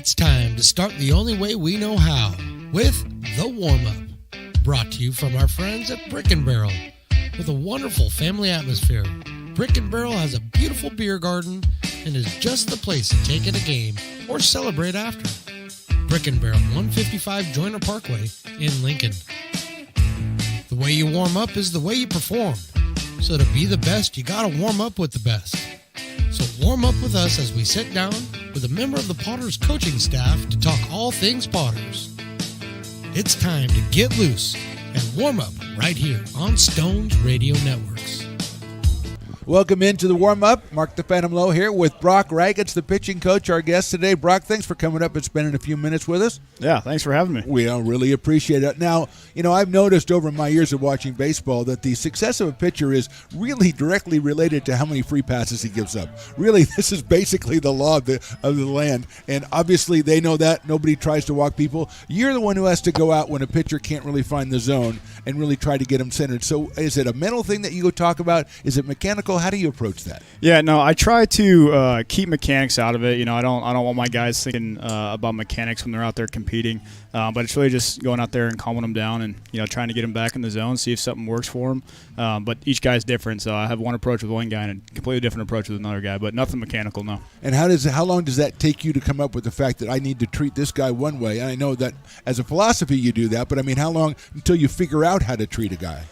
It's time to start the only way we know how, with the warm-up. Brought to you from our friends at Brick & Barrel. With a wonderful family atmosphere, Brick & Barrel has a beautiful beer garden and is just the place to take in a game or celebrate after. Brick & Barrel, 155 Joyner Parkway in Lincoln. The way you warm up is the way you perform. So to be the best, you gotta warm up with the best. So warm up with us as we sit down with a member of the Potters coaching staff to talk all things Potters. It's time to get loose and warm up right here on Stones Radio Networks. Welcome into the warm-up. Mark the Phantom Low here with Brock Raggets, the pitching coach, our guest today. Brock, thanks for coming up and spending a few minutes with us. Yeah, thanks for having me. We really appreciate it. Now, I've noticed over my years of watching baseball that the success of a pitcher is really directly related to how many free passes he gives up. Really, this is basically the law of the land, and obviously they know that. Nobody tries to walk people. You're the one who has to go out when a pitcher can't really find the zone and really try to get him centered. So is it a mental thing that you go talk about? Is it mechanical? How do you approach that? Yeah, no, I try to keep mechanics out of it. I don't want my guys thinking about mechanics when they're out there competing. But it's really just going out there and calming them down and trying to get them back in the zone, see if something works for them. But each guy's different, so I have one approach with one guy and a completely different approach with another guy. But nothing mechanical, no. And how long does that take you to come up with the fact that I need to treat this guy one way? And I know that as a philosophy you do that, but I mean, how long until you figure out how to treat a guy?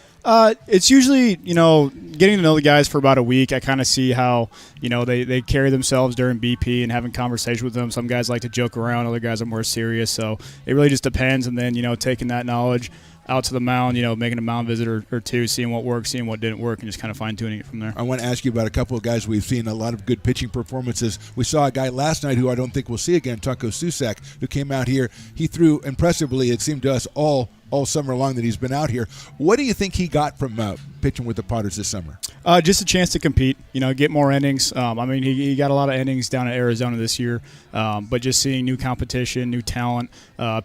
It's usually, getting to know the guys for about a week. I kind of see how, they carry themselves during BP and having conversation with them. Some guys like to joke around. Other guys are more serious. So it really just depends. And then, taking that knowledge out to the mound, making a mound visit or two, seeing what worked, seeing what didn't work, and just kind of fine-tuning it from there. I want to ask you about a couple of guys we've seen a lot of good pitching performances. We saw a guy last night who I don't think we'll see again, Taco Susak, who came out here. He threw impressively, it seemed to us, all summer long that he's been out here. What do you think he got from pitching with the Potters this summer? Just a chance to compete, get more innings. He got a lot of innings down at Arizona this year, but just seeing new competition, new talent,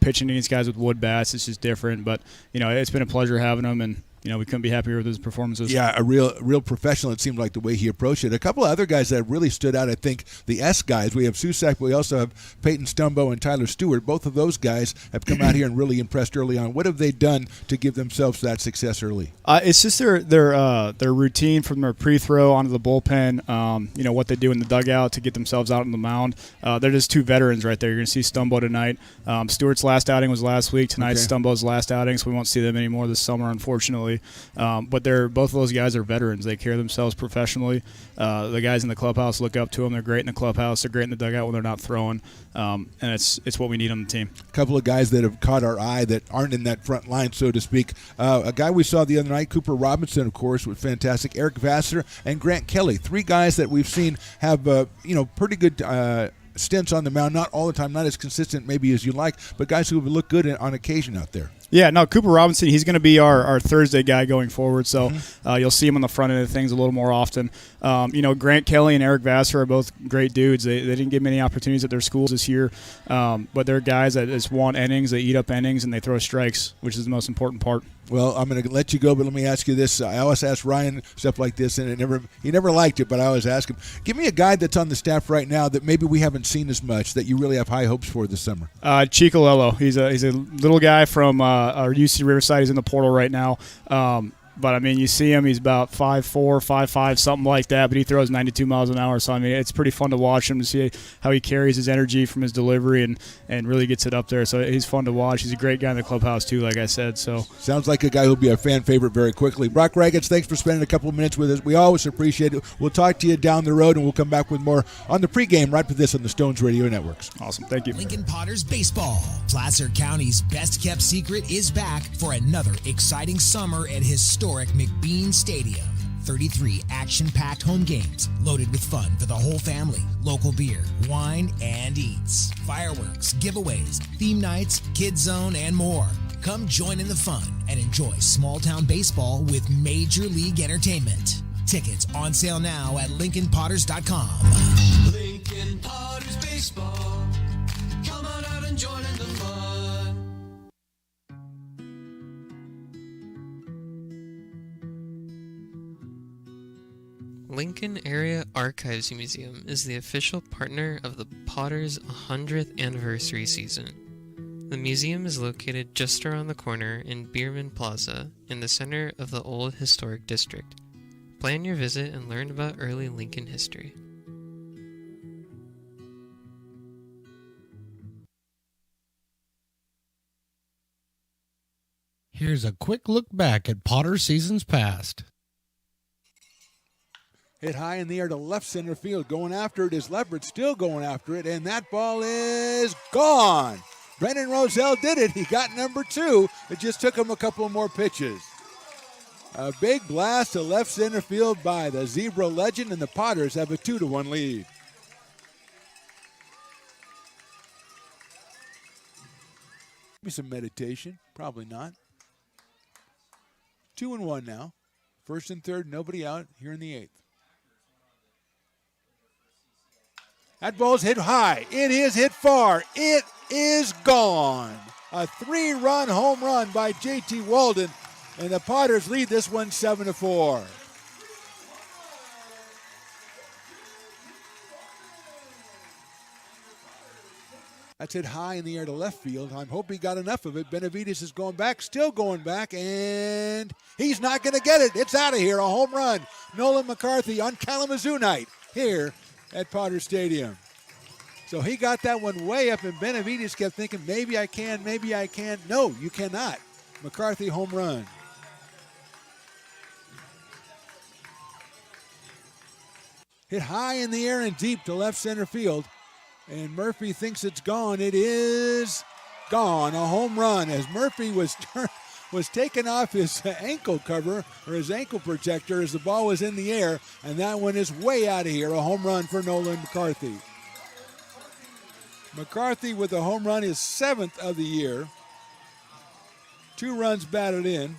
pitching against guys with wood bats, it's just different. But, it's been a pleasure having him, and we couldn't be happier with his performances. Yeah, a real professional, it seemed like, the way he approached it. A couple of other guys that really stood out, I think, the S guys. We have Susak, but we also have Peyton Stumbo and Tyler Stewart. Both of those guys have come out here and really impressed early on. What have they done to give themselves that success early? It's just their routine from their pre-throw onto the bullpen, what they do in the dugout to get themselves out on the mound. They're just two veterans right there. You're going to see Stumbo tonight. Stewart's last outing was last week. Tonight's Stumbo's last outing, so we won't see them anymore this summer, unfortunately. But both of those guys are veterans. They carry themselves professionally. The guys in the clubhouse look up to them. They're great in the clubhouse. They're great in the dugout when they're not throwing. And it's what we need on the team. A couple of guys that have caught our eye that aren't in that front line, so to speak. A guy we saw the other night, Cooper Robinson, of course, was fantastic. Eric Vassar and Grant Kelly, three guys that we've seen have pretty good stints on the mound. Not all the time, not as consistent maybe as you like, but guys who look good on occasion out there. Yeah, no, Cooper Robinson, he's going to be our Thursday guy going forward, so you'll see him on the front end of things a little more often. Grant Kelly and Eric Vassar are both great dudes. They didn't get many opportunities at their schools this year, but they're guys that just want innings, they eat up innings, and they throw strikes, which is the most important part. Well, I'm going to let you go, but let me ask you this. I always ask Ryan stuff like this, and he never liked it, but I always ask him, give me a guy that's on the staff right now that maybe we haven't seen as much that you really have high hopes for this summer. Chicolello. He's a little guy from our UC Riverside. He's in the portal right now. But, you see him, he's about 5'4", 5'5", something like that, but he throws 92 miles an hour. So, it's pretty fun to watch him, to see how he carries his energy from his delivery and really gets it up there. So, he's fun to watch. He's a great guy in the clubhouse, too, like I said. So sounds like a guy who'll be a fan favorite very quickly. Brock Raggets, thanks for spending a couple of minutes with us. We always appreciate it. We'll talk to you down the road, and we'll come back with more on the pregame right for this on the Stones Radio Networks. Awesome. Thank you. Lincoln Potters Baseball. Placer County's best-kept secret is back for another exciting summer at historic McBean Stadium. 33 action-packed home games loaded with fun for the whole family. Local beer, wine, and eats. Fireworks, giveaways, theme nights, kids zone, and more. Come join in the fun and enjoy small-town baseball with Major League Entertainment. Tickets on sale now at LincolnPotters.com. Lincoln Potters Baseball. Come on out and join in the fun. Lincoln Area Archives Museum is the official partner of the Potters' 100th anniversary season. The museum is located just around the corner in Bierman Plaza in the center of the Old Historic District. Plan your visit and learn about early Lincoln history. Here's a quick look back at Potter seasons past. Hit high in the air to left center field. Going after it is Leopard, still going after it, and that ball is gone. Brennan Roselle did it. He got number 2. It just took him a couple more pitches. A big blast to left center field by the Zebra legend, and the Potters have a 2-1 lead. Maybe some meditation. Probably not. 2-1 now. First and third, nobody out here in the 8th. That ball's hit high. It is hit far. It is gone. A 3-run home run by J.T. Walden, and the Potters lead this one 7-4. That's hit high in the air to left field. I'm hoping he got enough of it. Benavides is going back, still going back, and he's not going to get it. It's out of here. A home run. Nolan McCarthy on Kalamazoo night here at Potter Stadium. So he got that one way up, and Benavides kept thinking, maybe I can, maybe I can. No, you cannot. McCarthy home run. Hit high in the air and deep to left center field. And Murphy thinks it's gone. It is gone. A home run as Murphy was taken off his ankle cover or his ankle protector as the ball was in the air, and that one is way out of here. A home run for Nolan McCarthy. McCarthy with a home run, his 7th of the year. 2 runs batted in.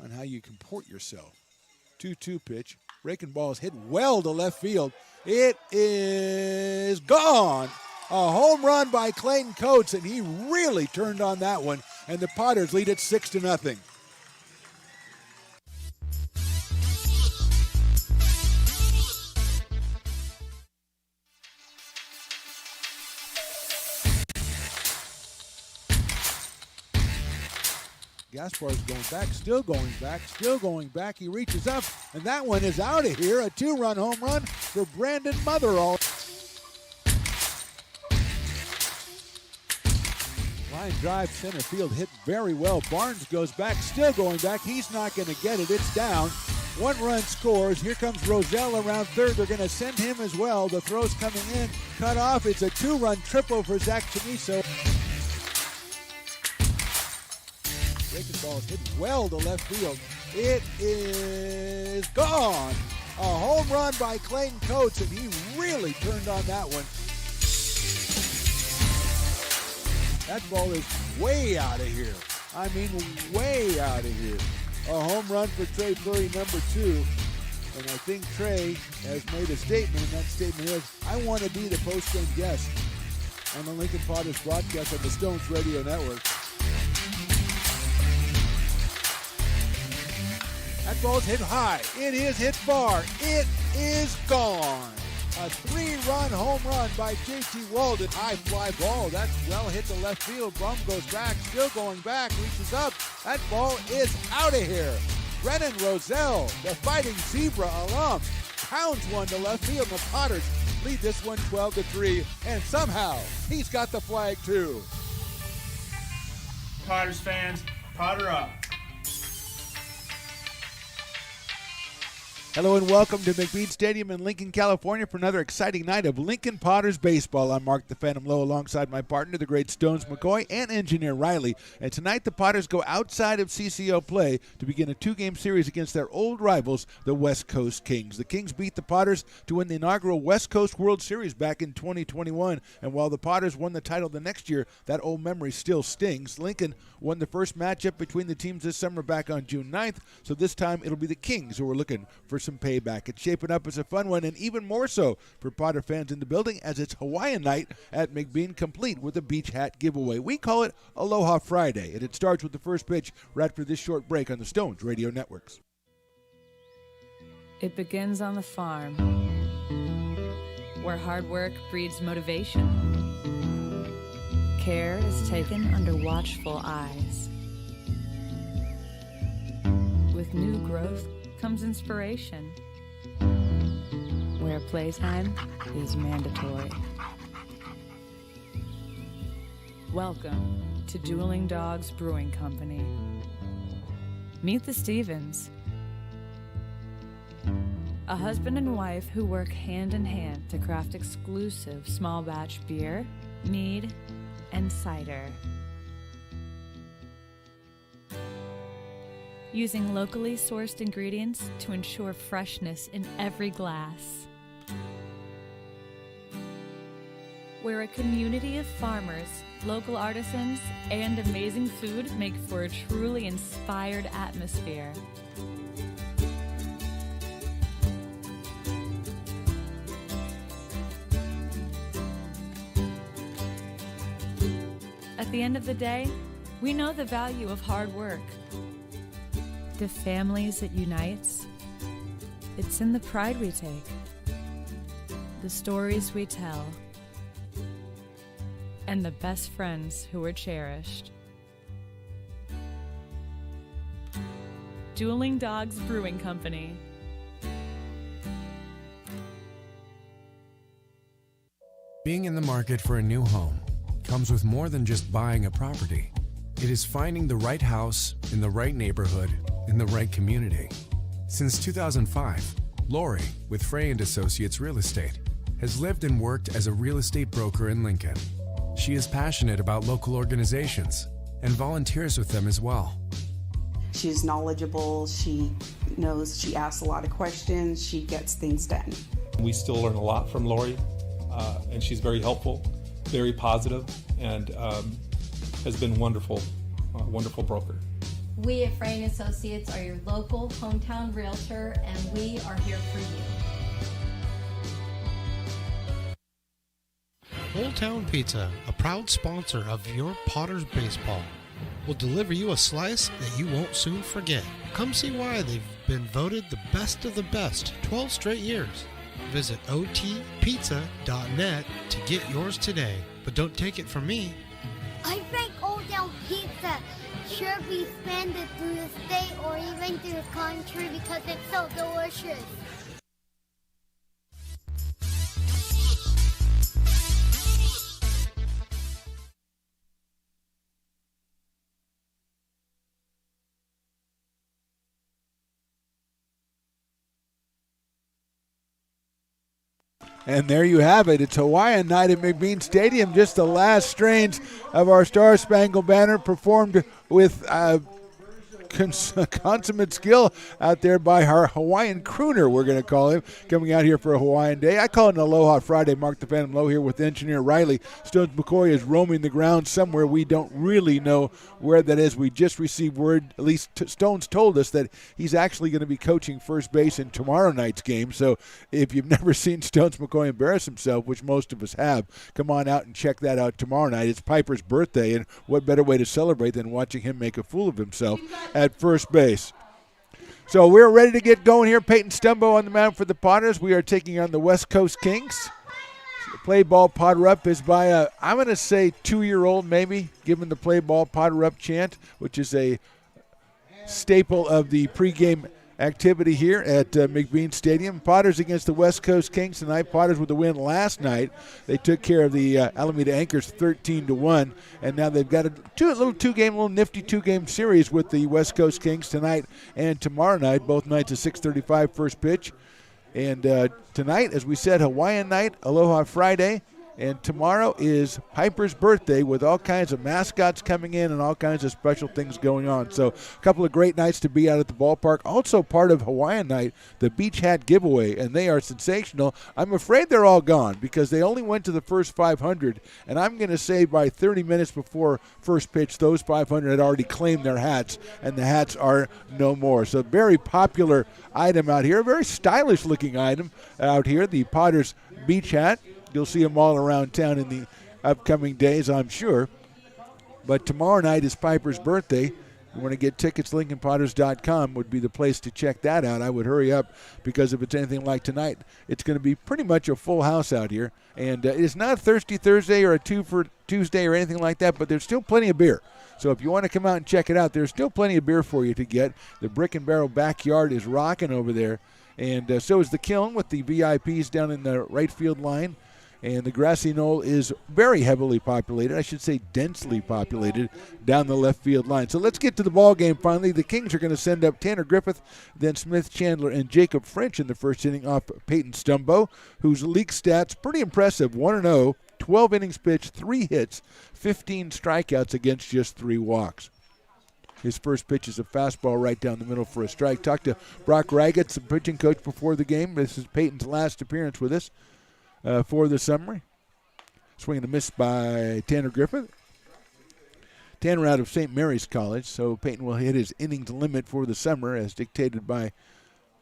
On how you comport yourself. 2-2 pitch. Breaking ball is hit well to left field. It is gone. A home run by Clayton Coates, and he really turned on that one. And the Potters lead it 6-0. Gaspar's going back, still going back, still going back. He reaches up, and that one is out of here. A 2-run home run for Brandon Motherall. Line drive center field hit very well. Barnes goes back, still going back. He's not going to get it. It's down. 1 run scores. Here comes Roselle around third. They're going to send him as well. The throw's coming in. Cut off. It's a 2-run triple for Zach Chamiso. Breaking ball is hit well to left field. It is gone. A home run by Clayton Coates, and he really turned on that one. That ball is way out of here. I mean, way out of here. A home run for Trey Fleury, number 2. And I think Trey has made a statement, and that statement is, I want to be the post-game guest on the Lincoln Potters broadcast on the Stones Radio Network. That ball's hit high. It is hit far. It is gone. A 3-run home run by J.T. Walden. High fly ball. That's well hit to left field. Brum goes back, still going back, reaches up. That ball is out of here. Brennan Roselle, the Fighting Zebra alum, pounds one to left field. The Potters lead this one 12-3, and somehow he's got the flag too. Potters fans, Potter up. Hello and welcome to McBean Stadium in Lincoln, California for another exciting night of Lincoln Potters baseball. I'm Mark the Phantom Lowe alongside my partner, the great Stones McCoy, and engineer Riley. And tonight the Potters go outside of CCO play to begin a 2-game series against their old rivals, the West Coast Kings. The Kings beat the Potters to win the inaugural West Coast World Series back in 2021. And while the Potters won the title the next year, that old memory still stings. Lincoln won the first matchup between the teams this summer back on June 9th. So this time it'll be the Kings who are looking for some payback. It's shaping up as a fun one, and even more so for Potter fans in the building, as it's Hawaiian night at McBean, complete with a beach hat giveaway. We call it Aloha Friday, and it starts with the first pitch right after this short break on the Stones Radio Networks. It begins on the farm, where hard work breeds motivation. Care is taken under watchful eyes. With new growth comes inspiration, where playtime is mandatory. Welcome to Dueling Dogs Brewing Company. Meet the Stevens, a husband and wife who work hand in hand to craft exclusive small batch beer, mead, and cider. Using locally sourced ingredients to ensure freshness in every glass. Where a community of farmers, local artisans, and amazing food make for a truly inspired atmosphere. At the end of the day, we know the value of hard work. The families it unites, it's in the pride we take, the stories we tell, and the best friends who are cherished. Dueling Dogs Brewing Company. Being in the market for a new home comes with more than just buying a property. It is finding the right house in the right neighborhood in the right community. Since 2005, Lori, with Frey & Associates Real Estate, has lived and worked as a real estate broker in Lincoln. She is passionate about local organizations and volunteers with them as well. She's knowledgeable, she knows, she asks a lot of questions, she gets things done. We still learn a lot from Lori, and she's very helpful, very positive, and has been wonderful, wonderful broker. We at Frey & Associates are your local hometown realtor, and we are here for you. Old Town Pizza, a proud sponsor of your Potters baseball, will deliver you a slice that you won't soon forget. Come see why they've been voted the best of the best 12 straight years. Visit otpizza.net to get yours today. But don't take it from me. I think Old Town Pizza should be expanded through the state or even through the country because it's so delicious. And there you have it. It's Hawaiian night at McBean Stadium. Just the last strains of our Star Spangled Banner performed with consummate skill out there by our Hawaiian crooner, we're going to call him, coming out here for a Hawaiian day. I call it an Aloha Friday. Mark the Phantom Low here with engineer Riley. Stones McCoy is roaming the ground somewhere. We don't really know where that is. We just received word, at least Stones told us, that he's actually going to be coaching first base in tomorrow night's game. So if you've never seen Stones McCoy embarrass himself, which most of us have, come on out and check that out tomorrow night. It's Piper's birthday, and what better way to celebrate than watching him make a fool of himself at first base. So we're ready to get going here. Peyton Stumbo on the mound for the Potters. We are taking on the West Coast Kings. Play ball Potter up is by a, I'm going to say 2-year-old maybe, given the play ball Potter up chant, which is a staple of the pregame activity here at McBean Stadium. Potters against the West Coast Kings tonight. Potters with the win last night. They took care of the Alameda Anchors 13-1, and now they've got a little nifty two-game series with the West Coast Kings tonight and tomorrow night. Both nights at 6:35 first pitch. And tonight, as we said, Hawaiian night, Aloha Friday. And tomorrow is Piper's birthday with all kinds of mascots coming in and all kinds of special things going on. So a couple of great nights to be out at the ballpark. Also part of Hawaiian night, the beach hat giveaway, and they are sensational. I'm afraid they're all gone because they only went to the first 500, and I'm going to say by 30 minutes before first pitch, those 500 had already claimed their hats, and the hats are no more. So very popular item out here, a very stylish-looking item out here, the Potters beach hat. You'll see them all around town in the upcoming days, I'm sure. But tomorrow night is Piper's birthday, You want to get tickets, LincolnPotters.com would be the place to check that out. I would hurry up because if it's anything like tonight, it's going to be pretty much a full house out here. And it's not Thirsty Thursday or a 2 for Tuesday or anything like that, but there's still plenty of beer. So if you want to come out and check it out, there's still plenty of beer for you to get. The Brick and Barrel backyard is rocking over there. And so is the Kiln with the VIPs down in the right field line. And the grassy knoll is very heavily populated, I should say densely populated, down the left field line. So let's get to the ball game finally. The Kings are going to send up Tanner Griffith, then Smith Chandler and Jacob French in the first inning off Peyton Stumbo, whose league stats pretty impressive, 1-0, 12 innings pitched, 3 hits, 15 strikeouts against just 3 walks. His first pitch is a fastball right down the middle for a strike. Talked to Brock Raggett, the pitching coach, before the game. This is Peyton's last appearance with us for the summer. Swing and a miss by Tanner Griffith. Tanner out of St. Mary's College, so Peyton will hit his innings limit for the summer as dictated by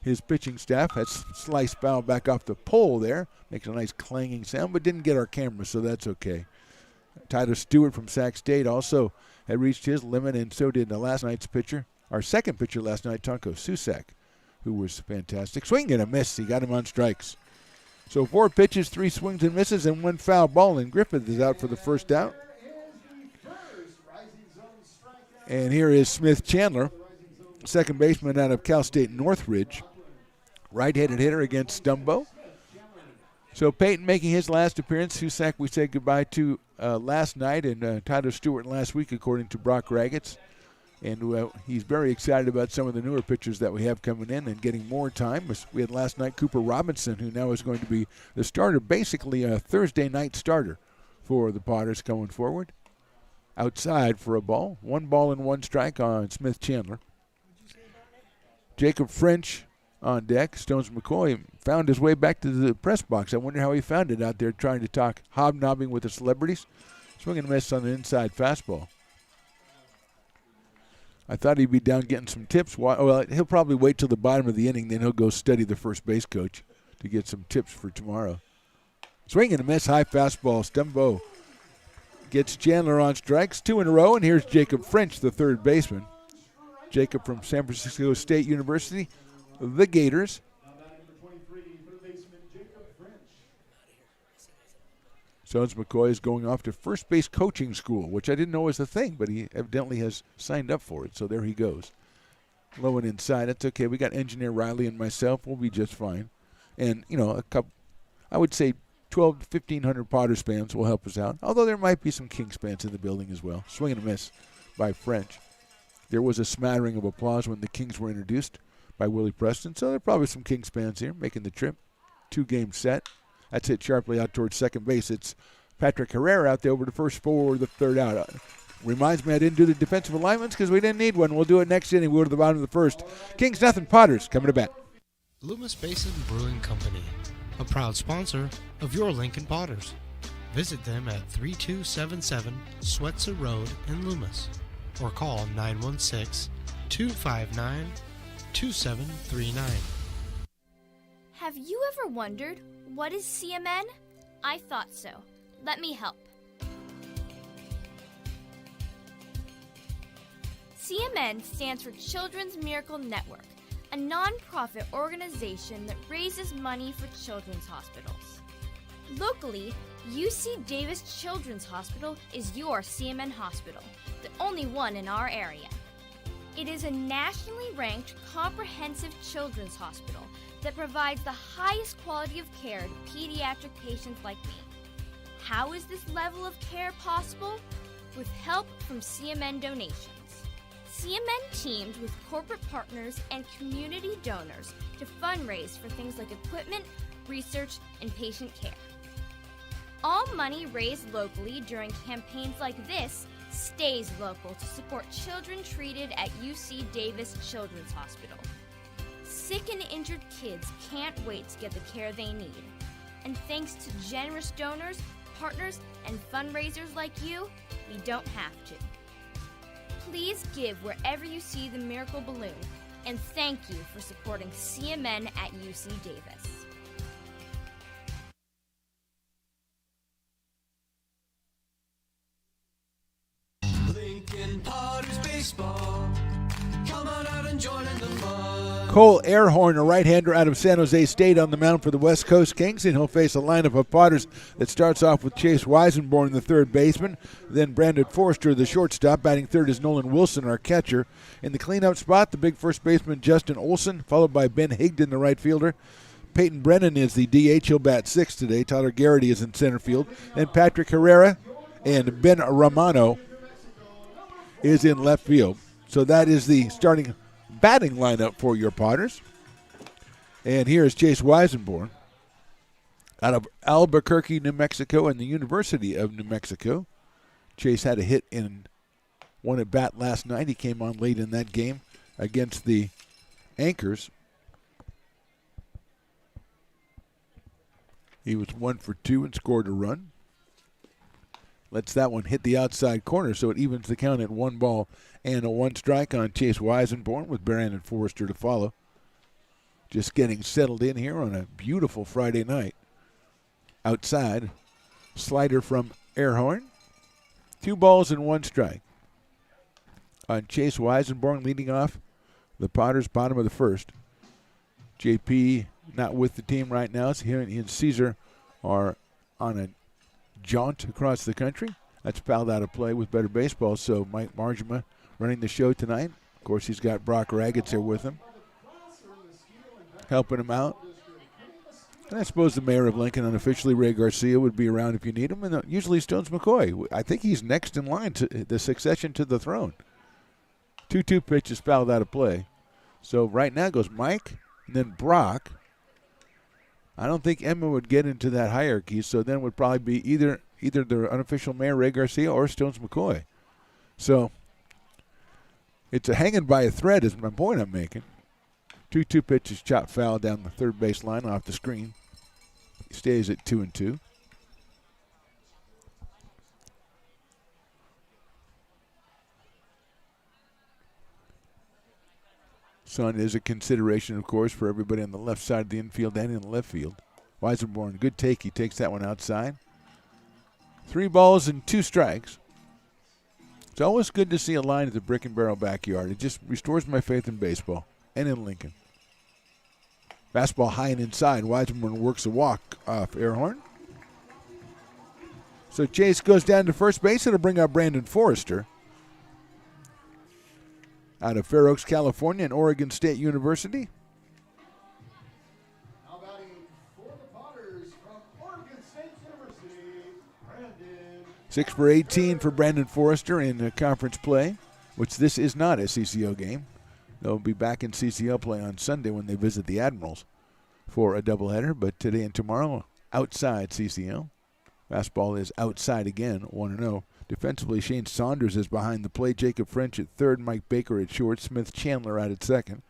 his pitching staff. That's slice foul back off the pole there. Makes a nice clanging sound, but didn't get our camera, so that's okay. Tyler Stewart from Sac State also had reached his limit, and so did the last night's pitcher, our second pitcher last night, Tonko Susak, who was fantastic. Swing and a miss. He got him on strikes. So 4 pitches, 3 swings and misses, and 1 foul ball, and Griffith is out for the first out. And here is Smith Chandler, second baseman out of Cal State Northridge. Right-handed hitter against Stumbo. So Peyton making his last appearance. Susak we said goodbye to last night, and Tyler Stewart last week, according to Brock Raggett. And he's very excited about some of the newer pitchers that we have coming in and getting more time. We had last night Cooper Robinson, who now is going to be the starter, basically a Thursday night starter for the Potters going forward. Outside for a ball. 1 ball and 1 strike on Smith Chandler. Jacob French on deck. Stones McCoy found his way back to the press box. I wonder how he found it out there trying to talk hobnobbing with the celebrities. Swing and miss on the inside fastball. I thought he'd be down getting some tips. Well, he'll probably wait till the bottom of the inning, then he'll go study the first base coach to get some tips for tomorrow. Swing and a miss, high fastball. Stumbo gets Chandler on strikes, 2 in a row, and here's Jacob French, the third baseman. Jacob from San Francisco State University, the Gators. Stones McCoy is going off to first base coaching school, which I didn't know was a thing, but he evidently has signed up for it, so there he goes. Low and inside, that's okay. We got Engineer Riley and myself. We'll be just fine. And, a couple, I would say 1,200 to 1,500 Potters fans will help us out, although there might be some Kings fans in the building as well. Swing and a miss by French. There was a smattering of applause when the Kings were introduced by Willie Preston, so there are probably some Kings fans here making the trip. 2-game set. That's hit sharply out towards second base. It's Patrick Herrera out there over the first 4 or the third out. Reminds me I didn't do the defensive alignments because we didn't need one. We'll do it next inning. We'll go to the bottom of the first. Kings nothing, Potters coming to bat. Loomis Basin Brewing Company, a proud sponsor of your Lincoln Potters. Visit them at 3277 Swetzer Road in Loomis or call 916-259-2739. Have you ever wondered, what is CMN? I thought so. Let me help. CMN stands for Children's Miracle Network, a non-profit organization that raises money for children's hospitals. Locally, UC Davis Children's Hospital is your CMN hospital, the only one in our area. It is a nationally ranked comprehensive children's hospital that provides the highest quality of care to pediatric patients like me. How is this level of care possible? With help from CMN donations. CMN teamed with corporate partners and community donors to fundraise for things like equipment, research, and patient care. All money raised locally during campaigns like this stays local to support children treated at UC Davis Children's Hospital. Sick and injured kids can't wait to get the care they need. And thanks to generous donors, partners, and fundraisers like you, we don't have to. Please give wherever you see the Miracle Balloon, and thank you for supporting CMN at UC Davis. Lincoln Potters Baseball. and joining the fun. Cole Airhorn, a right-hander out of San Jose State, on the mound for the West Coast Kings, and he'll face a lineup of Potters that starts off with Chase Weisenborn, the third baseman, then Brandon Forrester, the shortstop. Batting third is Nolan Wilson, our catcher. In the cleanup spot, the big first baseman Justin Olson, followed by Ben Higdon, the right fielder. Peyton Brennan is the DH. He'll bat sixth today. Tyler Garrity is in center field. And Patrick Herrera and Ben Romano is in left field. So that is the starting batting lineup for your Potters. And here is Chase Weisenborn out of Albuquerque, New Mexico, and the University of New Mexico. Chase had a hit in one at bat last night. He came on late in that game against the Anchors. He was 1 for 2 and scored a run. Lets that one hit the outside corner, so it evens the count at 1 ball and a 1 strike on Chase Weisenborn, with Brandon Forrester to follow. Just getting settled in here on a beautiful Friday night. Outside, slider from Airhorn. 2 balls and 1 strike on Chase Weisenborn, leading off the Potters, bottom of the first. JP not with the team right now. So he and Caesar are on a jaunt across the country. That's fouled out of play with Better Baseball. So Mike Margema running the show tonight. Of course, he's got Brock Raggets here with him, helping him out. And I suppose the mayor of Lincoln, unofficially Ray Garcia, would be around if you need him. And usually Stones McCoy. I think he's next in line to the succession to the throne. 2-2 pitch is fouled out of play. So right now goes Mike and then Brock. I don't think Emma would get into that hierarchy, so then it would probably be either the unofficial mayor, Ray Garcia, or Stones McCoy. So it's a hanging by a thread is my point I'm making. 2-2 pitch is chopped foul down the third base line off the screen. He stays at 2-2. Sun is a consideration, of course, for everybody on the left side of the infield and in the left field. Weisenborn, good take. He takes that one outside. 3 balls and 2 strikes. It's always good to see a line at the Brick and Barrel backyard. It just restores my faith in baseball and in Lincoln. Fastball high and inside. Weisenborn works a walk off Airhorn. So Chase goes down to first base. It'll bring up Brandon Forrester out of Fair Oaks, California, and Oregon State University. Now batting for the Potters from Oregon State University, Brandon. 6 for 18 for Brandon Forrester in conference play, which this is not a CCO game. They'll be back in CCO play on Sunday when they visit the Admirals for a doubleheader, but today and tomorrow, outside CCO. Fastball is outside again, 1-0. Defensively, Shane Saunders is behind the plate. Jacob French at third. Mike Baker at short. Smith Chandler out at second.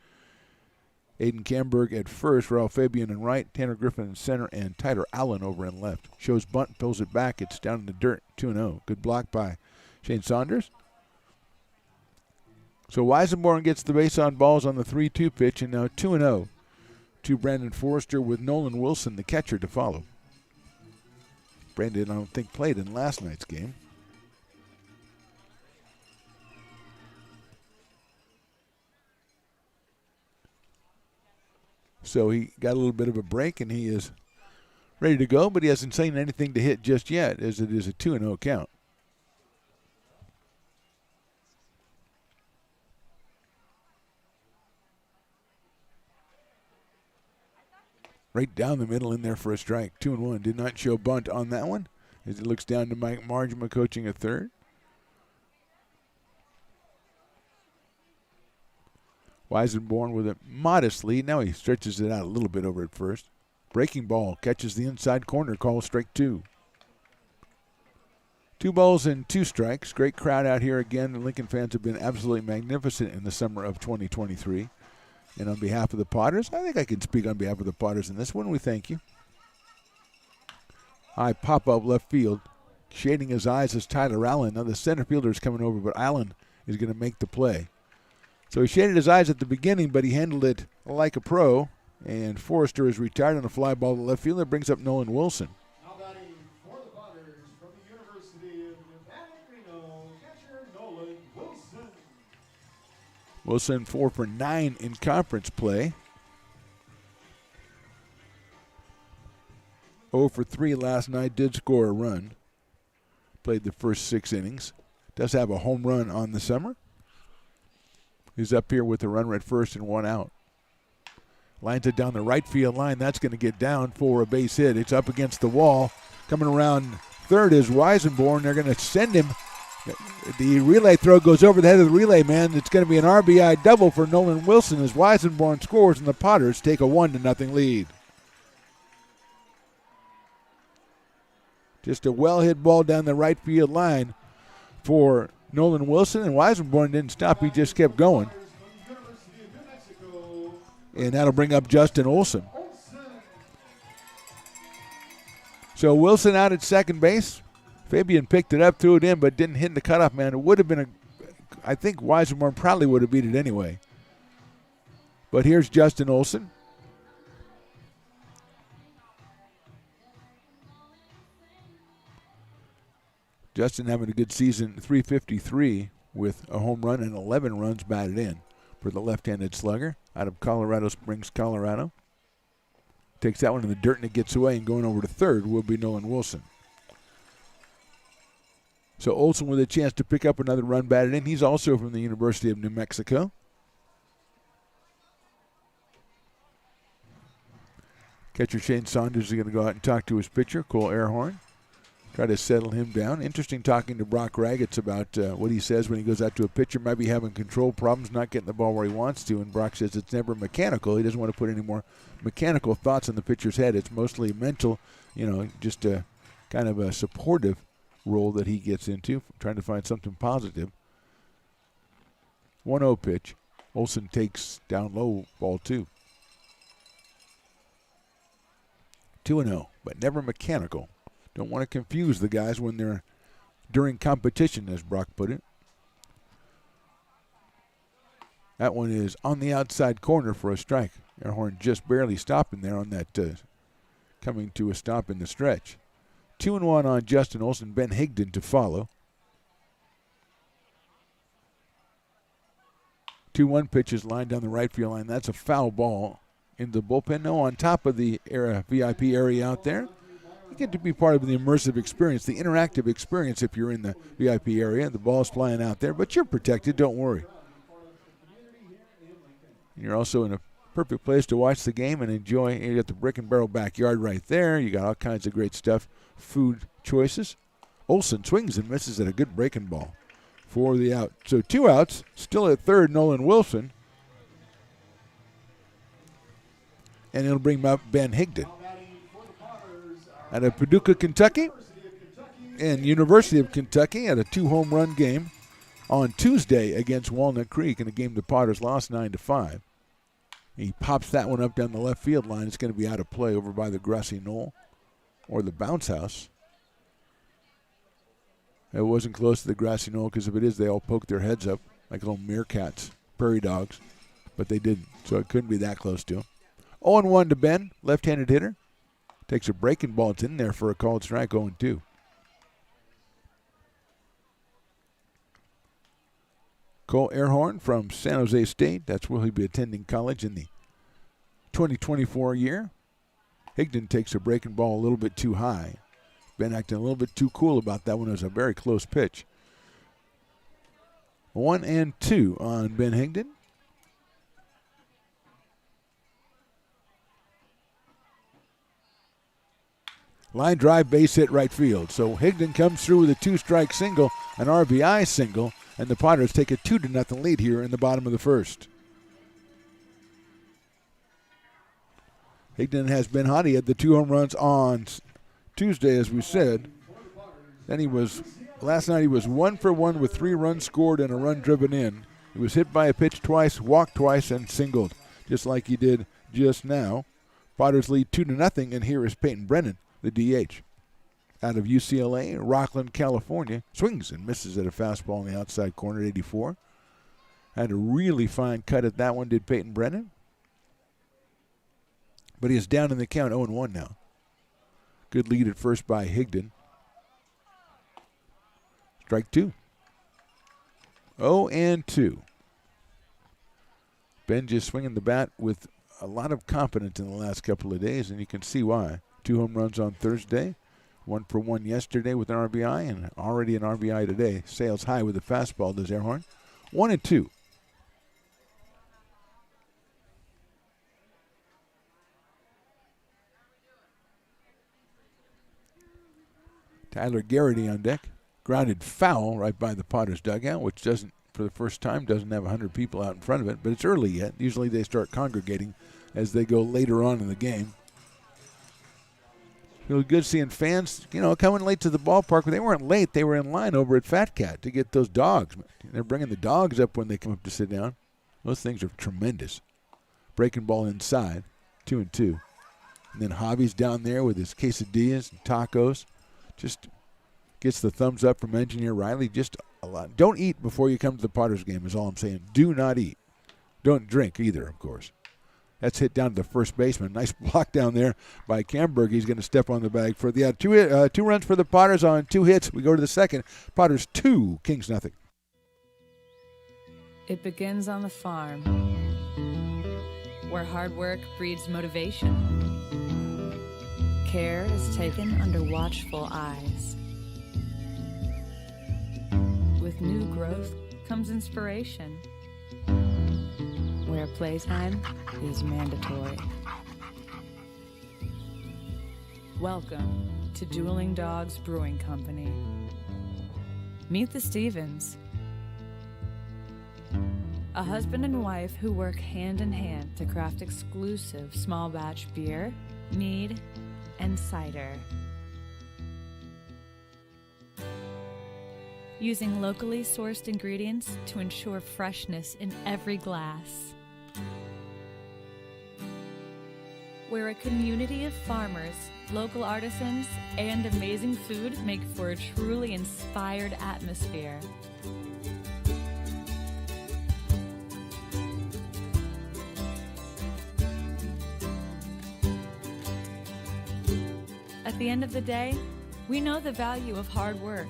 Aiden Camberg at first. Ralph Fabian in right. Tanner Griffin in center. And Tyler Allen over in left. Shows bunt, pulls it back. It's down in the dirt. 2-0. Good block by Shane Saunders. So Weisenborn gets the base on balls on the 3-2 pitch. And now 2-0 to Brandon Forrester with Nolan Wilson, the catcher, to follow. Brandon, I don't think, played in last night's game. So he got a little bit of a break, and he is ready to go, but he hasn't seen anything to hit just yet, as it is a 2-0 count. Right down the middle in there for a strike. 2-1. Did not show bunt on that one, as it looks down to Mike Margema coaching a third. Weisenborn with a modest lead. Now he stretches it out a little bit over at first. Breaking ball catches the inside corner. Call strike 2. 2 balls and 2 strikes. Great crowd out here again. The Lincoln fans have been absolutely magnificent in the summer of 2023. And on behalf of the Potters, I think I can speak on behalf of the Potters in this one. We thank you. High pop-up left field. Shading his eyes is Tyler Allen. Now the center fielder is coming over, but Allen is going to make the play. So he shaded his eyes at the beginning, but he handled it like a pro. And Forrester is retired on a fly ball to left field. That brings up Nolan Wilson. Now batting for the Potters from the University of Nevada, Reno, catcher Nolan Wilson. Wilson 4 for 9 in conference play. 0 for 3 last night, did score a run. Played the first 6 innings. Does have a home run on the summer. He's up here with a runner at first and 1 out. Lines it down the right field line. That's going to get down for a base hit. It's up against the wall. Coming around third is Weisenborn. They're going to send him. The relay throw goes over the head of the relay man. It's going to be an RBI double for Nolan Wilson as Weisenborn scores, and the Potters take a 1-0 lead. Just a well-hit ball down the right field line for Nolan Wilson, and Weisenborn didn't stop. He just kept going. And that'll bring up Justin Olson. So Wilson out at second base. Fabian picked it up, threw it in, but didn't hit the cutoff man. It would have been I think Weisenborn probably would have beat it anyway. But here's Justin Olson. Justin having a good season, 353 with a home run and 11 runs batted in for the left-handed slugger out of Colorado Springs, Colorado. Takes that one in the dirt and it gets away, and going over to third will be Nolan Wilson. So Olson with a chance to pick up another run batted in. He's also from the University of New Mexico. Catcher Shane Saunders is going to go out and talk to his pitcher, Cole Airhorn. Try to settle him down. Interesting talking to Brock Raggets about what he says when he goes out to a pitcher. Might be having control problems, not getting the ball where he wants to. And Brock says it's never mechanical. He doesn't want to put any more mechanical thoughts in the pitcher's head. It's mostly mental, just a kind of a supportive role that he gets into, trying to find something positive. 1-0 pitch. Olson takes down low, ball 2. 2-0, but never mechanical. Don't want to confuse the guys when they're during competition, as Brock put it. That one is on the outside corner for a strike. Airhorn just barely stopping there on that coming to a stop in the stretch. 2-1 on Justin Olson. Ben Higdon to follow. 2-1 pitches lined down the right field line. That's a foul ball in the bullpen. No, on top of the VIP area out there. You get to be part of the immersive experience, the interactive experience if you're in the VIP area. The ball's flying out there, but you're protected, don't worry. You're also in a perfect place to watch the game and enjoy. You got the Brick and Barrel backyard right there. You got all kinds of great stuff, food choices. Olson swings and misses at a good breaking ball for the out. So 2 outs, still at third, Nolan Wilson. And it'll bring up Ben Higdon. Out of Paducah, Kentucky, and University of Kentucky had a 2-home run game on Tuesday against Walnut Creek in a game the Potters lost 9-5. He pops that one up down the left field line. It's going to be out of play over by the grassy knoll or the bounce house. It wasn't close to the grassy knoll because if it is, they all poke their heads up like little meerkats, prairie dogs, but they didn't, so it couldn't be that close to him. 0-1 to Ben, left-handed hitter. Takes a breaking ball. It's in there for a called strike, 0-2. Cole Airhorn from San Jose State. That's where he'll be attending college in the 2024 year. Higdon takes a breaking ball a little bit too high. Ben acting a little bit too cool about that one. It was a very close pitch. 1-2 on Ben Higdon. Line drive, base hit, right field. So Higdon comes through with a 2-strike single, an RBI single, and the Potters take a 2-0 lead here in the bottom of the first. Higdon has been hot. He had the 2 home runs on Tuesday, as we said. Then last night he was 1 for 1 with 3 runs scored and a run driven in. He was hit by a pitch twice, walked twice, and singled, just like he did just now. Potters lead 2-0, and here is Peyton Brennan, the DH. Out of UCLA, Rockland, California. Swings and misses at a fastball in the outside corner at 84. Had a really fine cut at that one, did Peyton Brennan. But he is down in the count, 0-1 now. Good lead at first by Higdon. Strike 2. 0-2. Ben just swinging the bat with a lot of confidence in the last couple of days, and you can see why. 2 home runs on Thursday, 1 for 1 yesterday with an RBI, and already an RBI today. Sails high with the fastball, does Earhorn. 1-2. Tyler Garrity on deck. Grounded foul right by the Potters dugout, which doesn't, for the first time, doesn't have 100 people out in front of it, but it's early yet. Usually they start congregating as they go later on in the game. It was good seeing fans, coming late to the ballpark. But they weren't late. They were in line over at Fat Cat to get those dogs. They're bringing the dogs up when they come up to sit down. Those things are tremendous. Breaking ball inside, 2-2. And then Javi's down there with his quesadillas and tacos. Just gets the thumbs up from Engineer Riley. Just a lot. Don't eat before you come to the Potters game is all I'm saying. Do not eat. Don't drink either, of course. That's hit down to the first baseman. Nice block down there by Camberg. He's going to step on the bag for the two runs for the Potters on 2 hits. We go to the second. Potters 2, Kings nothing. It begins on the farm, where hard work breeds motivation. Care is taken under watchful eyes. With new growth comes inspiration, where playtime is mandatory. Welcome to Dueling Dogs Brewing Company. Meet the Stevens, a husband and wife who work hand in hand to craft exclusive small batch beer, mead, and cider. Using locally sourced ingredients to ensure freshness in every glass. Where a community of farmers, local artisans, and amazing food make for a truly inspired atmosphere. At the end of the day, we know the value of hard work.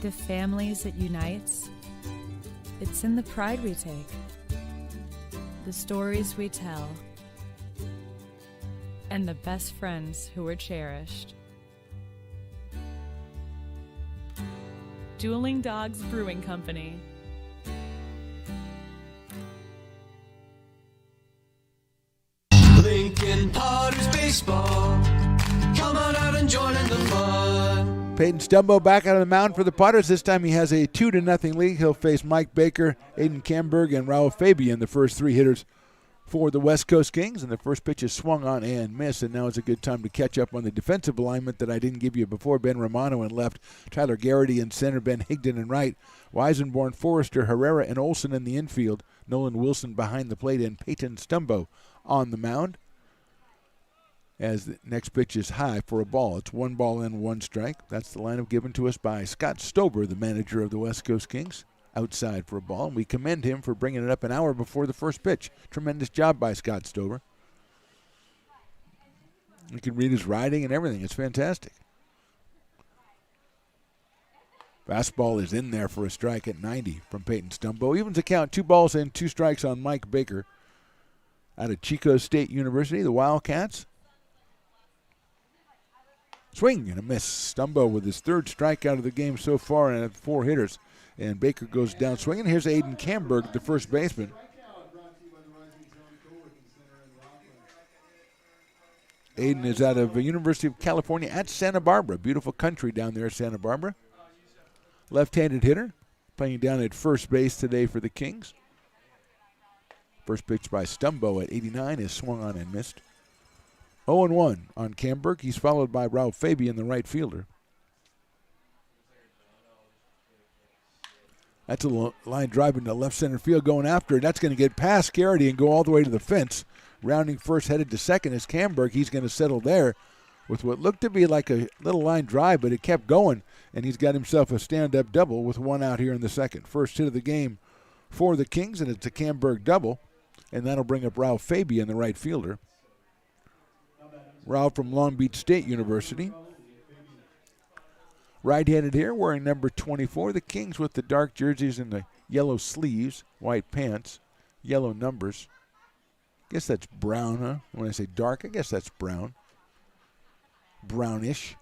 The families it unites, it's in the pride we take, the stories we tell, and the best friends who are cherished. Dueling Dogs Brewing Company. Lincoln Potters Baseball. Come on out and join in the fun. Peyton Stumbo back out of the mound for the Potters. This time he has a 2-0 lead. He'll face Mike Baker, Aiden Camberg, and Raul Fabian, the first 3 hitters for the West Coast Kings. And the first pitch is swung on and missed. And now is a good time to catch up on the defensive alignment that I didn't give you before. Ben Romano in left, Tyler Garrity in center, Ben Higdon in right, Weisenborn, Forrester, Herrera, and Olson in the infield, Nolan Wilson behind the plate, and Peyton Stumbo on the mound. As the next pitch is high for a ball. It's 1 ball and 1 strike. That's the lineup given to us by Scott Stober, the manager of the West Coast Kings. Outside for a ball, and we commend him for bringing it up an hour before the first pitch. Tremendous job by Scott Stober. You can read his writing and everything. It's fantastic. Fastball is in there for a strike at 90 from Peyton Stumbo. Evens the count, 2 balls and 2 strikes on Mike Baker out of Chico State University, the Wildcats. Swing and a miss. Stumbo with his 3rd strikeout of the game so far and 4 hitters. And Baker goes down swinging. Here's Aiden Camberg, the first baseman. Aiden is out of the University of California at Santa Barbara. Beautiful country down there at Santa Barbara. Left-handed hitter, playing down at first base today for the Kings. First pitch by Stumbo at 89 is swung on and missed. 0-1 on Camberg. He's followed by Raul Fabian, the right fielder. That's a line drive into left center field going after it. That's going to get past Garrity and go all the way to the fence. Rounding first, headed to second is Camberg. He's going to settle there with what looked to be like a little line drive, but it kept going, and he's got himself a stand-up double with 1 out here in the second. First hit of the game for the Kings, and it's a Camberg double, and that'll bring up Raul Fabian, the right fielder. Raul from Long Beach State University. Right-handed here, wearing number 24. The Kings with the dark jerseys and the yellow sleeves, white pants. yellow numbers. Guess that's brown, huh? When I say dark, I guess that's brown. Brownish.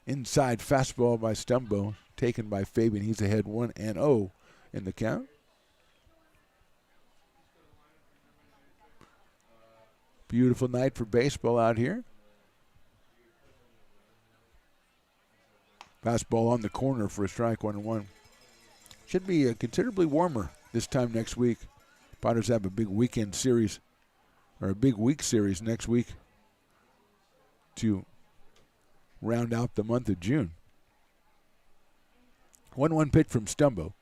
Inside fastball by Stumbo, taken by Fabian. He's ahead 1-0 in the count. Beautiful night for baseball out here. Fastball on the corner for a strike, 1-1. Should be considerably warmer this time next week. Potters have a big weekend series, or a big week series next week to round out the month of June. 1-1 pitch from Stumbo.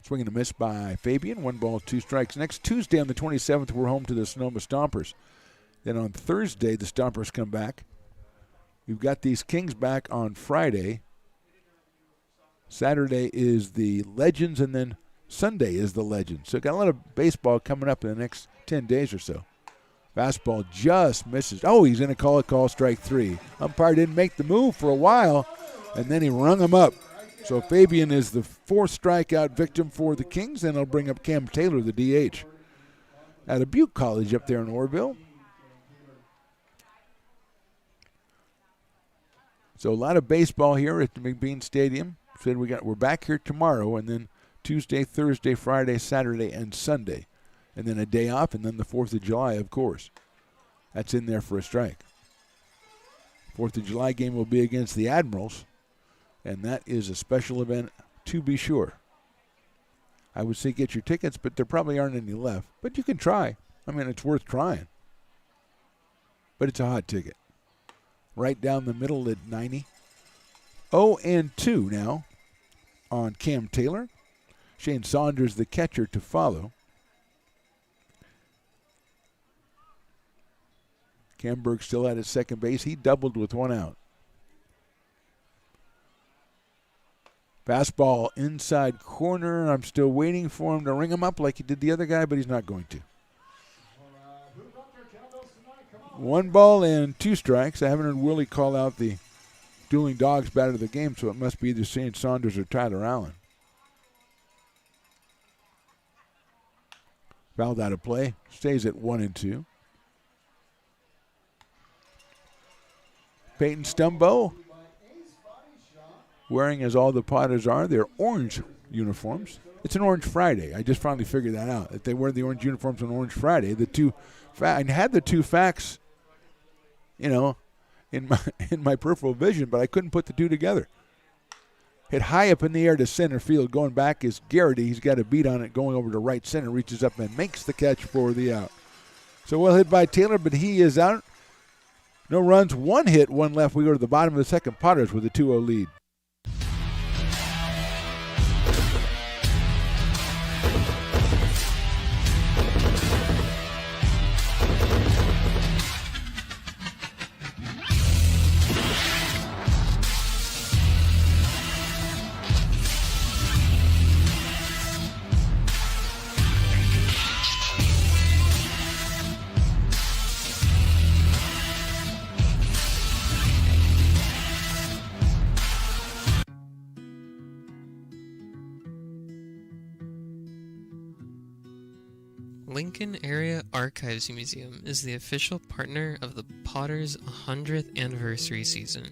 Swing and a miss by Fabian. 1 ball, 2 strikes. Next Tuesday on the 27th, we're home to the Sonoma Stompers. Then on Thursday, the Stompers come back. We've got these Kings back on Friday. Saturday is the Legends, and then Sunday is the Legends. So got a lot of baseball coming up in the next 10 days or so. Fastball just misses. Oh, he's going to call it strike 3. Umpire didn't make the move for a while, and then he rung him up. So Fabian is the 4th strikeout victim for the Kings, and it'll bring up Cam Taylor, the DH. At Butte College up there in Orrville. So a lot of baseball here at the McBean Stadium. Said we're back here tomorrow, and then Tuesday, Thursday, Friday, Saturday, and Sunday. And then a day off, and then the 4th of July, of course. That's in there for a strike. 4th of July game will be against the Admirals, and that is a special event to be sure. I would say get your tickets, but there probably aren't any left. But you can try. I mean, it's worth trying. But it's a hot ticket. Right down the middle at 90. 0-2 now on Cam Taylor. Shane Saunders, the catcher, to follow. Camberg still at his second base. He doubled with 1 out. Fastball inside corner. I'm still waiting for him to ring him up like he did the other guy, but he's not going to. 1 ball and 2 strikes. I haven't heard Willie call out the dueling dogs batter of the game, so it must be either Shane Saunders or Tyler Allen. Fouled out of play. Stays at 1-2. Peyton Stumbo, wearing, as all the Potters are, their orange uniforms. It's an Orange Friday. I just finally figured that out, that they wear the orange uniforms on Orange Friday. I had the 2 facts, in my peripheral vision, but I couldn't put the 2 together. Hit high up in the air to center field. Going back is Garrity. He's got a beat on it, going over to right center, reaches up and makes the catch for the out. So well hit by Taylor, but he is out. No runs, 1 hit, 1 left. We go to the bottom of the second. Potters with a 2-0 lead. Lincoln Area Archives Museum is the official partner of the Potters' 100th anniversary season.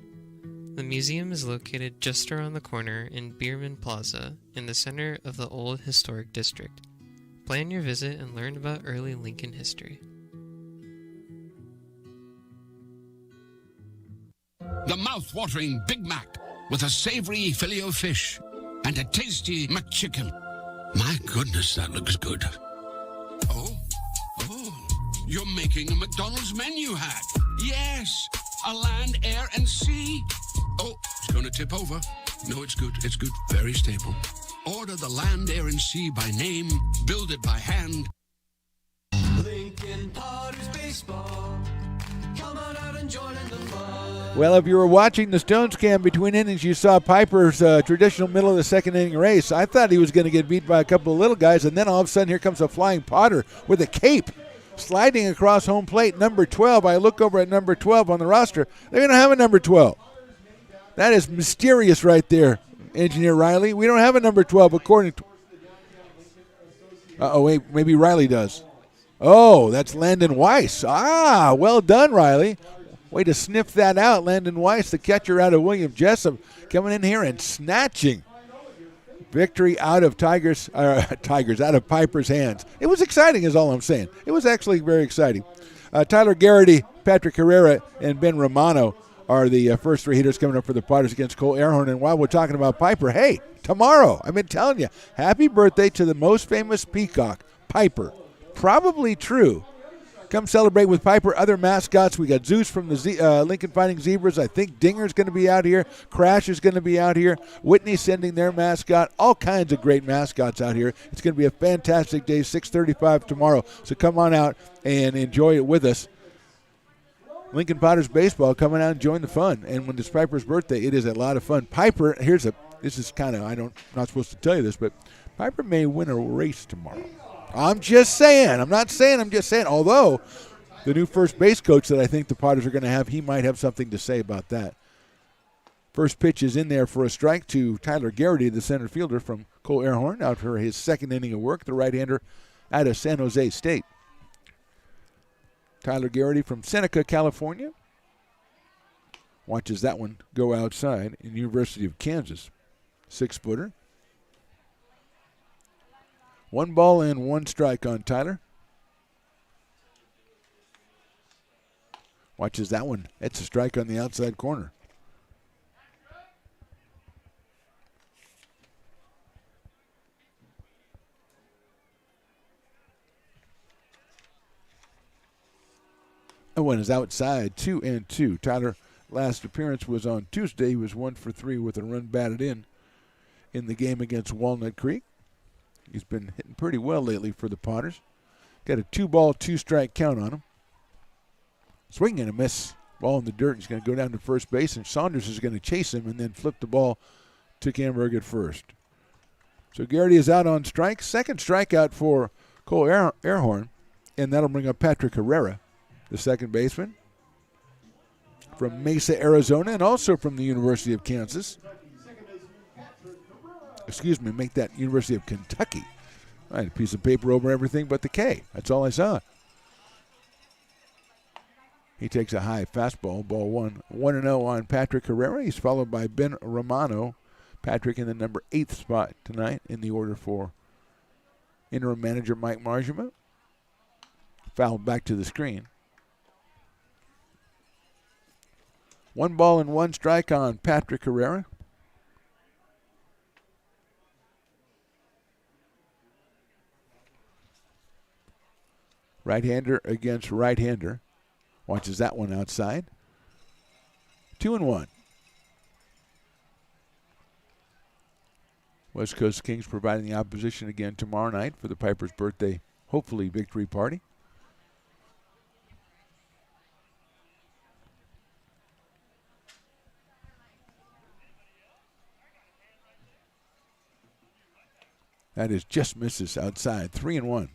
The museum is located just around the corner in Bierman Plaza in the center of the Old Historic District. Plan your visit and learn about early Lincoln history. The mouth-watering Big Mac with a savory Filet-O-Fish and a tasty McChicken. My goodness, that looks good. Oh, you're making a McDonald's menu hack. Yes, a land, air, and sea. Oh, it's going to tip over. No, it's good. It's good. Very stable. Order the land, air, and sea by name. Build it by hand. Lincoln Potters Baseball. Come on out and join in the fun. Well, if you were watching the Stones Cam between innings, you saw Piper's traditional middle of the second inning race. I thought he was going to get beat by a couple of little guys, and then all of a sudden here comes a flying Potter with a cape sliding across home plate, number 12. I look over at number 12 on the roster. They don't have a number 12. That is mysterious right there, Engineer Riley. We don't have a number 12 according to... Uh-oh, wait, maybe Riley does. Oh, that's Landon Weiss. Ah, well done, Riley. Way to sniff that out, Landon Weiss, the catcher out of William Jessup, coming in here and snatching victory out of out of Piper's hands. It was exciting is all I'm saying. It was actually very exciting. Tyler Garrity, Patrick Herrera, and Ben Romano are the first three hitters coming up for the Potters against Cole Airhorn. And while we're talking about Piper, hey, tomorrow, I've been telling you, happy birthday to the most famous peacock, Piper. Probably true. Come celebrate with Piper. Other mascots, we got Zeus from the Lincoln Fighting Zebras. I think Dinger's going to be out here. Crash is going to be out here. Whitney sending their mascot. All kinds of great mascots out here. It's going to be a fantastic day, 6:35 tomorrow. So come on out and enjoy it with us. Lincoln Potters baseball, coming out and join the fun. And when it's Piper's birthday, it is a lot of fun. Piper, this is kind of, I'm not supposed to tell you this, but Piper may win a race tomorrow. I'm just saying. I'm just saying. Although the new first base coach that I think the Potters are going to have, he might have something to say about that. First pitch is in there for a strike to Tyler Garrity, the center fielder from Cole Airhorn, out for his second inning of work, the right-hander out of San Jose State. Tyler Garrity from Seneca, California. Watches that one go outside in University of Kansas. 6-footer. 1 ball and 1 strike on Tyler. Watches that one. It's a strike on the outside corner. That one is outside, 2-2. Tyler, last appearance was on Tuesday. He was 1 for 3 with a run batted in the game against Walnut Creek. He's been hitting pretty well lately for the Potters. Got a 2-ball, 2-strike count on him. Swing and a miss. Ball in the dirt. He's going to go down to first base, and Saunders is going to chase him and then flip the ball to Camberg at first. So Garrity is out on strike. Second strikeout for Cole Airhorn, and that'll bring up Patrick Herrera, the second baseman from Mesa, Arizona, and also from the University of Kansas. Make that University of Kentucky. I had a piece of paper over everything but the K. That's all I saw. He takes a high fastball, ball 1. 1-0 on Patrick Herrera. He's followed by Ben Romano. Patrick in the number 8th spot tonight in the order for interim manager Mike Marjama. Fouled back to the screen. 1 ball and 1 strike on Patrick Herrera. Right-hander against right-hander. Watches that one outside. 2-1. West Coast Kings providing the opposition again tomorrow night for the Piper's birthday, hopefully, victory party. That is just misses outside. 3-1.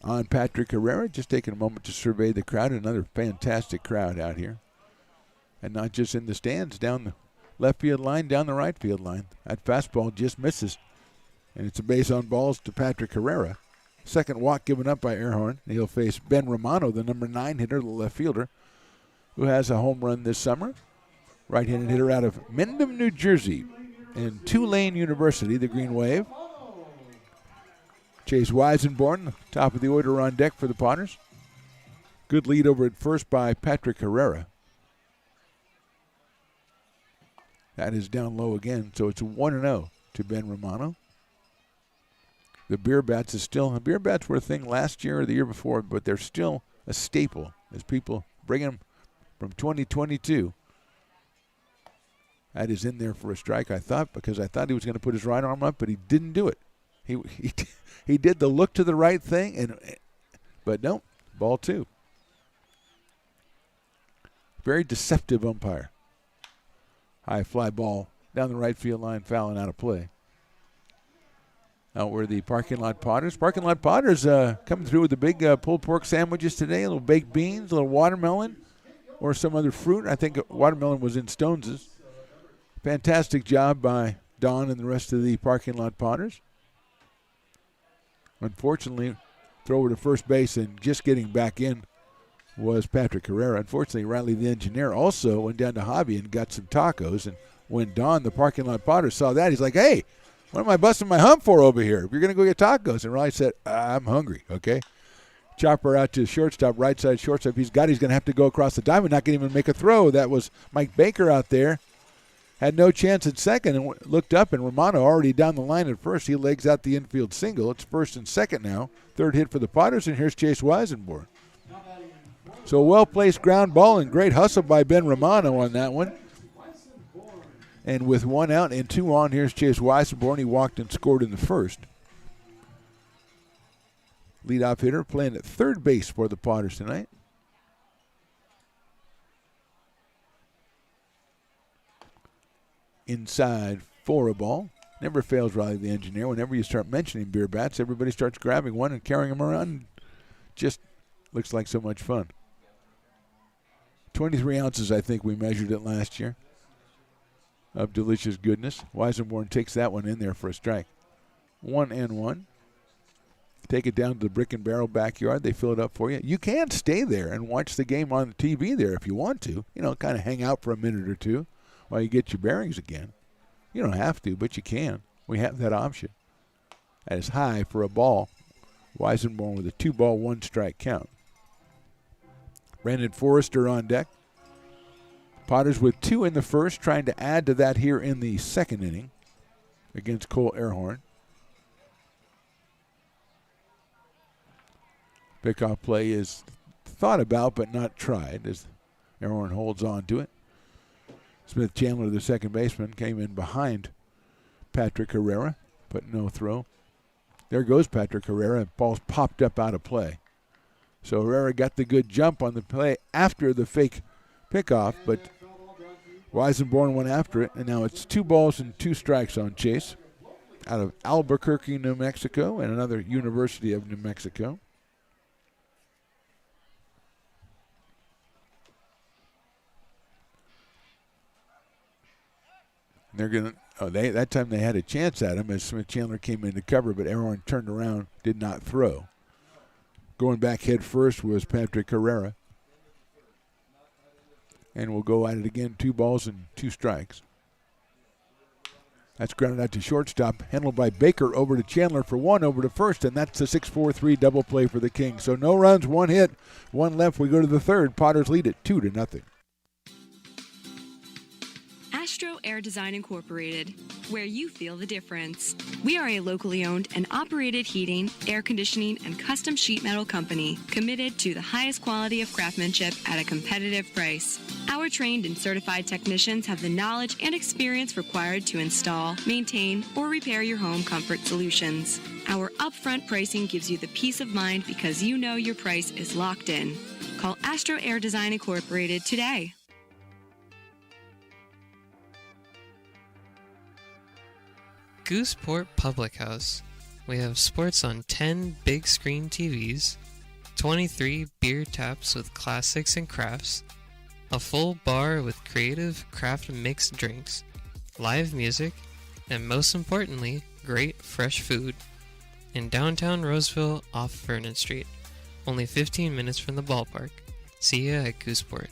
On Patrick Herrera, just taking a moment to survey the crowd. Another fantastic crowd out here. And not just in the stands, down the left field line, down the right field line. That fastball just misses. And it's a base on balls to Patrick Herrera. Second walk given up by Airhorn. He'll face Ben Romano, the number 9 hitter, the left fielder, who has a home run this summer. Right-handed hitter out of Mendham, New Jersey. And Tulane University, the Green Wave. Chase Weisenborn, top of the order on deck for the Potters. Good lead over at first by Patrick Herrera. That is down low again, so it's 1-0 to Ben Romano. The beer bats were a thing last year or the year before, but they're still a staple as people bring them from 2022. That is in there for a strike, I thought, because I thought he was going to put his right arm up, but he didn't do it. He did the look to the right thing, but no, ball 2. Very deceptive umpire. High fly ball down the right field line, fouling out of play. Out where the parking lot Potters. Parking lot Potters coming through with the big pulled pork sandwiches today, a little baked beans, a little watermelon, or some other fruit. I think watermelon was in Stone's. Fantastic job by Don and the rest of the parking lot Potters. Unfortunately, thrower to first base and just getting back in was Patrick Herrera. Unfortunately, Riley the engineer also went down to Hobby and got some tacos. And when Don, the parking lot Potter, saw that, he's like, hey, what am I busting my hump for over here? If you're going to go get tacos. And Riley said, I'm hungry, okay? Chopper out to shortstop, right side shortstop. He's going to have to go across the diamond, not going to even make a throw. That was Mike Baker out there. Had no chance at second and looked up, and Romano already down the line at first. He legs out the infield single. It's first and second now. Third hit for the Potters, and here's Chase Weisenborn. So a well-placed ground ball and great hustle by Ben Romano on that one. And with one out and two on, here's Chase Weisenborn. He walked and scored in the first. Leadoff hitter playing at third base for the Potters tonight. Inside for a ball. Never fails Riley the engineer. Whenever you start mentioning beer bats, everybody starts grabbing one and carrying them around. Just looks like so much fun. 23 ounces, I think we measured it last year, of delicious goodness. Weisenborn takes that one in there for a strike. 1-1. Take it down to the Brick and Barrel backyard. They fill it up for you. You can stay there and watch the game on the TV there if you want to. You know, kind of hang out for a minute or two while you get your bearings again. You don't have to, but you can. We have that option. That is high for a ball. Weisenborn with a 2-ball, 1-strike count. Brandon Forrester on deck. Potters with 2 in the first, trying to add to that here in the second inning against Cole Airhorn. Pickoff play is thought about but not tried as Airhorn holds on to it. Smith Chandler, the second baseman, came in behind Patrick Herrera, but no throw. There goes Patrick Herrera, and ball's popped up out of play. So Herrera got the good jump on the play after the fake pickoff, but Weisenborn went after it, and now it's 2 balls and 2 strikes on Chase out of Albuquerque, New Mexico, and another University of New Mexico. They're going to, that time they had a chance at him as Smith Chandler came in to cover, but Airhorn turned around, did not throw. Going back head first was Patrick Herrera. And we'll go at it again, 2 balls and 2 strikes. That's grounded out to shortstop, handled by Baker over to Chandler for 1 over to first, and that's a 6-4-3 double play for the Kings. So no runs, 1 hit, 1 left. We go to the third. Potters lead it 2-0. Astro Air Design Incorporated, where you feel the difference. We are a locally owned and operated heating, air conditioning, and custom sheet metal company committed to the highest quality of craftsmanship at a competitive price. Our trained and certified technicians have the knowledge and experience required to install, maintain, or repair your home comfort solutions. Our upfront pricing gives you the peace of mind because you know your price is locked in. Call Astro Air Design Incorporated today. Gooseport Public House. We have sports on 10 big screen TVs, 23 beer taps with classics and crafts, a full bar with creative craft mixed drinks, live music, and most importantly, great fresh food. In downtown Roseville off Vernon Street, only 15 minutes from the ballpark. See ya at Gooseport.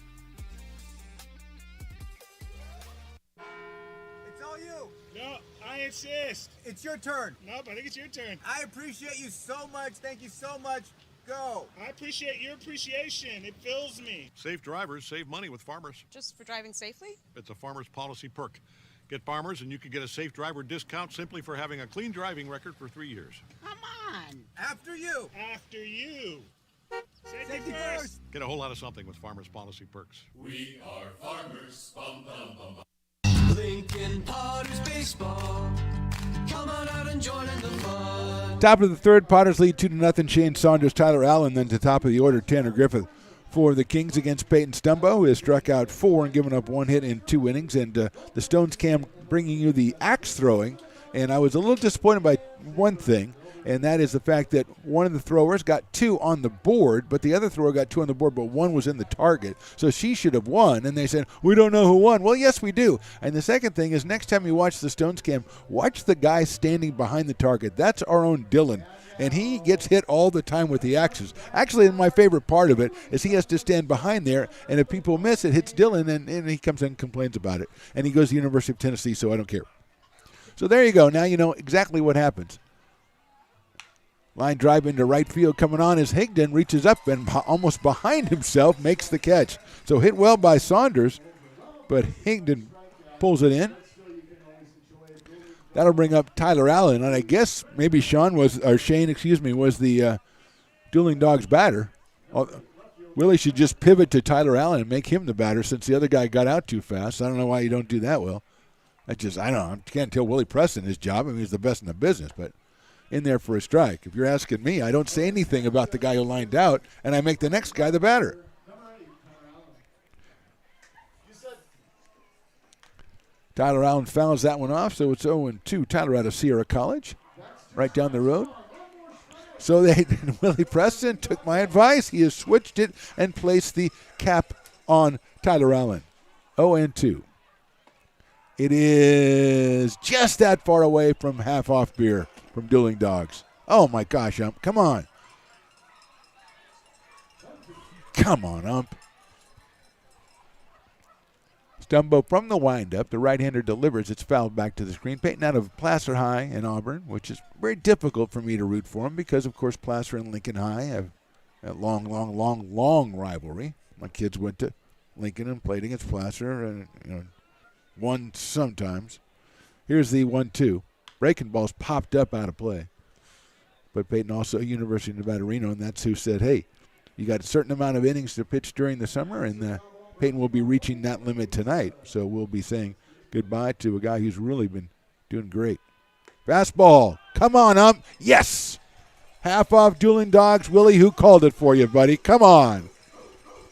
Insist. It's your turn. Nope, I think it's your turn. I appreciate you so much. Thank you so much. Go. I appreciate your appreciation. It fills me. Safe drivers save money with Farmers. Just for driving safely? It's a Farmers policy perk. Get Farmers and you can get a safe driver discount simply for having a clean driving record for 3 years. Come on. After you. After you. Safety first. Get a whole lot of something with Farmers policy perks. We are farmers. Bum, bum, bum, bum. Lincoln Potters Baseball. Come on out and join in the fun. Top of the third, Potters lead 2-0. Shane Saunders, Tyler Allen, then to top of the order, Tanner Griffith for the Kings against Peyton Stumbo, who has struck out 4 and given up 1 hit in 2 innings. And the Stones Cam bringing you the axe throwing. And I was a little disappointed by one thing, and that is the fact that one of the throwers got 2 on the board, but the other thrower got 2 on the board, but 1 was in the target. So she should have won, and they said, we don't know who won. Well, yes, we do. And the second thing is next time you watch the Stones Cam, watch the guy standing behind the target. That's our own Dylan. and he gets hit all the time with the axes. Actually, my favorite part of it is he has to stand behind there, and if people miss, it hits Dylan, and he comes in and complains about it. And he goes to the University of Tennessee, so I don't care. So there you go. Now you know exactly what happens. Line drive into right field coming on as Higdon reaches up and almost behind himself makes the catch. So hit well by Saunders, but Higdon pulls it in. That'll bring up Tyler Allen, and I guess maybe Shane was the Dueling Dogs batter. Willie should just pivot to Tyler Allen and make him the batter since the other guy got out too fast. I don't know why you don't do that, Will. I don't know. I can't tell Willie Preston his job. I mean, he's the best in the business, but in there for a strike. If you're asking me, I don't say anything about the guy who lined out, and I make the next guy the batter. Tyler Allen fouls that one off, so it's 0-2. Tyler out of Sierra College, right down the road. So Willie Preston took my advice. He has switched it and placed the cap on Tyler Allen. 0-2. It is just that far away from half-off beer from Dueling Dogs. Oh, my gosh, Ump. Come on. Come on, Ump. Stumbo from the windup. The right-hander delivers. It's fouled back to the screen. Peyton out of Placer High in Auburn, which is very difficult for me to root for him because, of course, Placer and Lincoln High have a long rivalry. My kids went to Lincoln and played against Placer and, won sometimes. Here's the 1-2. Breaking ball's popped up out of play. But Peyton also University of Nevada, Reno, and that's who said, hey, you got a certain amount of innings to pitch during the summer, and Peyton will be reaching that limit tonight. So we'll be saying goodbye to a guy who's really been doing great. Fastball. Come on, Ump. Yes. Half off Dueling Dogs. Willie, who called it for you, buddy? Come on.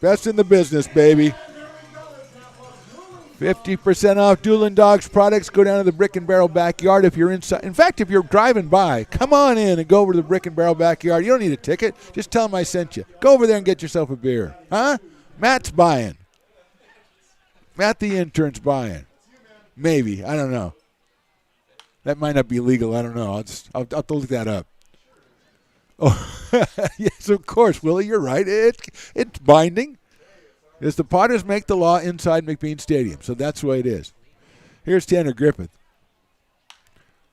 Best in the business, baby. 50% off Dueling Dogs products. Go down to the Brick and Barrel backyard if you're inside. In fact, if you're driving by, come on in and go over to the Brick and Barrel backyard. You don't need a ticket. Just tell them I sent you. Go over there and get yourself a beer. Huh? Matt's buying. Matt the intern's buying. Maybe. I don't know. That might not be legal. I don't know. I'll have to look that up. Oh, yes, of course, Willie. You're right. It's binding. As the Potters make the law inside McBean Stadium. So that's the way it is. Here's Tanner Griffith.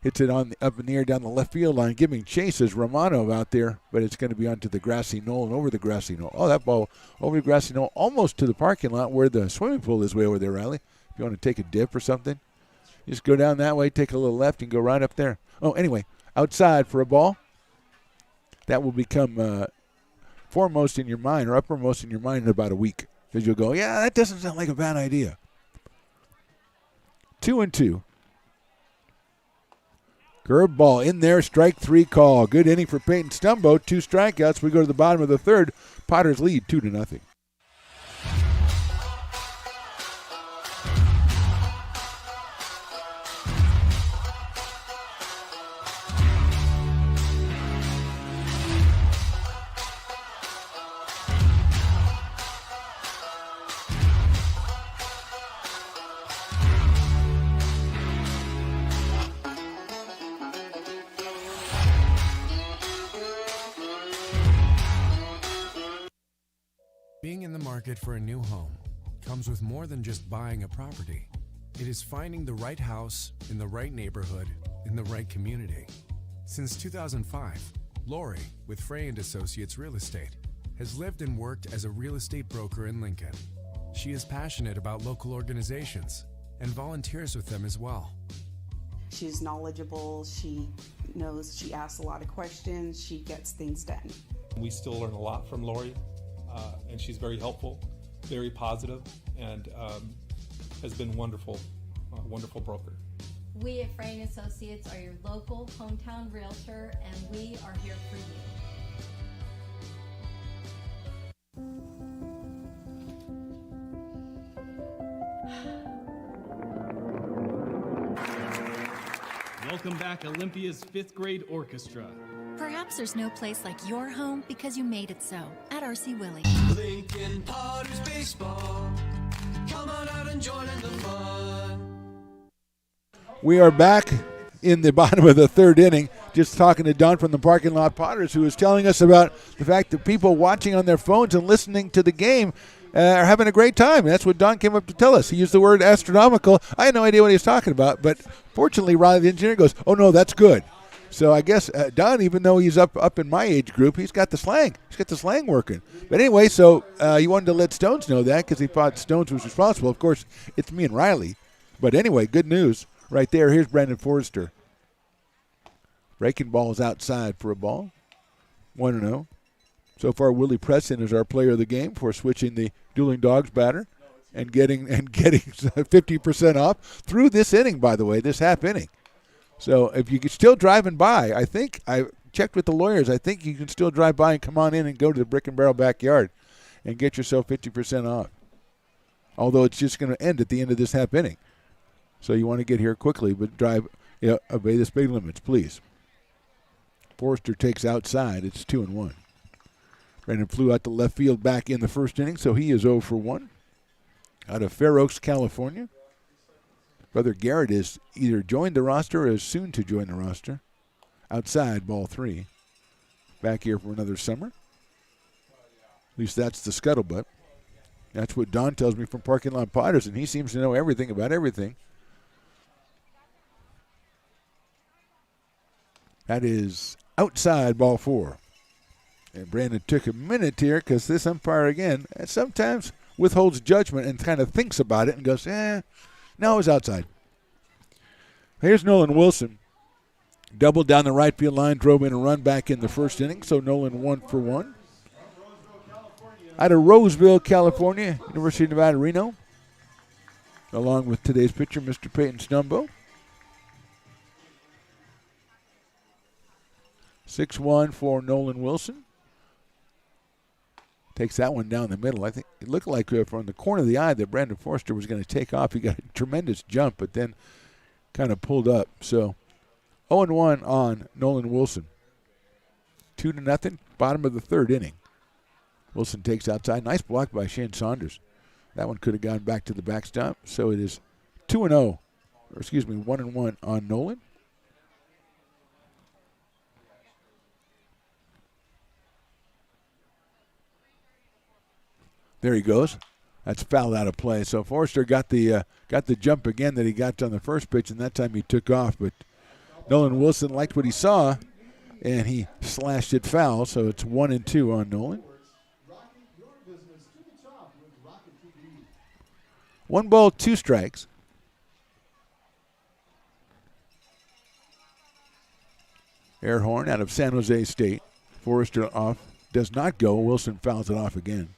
Hits it up in the air down the left field line, giving chase as Romano out there, but it's going to be onto the grassy knoll and over the grassy knoll. Oh, that ball over the grassy knoll, almost to the parking lot where the swimming pool is way over there, Riley. If you want to take a dip or something, just go down that way, take a little left, and go right up there. Oh, anyway, outside for a ball. That will become foremost in your mind or uppermost in your mind in about a week. Because you'll go, yeah, that doesn't sound like a bad idea. 2-2. Curve ball in there, strike three call. Good inning for Peyton Stumbo. 2 strikeouts. We go to the bottom of the third. Potters lead 2-0. Being in the market for a new home comes with more than just buying a property. It is finding the right house in the right neighborhood in the right community. Since 2005, Lori, with Frey & Associates Real Estate, has lived and worked as a real estate broker in Lincoln. She is passionate about local organizations and volunteers with them as well. She's knowledgeable. She knows. She asks a lot of questions. She gets things done. We still learn a lot from Lori. And she's very helpful, very positive, and has been wonderful broker. We at Frey & Associates are your local hometown realtor, and we are here for you. Welcome back, Olympia's 5th grade orchestra. Perhaps there's no place like your home because you made it so at RC Willey. Lincoln Potters Baseball. Come on out and join in the fun. We are back in the bottom of the third inning. just talking to Don from the Parking Lot Potters, who was telling us about the fact that people watching on their phones and listening to the game are having a great time. And that's what Don came up to tell us. He used the word astronomical. I had no idea what he was talking about, but fortunately, Riley, the engineer, goes, "Oh, no, that's good." So I guess Don, even though he's up in my age group, he's got the slang. He's got the slang working. But anyway, so you wanted to let Stones know that because he thought Stones was responsible. Of course, it's me and Riley. But anyway, good news right there. Here's Brandon Forrester. Breaking balls outside for a ball. 1-0. So far, Willie Preston is our player of the game for switching the Dueling Dogs batter and getting 50% off through this inning, by the way, this half inning. So if you're still driving by, I think I checked with the lawyers. I think you can still drive by and come on in and go to the Brick and Barrel backyard and get yourself 50% off. Although it's just going to end at the end of this half inning. So you want to get here quickly, but obey the speed limits, please. Forrester takes outside. It's 2-1. Brandon flew out to left field back in the first inning, so he is 0 for 1. Out of Fair Oaks, California. Brother Garrett is either joined the roster or is soon to join the roster. Outside, ball 3. Back here for another summer. At least that's the scuttlebutt. That's what Don tells me from Parking Lot Potters, and he seems to know everything about everything. That is outside, ball 4. And Brandon took a minute here because this umpire, again, sometimes withholds judgment and kind of thinks about it and goes, no, it was outside. Here's Nolan Wilson. Doubled down the right field line, drove in a run back in the first inning, so Nolan 1 for 1. Out of Roseville, California, University of Nevada, Reno. Along with today's pitcher, Mr. Peyton Stumbo. 6-1 for Nolan Wilson. Takes that one down the middle. I think it looked like from the corner of the eye that Brandon Forrester was going to take off. He got a tremendous jump, but then kind of pulled up. So 0-1 on Nolan Wilson. 2-0, bottom of the third inning. Wilson takes outside. Nice block by Shane Saunders. That one could have gone back to the backstop. So it is 1-1 on Nolan. There he goes. That's fouled out of play. So Forrester got the jump again that he got on the first pitch, and that time he took off. But Nolan Wilson liked what he saw, and he slashed it foul. So it's 1-2 on Nolan. 1 ball, 2 strikes. Air horn out of San Jose State. Forrester off. Does not go. Wilson fouls it off again.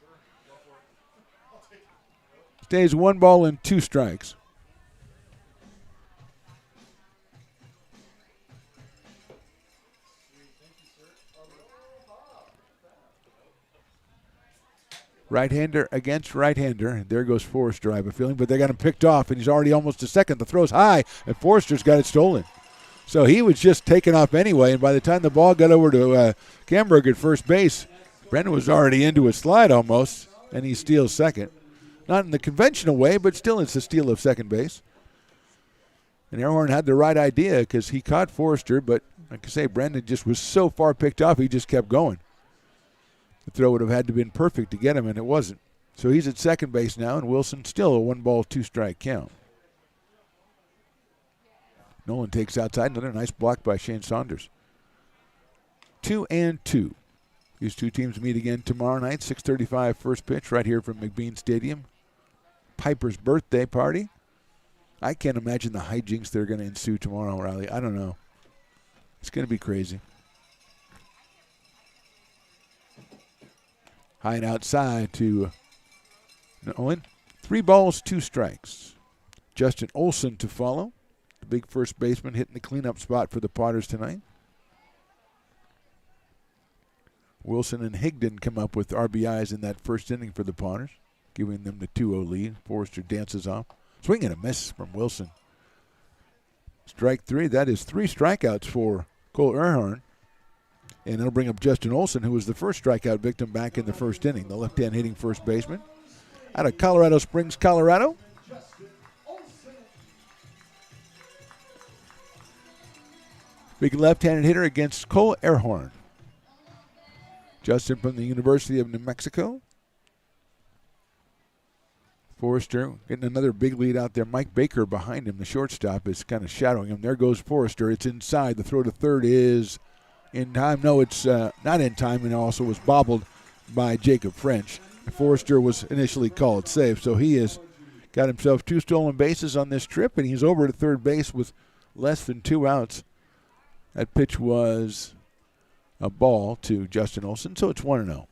Stays 1 ball and 2 strikes. Right-hander against right-hander. There goes Forrester, I have a feeling, but they got him picked off, and he's already almost to second. The throw's high, and Forrester's got it stolen. So he was just taken off anyway, and by the time the ball got over to Camberg at first base, Brendan was already into a slide almost, and he steals second. Not in the conventional way, but still it's a steal of second base. And Airhorn had the right idea because he caught Forrester, but like I say, Brendan just was so far picked off, he just kept going. The throw would have had to been perfect to get him, and it wasn't. So he's at second base now, and Wilson still a 1 ball, 2 strike count. Nolan takes outside. Another nice block by Shane Saunders. 2-2. These two teams meet again tomorrow night, 6:35 first pitch right here from McBean Stadium. Piper's birthday party. I can't imagine the hijinks that are going to ensue tomorrow, Riley. I don't know. It's going to be crazy. High and outside to Nolan. 3 balls, 2 strikes. Justin Olson to follow. The big first baseman hitting the cleanup spot for the Potters tonight. Wilson and Higdon come up with RBIs in that first inning for the Potters, giving them the 2-0 lead. Forrester dances off. Swing and a miss from Wilson. Strike 3. That is 3 strikeouts for Cole Earnhardt. And that'll bring up Justin Olson, who was the first strikeout victim back in the first inning, the left-hand hitting first baseman. Out of Colorado Springs, Colorado. Big left-handed hitter against Cole Airhorn. Justin from the University of New Mexico. Forrester getting another big lead out there. Mike Baker behind him. The shortstop is kind of shadowing him. There goes Forrester. It's inside. The throw to third is in time. No, it's not in time, and also was bobbled by Jacob French. Forrester was initially called safe, so he has got himself 2 stolen bases on this trip, and he's over to third base with less than 2 outs. That pitch was a ball to Justin Olson, so it's 1-0.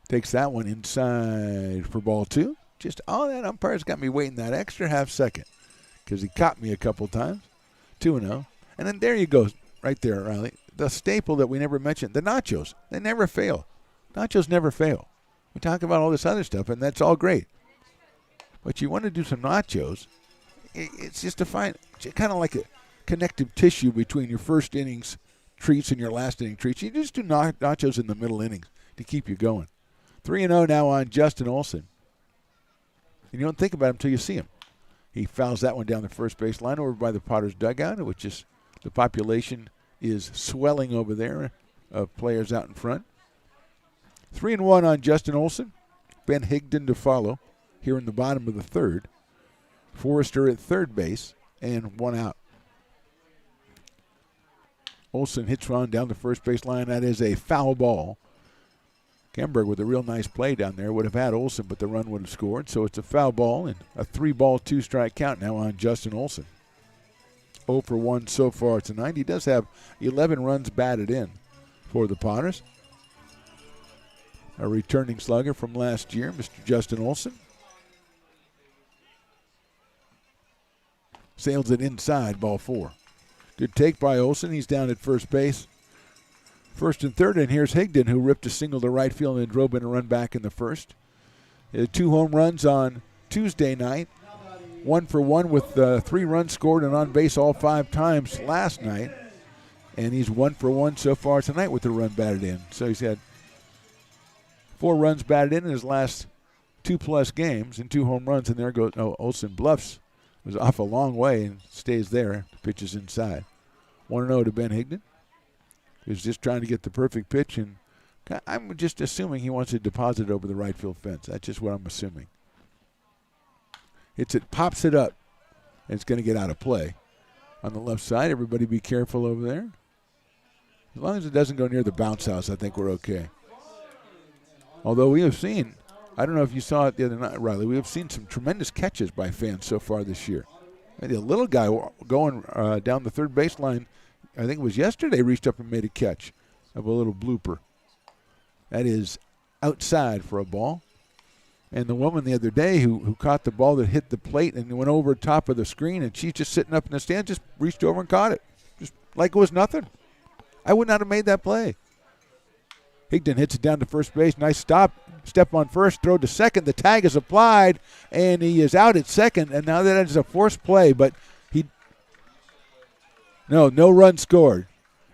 Takes that one inside for ball 2. Just all that umpire's got me waiting that extra half second because he caught me a couple times. 2-0. And then there you go, right there, Riley. The staple that we never mentioned, the nachos. They never fail. Nachos never fail. We talk about all this other stuff, and that's all great. But you want to do some nachos, it's just to find kind of like a connective tissue between your first innings treats and your last inning treats. You just do nachos in the middle innings to keep you going. 3-0 now on Justin Olson. And you don't think about him until you see him. He fouls that one down the first base line over by the Potters dugout, which is the population is swelling over there of players out in front. 3-1 on Justin Olson. Ben Higdon to follow here in the bottom of the third. Forrester at third base and 1 out. Olson hits one down the first base line. That is a foul ball. Kemberg with a real nice play down there would have had Olson, but the run would have scored. So it's a foul ball and a 3-ball, 2-strike count now on Justin Olson. 0 for 1 so far tonight. He does have 11 runs batted in for the Potters. A returning slugger from last year, Mr. Justin Olson. Sails it inside, ball 4. Good take by Olson. He's down at first base. First and third, and here's Higdon, who ripped a single to right field and drove in a run back in the first. 2 home runs on Tuesday night. 1 for 1 with 3 runs scored and on base all 5 times last night. And he's 1 for 1 so far tonight with the run batted in. So he's had 4 runs batted in his last 2+ games and 2 home runs. And there goes Olson bluffs. Was off a long way and stays there. Pitches inside. 1-0 to Ben Higdon. He's just trying to get the perfect pitch, and I'm just assuming he wants to deposit it over the right field fence. That's just what I'm assuming. It pops it up, and it's going to get out of play. On the left side, everybody be careful over there. As long as it doesn't go near the bounce house, I think we're okay. Although we have seen, I don't know if you saw it the other night, Riley, we have seen some tremendous catches by fans so far this year. Maybe a little guy going down the third baseline, I think it was yesterday, reached up and made a catch of a little blooper. That is outside for a ball. And the woman the other day who caught the ball that hit the plate and went over top of the screen, and she's just sitting up in the stand, just reached over and caught it. Just like it was nothing. I would not have made that play. Higdon hits it down to first base. Nice stop. Step on first, throw to second. The tag is applied, and he is out at second. And now that is a forced play, but no run scored.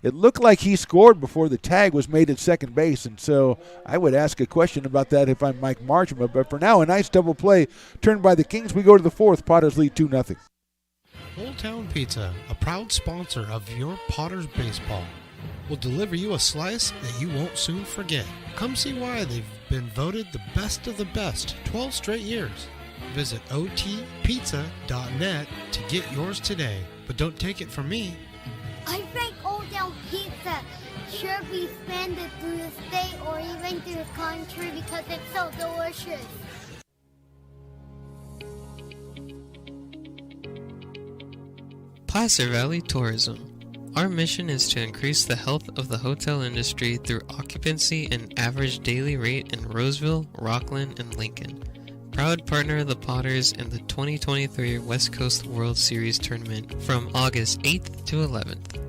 It looked like he scored before the tag was made at second base, and so I would ask a question about that if I'm Mike Marchman. But for now, a nice double play turned by the Kings. We go to the fourth. Potters lead 2-0. Old Town Pizza, a proud sponsor of your Potters baseball, will deliver you a slice that you won't soon forget. Come see why they've been voted the best of the best 12 straight years. Visit otpizza.net to get yours today. But don't take it from me. I think Old Town Pizza should be expanded to the state or even to the country because it's so delicious. Placer Valley Tourism. Our mission is to increase the health of the hotel industry through occupancy and average daily rate in Roseville, Rockland, and Lincoln. Proud partner of the Potters in the 2023 West Coast World Series Tournament from August 8th to 11th.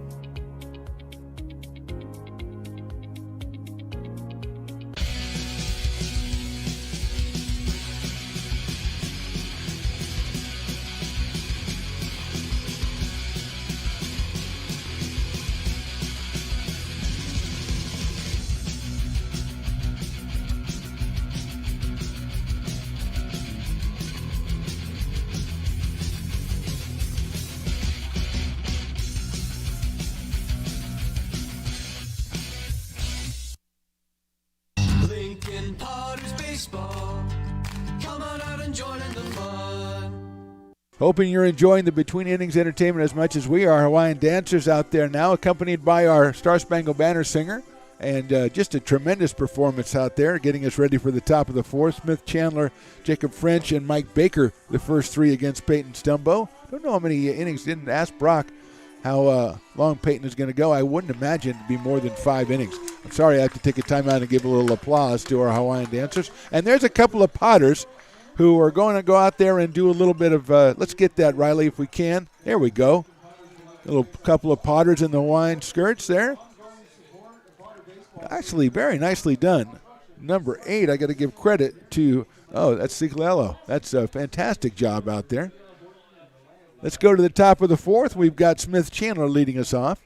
Lincoln Potters Baseball. Come on out and join in the fun. Hoping you're enjoying the Between Innings entertainment as much as we are. Hawaiian dancers out there now, accompanied by our Star Spangled Banner singer. And just a tremendous performance out there, getting us ready for the top of the fourth. Smith Chandler, Jacob French, and Mike Baker, the first three against Peyton Stumbo. Don't know how many innings. Didn't ask Brock how long Peyton is going to go. I wouldn't imagine it'd be more than 5 innings. I'm sorry I have to take a timeout and give a little applause to our Hawaiian dancers. And there's a couple of Potters who are going to go out there and do a little bit of, let's get that, Riley, if we can. There we go. A little couple of Potters in the Hawaiian skirts there. Actually, very nicely done. Number 8, I got to give credit to, that's Siglello. That's a fantastic job out there. Let's go to the top of the fourth. We've got Smith Chandler leading us off.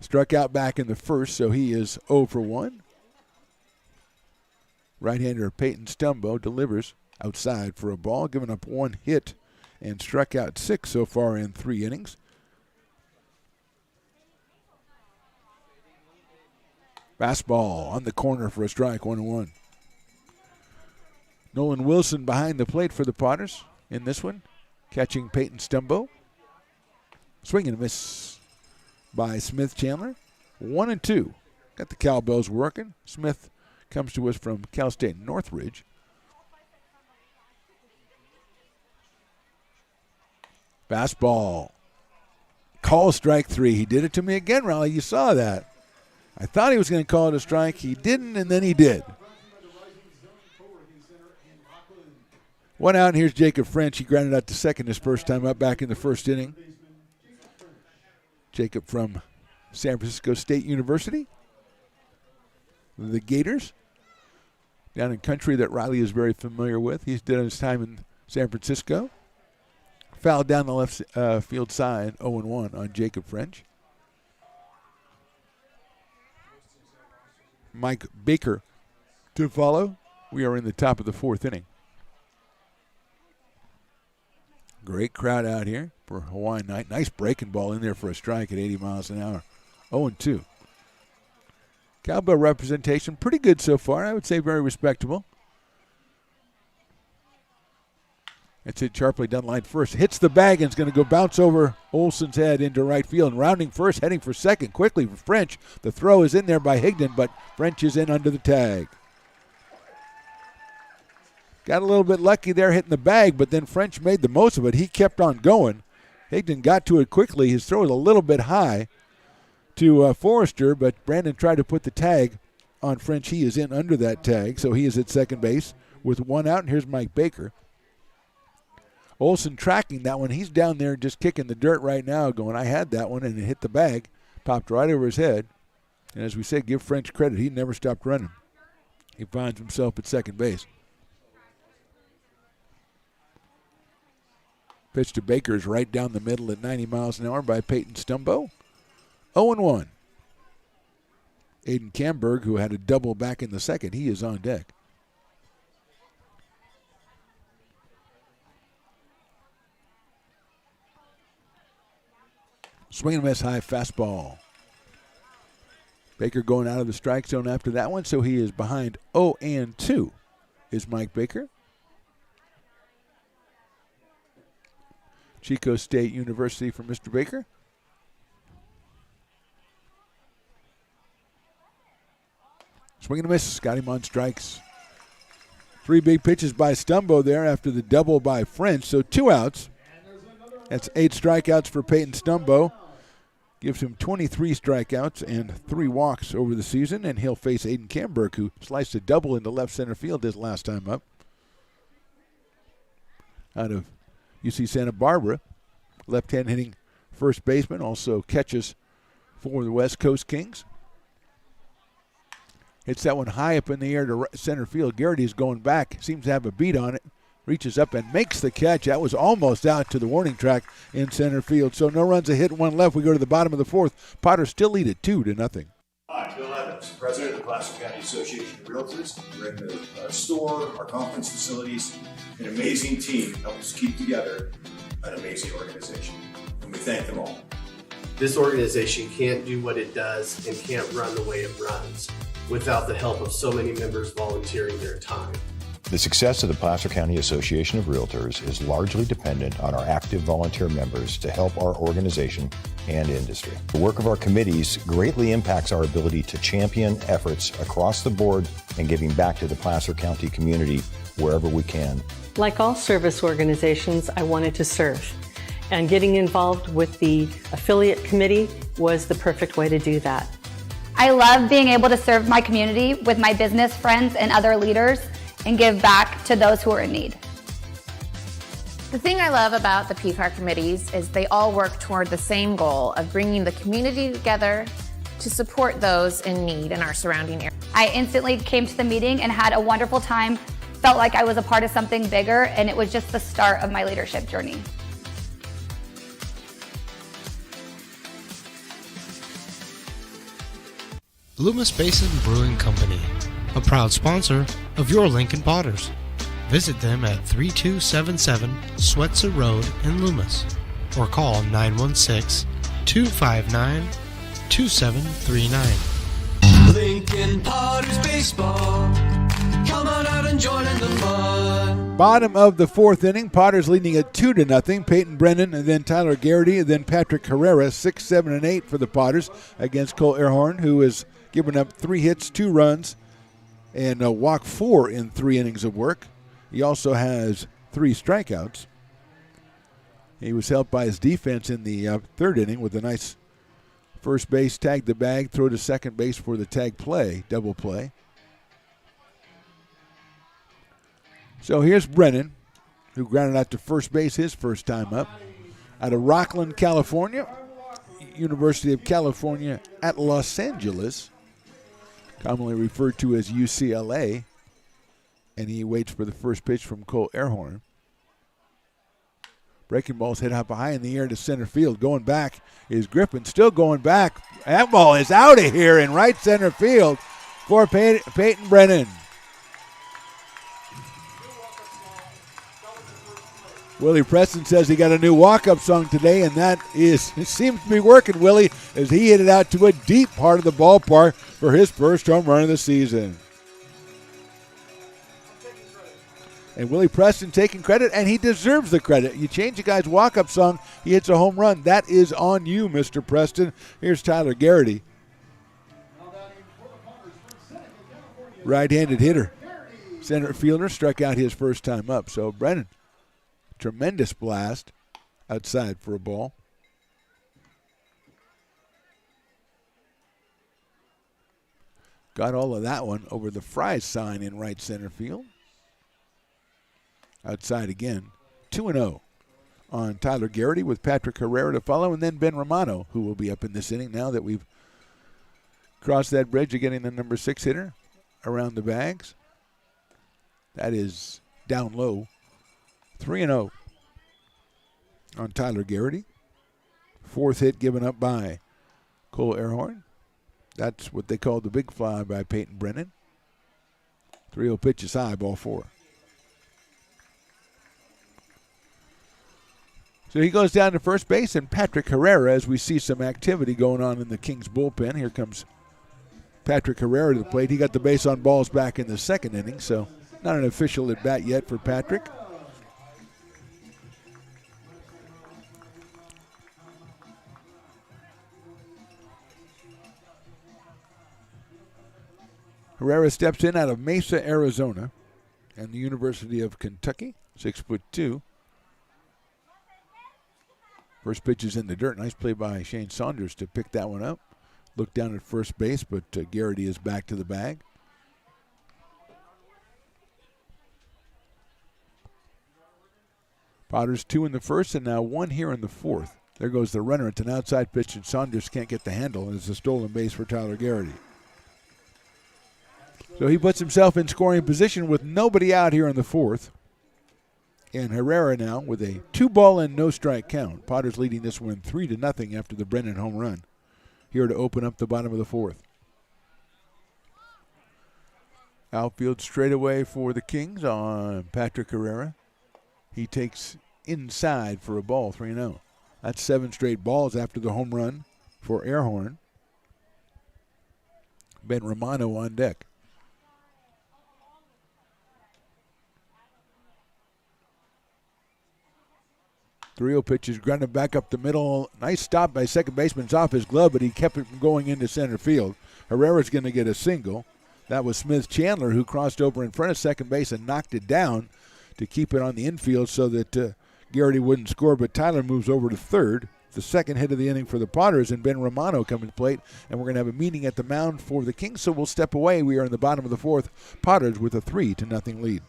Struck out back in the first, so he is 0 for 1. Right-hander Peyton Stumbo delivers outside for a ball, giving up 1 hit and struck out 6 so far in 3 innings. Fastball on the corner for a strike, 1-1. Nolan Wilson behind the plate for the Potters in this one, catching Peyton Stumbo. Swing and a miss by Smith Chandler. 1-2. Got the cowbells working. Smith comes to us from Cal State Northridge. Fastball. Call strike 3. He did it to me again, Raleigh. You saw that. I thought he was going to call it a strike. He didn't, and then he did. 1 out, and here's Jacob French. He grounded out to second his first time up back in the first inning. Jacob from San Francisco State University. The Gators. Down in country that Riley is very familiar with. He's did his time in San Francisco. Fouled down the left field side, 0-1 on Jacob French. Mike Baker to follow. We are in the top of the fourth inning. Great crowd out here for Hawaiian night. Nice breaking ball in there for a strike at 80 miles an hour. 0-2. Cowbell representation, pretty good so far. I would say very respectable. It's hit sharply down line first. Hits the bag and is going to go bounce over Olson's head into right field. And rounding first, heading for second. Quickly for French. The throw is in there by Higdon, but French is in under the tag. Got a little bit lucky there hitting the bag, but then French made the most of it. He kept on going. Higdon got to it quickly. His throw was a little bit high to Forrester, but Brandon tried to put the tag on French. He is in under that tag, so he is at second base with 1 out, and here's Mike Baker. Olson tracking that one. He's down there just kicking the dirt right now going, I had that one, and it hit the bag, popped right over his head. And as we said, give French credit. He never stopped running. He finds himself at second base. Pitch to Baker is right down the middle at 90 miles an hour by Peyton Stumbo. 0-1. Aiden Camberg, who had a double back in the second, he is on deck. Swing and miss high fastball. Baker going out of the strike zone after that one, so he is behind 0-2 is Mike Baker. Chico State University for Mr. Baker. Swing and a miss. Got him on strikes. 3 big pitches by Stumbo there after the double by French. So 2 outs. That's 8 strikeouts for Peyton Stumbo. Gives him 23 strikeouts and 3 walks over the season. And he'll face Aiden Camberg, who sliced a double into left center field his last time up. Out of UC Santa Barbara. Left-hand hitting first baseman. Also catches for the West Coast Kings. Hits that one high up in the air to center field. Garrity's going back. Seems to have a beat on it. Reaches up and makes the catch. That was almost out to the warning track in center field. So no runs, a hit, 1 left. We go to the bottom of the fourth. Potter still lead it 2-0. Hi, Bill Evans, President of the Placer County Association of Realtors. We're in the store, our conference facilities, an amazing team help us keep together an amazing organization. And we thank them all. This organization can't do what it does and can't run the way it runs without the help of so many members volunteering their time. The success of the Placer County Association of Realtors is largely dependent on our active volunteer members to help our organization and industry. The work of our committees greatly impacts our ability to champion efforts across the board and giving back to the Placer County community wherever we can. Like all service organizations, I wanted to serve. And getting involved with the affiliate committee was the perfect way to do that. I love being able to serve my community with my business friends and other leaders and give back to those who are in need. The thing I love about the PCAR committees is they all work toward the same goal of bringing the community together to support those in need in our surrounding area. I instantly came to the meeting and had a wonderful time, felt like I was a part of something bigger, and it was just the start of my leadership journey. Loomis Basin Brewing Company, a proud sponsor of your Lincoln Potters. Visit them at 3277 Swetzer Road in Loomis or call 916-259-2739. Lincoln Potters Baseball. Come on out and join in the fun. Bottom of the fourth inning, Potters leading at 2-0. Peyton Brennan and then Tyler Garrity and then Patrick Herrera, 6, 7, and 8 for the Potters against Cole Airhorn, who has given up 3 hits, 2 runs, and walked 4 in 3 innings of work. He also has 3 strikeouts. He was helped by his defense in the third inning with a nice first base, tag the bag, throw to second base for the tag play, double play. So here's Brennan, who grounded out to first base his first time up. Out of Rockland, California, University of California at Los Angeles, commonly referred to as UCLA. And he waits for the first pitch from Cole Airhorn. Breaking ball's hit up high in the air to center field. Going back is Griffin, still going back. That ball is out of here in right center field for Peyton Brennan. Willie Preston says he got a new walk-up song today, and it seems to be working, Willie, as he hit it out to a deep part of the ballpark for his first home run of the season. And Willie Preston taking credit, and he deserves the credit. You change a guy's walk-up song, he hits a home run. That is on you, Mr. Preston. Here's Tyler Garrity. Right-handed hitter. Center fielder struck out his first time up. So Brennan, tremendous blast outside for a ball. Got all of that one over the Fry sign in right center field. Outside again, 2-0 on Tyler Garrity with Patrick Herrera to follow, and then Ben Romano, who will be up in this inning now that we've crossed that bridge of getting the number 6 hitter around the bags. That is down low. 3-0 on Tyler Garrity. 4th hit given up by Cole Airhorn. That's what they call the big fly by Peyton Brennan. 3-0 pitch is high, ball 4. So he goes down to first base, and Patrick Herrera, as we see some activity going on in the Kings bullpen. Here comes Patrick Herrera to the plate. He got the base on balls back in the second inning, so not an official at bat yet for Patrick. Herrera steps in out of Mesa, Arizona, and the University of Kentucky, 6'2". First pitch is in the dirt. Nice play by Shane Saunders to pick that one up. Looked down at first base, but Garrity is back to the bag. Potters 2 in the first and now 1 here in the 4th. There goes the runner. It's an outside pitch, and Saunders can't get the handle, and it's a stolen base for Tyler Garrity. So he puts himself in scoring position with nobody out here in the 4th. And Herrera now with a 2-ball and no strike count. Potters leading this one 3-0 after the Brennan home run. Here to open up the bottom of the 4th. Outfield straightaway for the Kings on Patrick Herrera. He takes inside for a ball, 3-0. That's 7 straight balls after the home run for Airhorn. Ben Romano on deck. 3-0 pitch is grunted back up the middle. Nice stop by second baseman. It's off his glove, but he kept it from going into center field. Herrera's going to get a single. That was Smith Chandler who crossed over in front of second base and knocked it down to keep it on the infield so that Garrity wouldn't score. But Tyler moves over to third. The second hit of the inning for the Potters, and Ben Romano coming to plate. And we're going to have a meeting at the mound for the Kings, so we'll step away. We are in the bottom of the fourth. Potters with a 3-0 lead.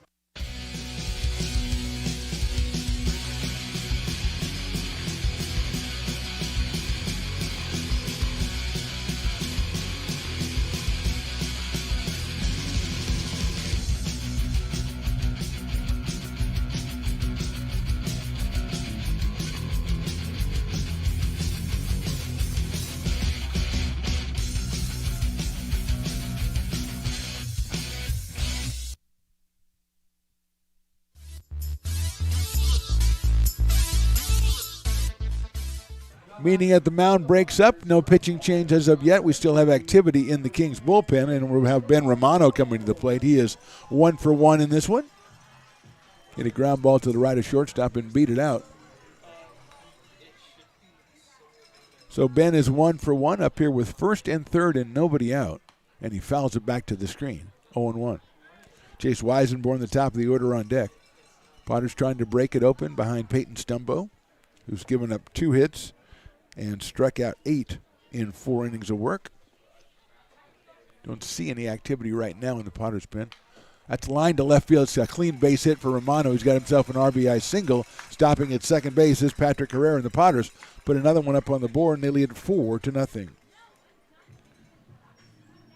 Meeting at the mound breaks up. No pitching change as of yet. We still have activity in the Kings bullpen, and we'll have Ben Romano coming to the plate. He is 1 for 1 in this one. Hit a ground ball to the right of shortstop and beat it out. So Ben is 1 for 1 up here with first and third and nobody out, and he fouls it back to the screen. 0-1. Chase Weisenborn, the top of the order, on deck. Potters trying to break it open behind Peyton Stumbo, who's given up 2 hits and struck out 8 in 4 innings of work. Don't see any activity right now in the Potters pen. That's line to left field. It's a clean base hit for Romano. He's got himself an RBI single. Stopping at second base is Patrick Herrera, and the Potters put another one up on the board, and they lead 4-0.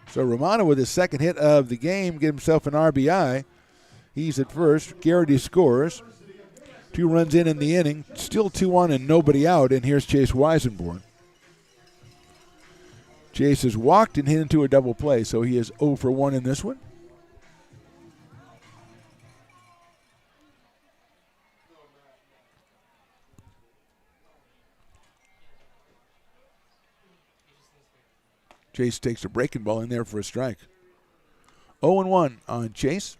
So Romano with his second hit of the game, get himself an RBI. He's at first. Garrity scores. 2 runs in the inning. Still 2 on and nobody out. And here's Chase Weisenborn. Chase has walked and hit into a double play, so he is 0 for 1 in this one. Chase takes a breaking ball in there for a strike. 0-1 on Chase.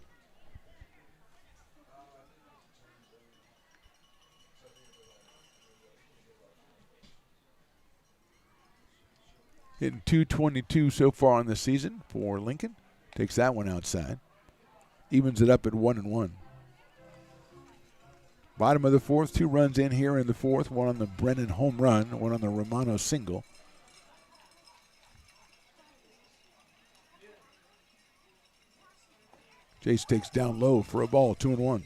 Hitting .222 so far on the season for Lincoln. Takes that one outside. Evens it up at 1-1. Bottom of the fourth, 2 runs in here in the fourth. One on the Brennan home run, one on the Romano single. Chase takes down low for a ball, 2-1.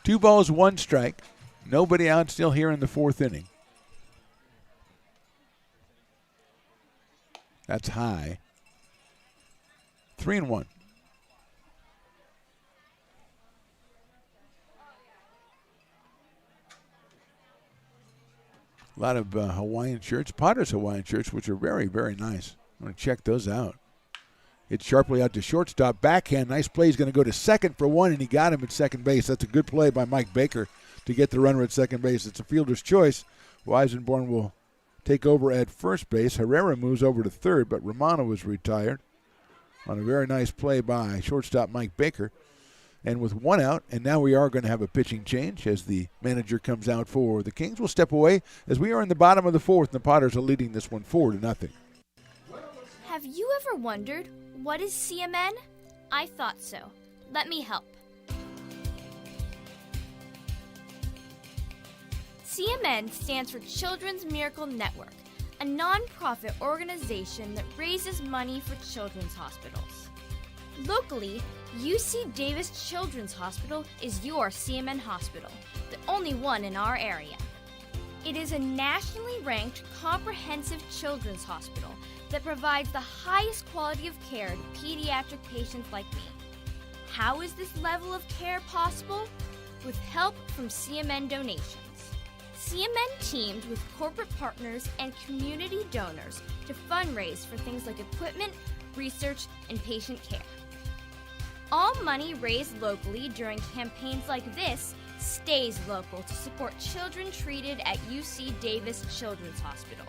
Two balls, 1 strike. Nobody out, still here in the 4th inning. That's high. 3-1. A lot of Hawaiian shirts, Potters Hawaiian shirts, which are very, very nice. I'm going to check those out. It's sharply out to shortstop. Backhand. Nice play. He's going to go to second for 1, and he got him at second base. That's a good play by Mike Baker to get the runner at second base. It's a fielder's choice. Weisenborn will take over at first base. Herrera moves over to third, but Romano is retired on a very nice play by shortstop Mike Baker. And with 1 out, and now we are going to have a pitching change as the manager comes out for the Kings. We'll step away as we are in the bottom of the 4th, and the Potters are leading this one 4-0. Have you ever wondered, what is CMN? I thought so. Let me help. CMN stands for Children's Miracle Network, a non-profit organization that raises money for children's hospitals. Locally, UC Davis Children's Hospital is your CMN hospital, the only one in our area. It is a nationally ranked comprehensive children's hospital that provides the highest quality of care to pediatric patients like me. How is this level of care possible? With help from CMN donations. CMN teamed with corporate partners and community donors to fundraise for things like equipment, research, and patient care. All money raised locally during campaigns like this stays local to support children treated at UC Davis Children's Hospital.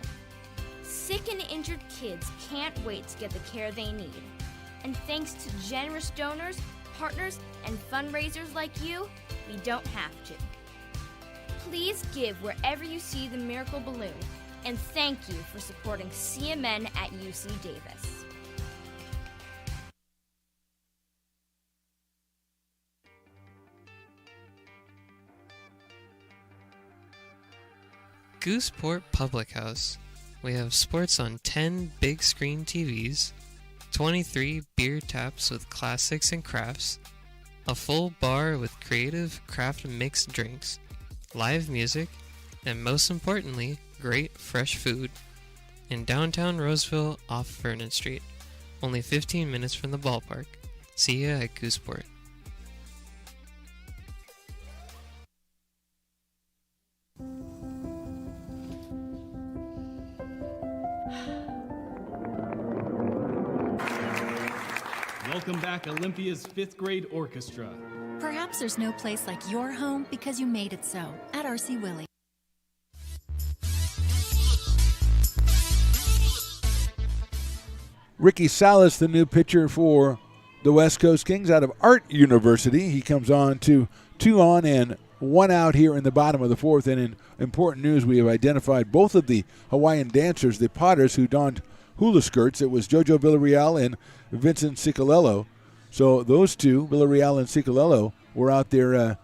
Sick and injured kids can't wait to get the care they need. And thanks to generous donors, partners, and fundraisers like you, we don't have to. Please give wherever you see the Miracle Balloon, and thank you for supporting CMN at UC Davis. Gooseport Public House. We have sports on 10 big screen TVs, 23 beer taps with classics and crafts, a full bar with creative craft mixed drinks, live music, and most importantly, great fresh food. In downtown Roseville off Vernon Street, only 15 minutes from the ballpark. See ya at Gooseport. Welcome back, Olympia's 5th grade orchestra. Perhaps there's no place like your home because you made it so at RC Willey. Ricky Salas, the new pitcher for the West Coast Kings out of Art University. He comes on to 2 on and 1 out here in the bottom of the 4th. And in important news, we have identified both of the Hawaiian dancers, the Potters, who donned hula skirts. It was Jojo Villarreal and Vincent Cicalello. So those two, Villarreal and Cicalello, were out there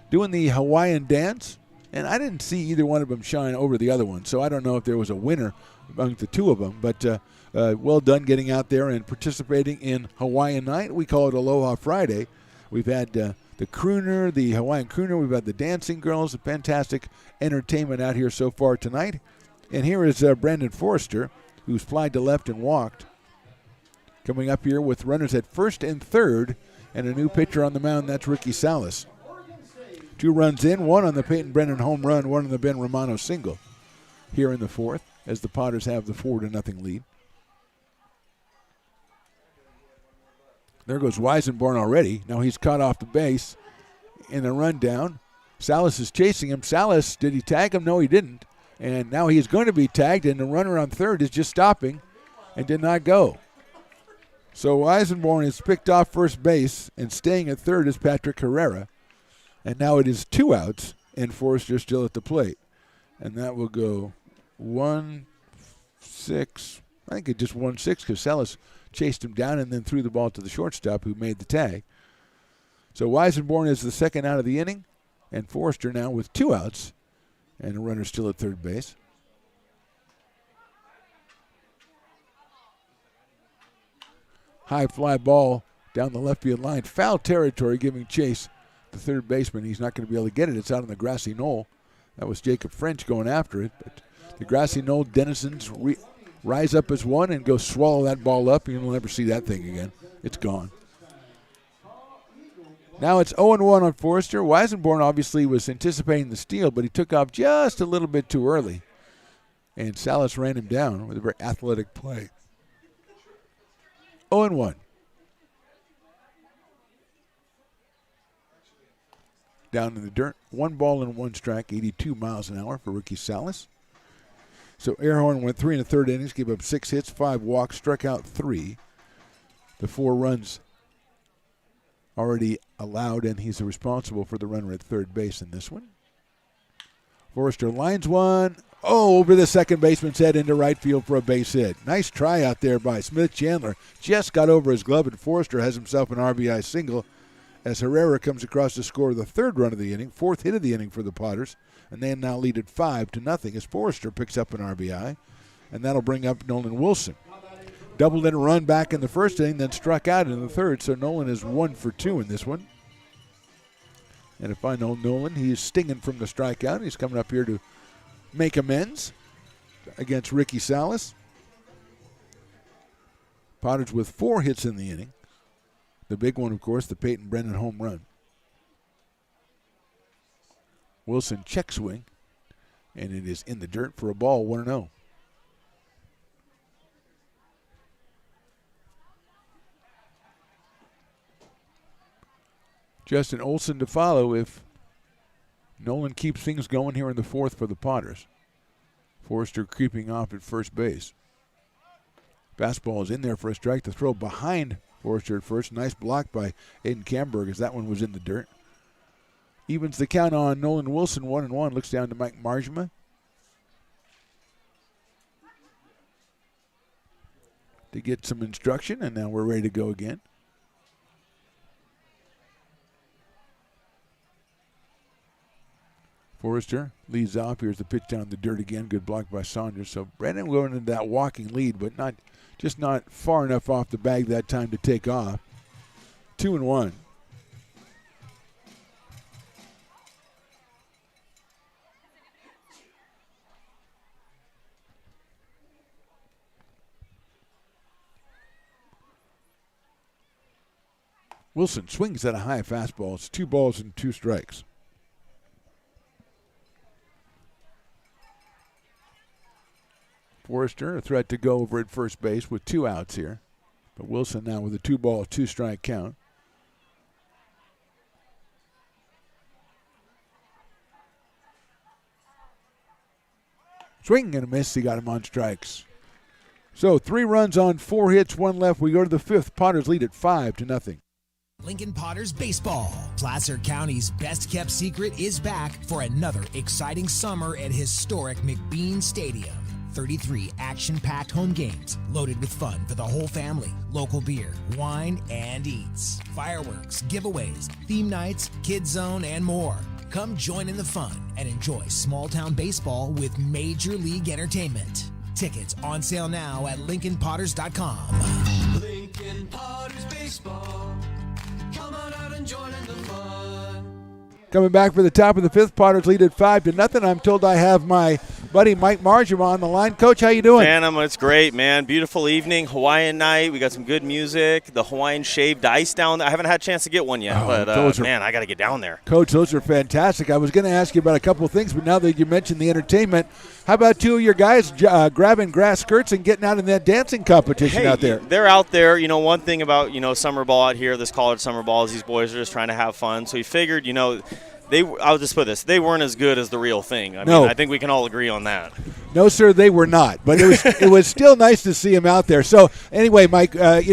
doing the Hawaiian dance. And I didn't see either one of them shine over the other one. So I don't know if there was a winner among the two of them. But well done getting out there and participating in Hawaiian Night. We call it Aloha Friday. We've had the crooner, the Hawaiian crooner. We've had the dancing girls. Fantastic entertainment out here so far tonight. And here is Brandon Forrester, who's flied to left and walked. Coming up here with runners at first and third, and a new pitcher on the mound, that's Ricky Salas. 2 runs in, 1 on the Peyton Brennan home run, 1 on the Ben Romano single here in the 4th, as the Potters have the 4-0 lead. There goes Weisenborn already. Now he's caught off the base in a rundown. Salas is chasing him. Salas, did he tag him? No, he didn't. And now he is going to be tagged, and the runner on third is just stopping and did not go. So Weisenborn is picked off first base, and staying at third is Patrick Herrera. And now it is 2 outs, and Forrester still at the plate. And that will go 1-6. I think it just 1-6 because Salas chased him down and then threw the ball to the shortstop who made the tag. So Weisenborn is the second out of the inning, and Forrester now with 2 outs, and a runner still at third base. High fly ball down the left field line. Foul territory, giving chase the third baseman. He's not going to be able to get it. It's out on the grassy knoll. That was Jacob French going after it. But the grassy knoll denizens rise up as one and go swallow that ball up. You'll never see that thing again. It's gone. Now it's 0-1 on Forrester. Weisenborn obviously was anticipating the steal, but he took off just a little bit too early. And Salas ran him down with a very athletic play. 0-1. Down in the dirt. 1 ball and 1 strike, 82 miles an hour for Ricky Salas. So Airhorn went 3 1/3 innings, gave up 6 hits, 5 walks, struck out 3. The 4 runs already allowed, and he's responsible for the runner at third base in this one. Forrester lines one. Oh, over the second baseman's head into right field for a base hit. Nice try out there by Smith Chandler. Just got over his glove, and Forrester has himself an RBI single as Herrera comes across to score the 3rd run of the inning, 4th hit of the inning for the Potters, and they now lead at 5-0 as Forrester picks up an RBI, and that'll bring up Nolan Wilson. Doubled in a run back in the first inning, then struck out in the third, so Nolan is 1 for 2 in this one. And if I know Nolan, he is stinging from the strikeout. He's coming up here to make amends against Ricky Salas. Potters with 4 hits in the inning. The big one, of course, the Peyton Brennan home run. Wilson check swing, and it is in the dirt for a ball, 1-0. Justin Olson to follow if Nolan keeps things going here in the fourth for the Potters. Forrester creeping off at first base. Fastball is in there for a strike. The throw behind Forrester at first. Nice block by Aiden Camberg as that one was in the dirt. Evens the count on Nolan Wilson, 1-1. Looks down to Mike Marjma. To get some instruction, and now we're ready to go again. Forrester leads off. Here's the pitch down the dirt again. Good block by Saunders. So Brandon going into that walking lead, but not far enough off the bag that time to take off. 2-1. Wilson swings at a high fastball. It's 2 balls and 2 strikes. Forrester, a threat to go over at first base with 2 outs here. But Wilson now with a 2-ball, 2-strike count. Swing and a miss. He got him on strikes. So 3 runs on 4 hits, 1 left. We go to the 5th. Potters lead at 5-0. Lincoln Potters Baseball. Placer County's best-kept secret is back for another exciting summer at historic McBean Stadium. 33 action-packed home games loaded with fun for the whole family. Local beer, wine, and eats. Fireworks, giveaways, theme nights, kids zone, and more. Come join in the fun and enjoy small-town baseball with Major League Entertainment. Tickets on sale now at LincolnPotters.com. Lincoln Potters Baseball. Come on out and join in the fun. Coming back for the top of the 5th, Potters lead at 5-0. I'm told I have my buddy Mike Marjma on the line. Coach, how you doing? Phantom, it's great, man. Beautiful evening, Hawaiian night. We got some good music. The Hawaiian shaved ice down there. I haven't had a chance to get one yet, but man, I got to get down there. Coach, those are fantastic. I was going to ask you about a couple of things, but now that you mentioned the entertainment, how about 2 of your guys grabbing grass skirts and getting out in that dancing competition out there? They're out there. You know, one thing about, summer ball out here, this college summer ball, is these boys are just trying to have fun. So we figured, I'll just put this. They weren't as good as the real thing. I mean, I think we can all agree on that. No, sir, they were not. But it was still nice to see them out there. So, anyway, Mike, a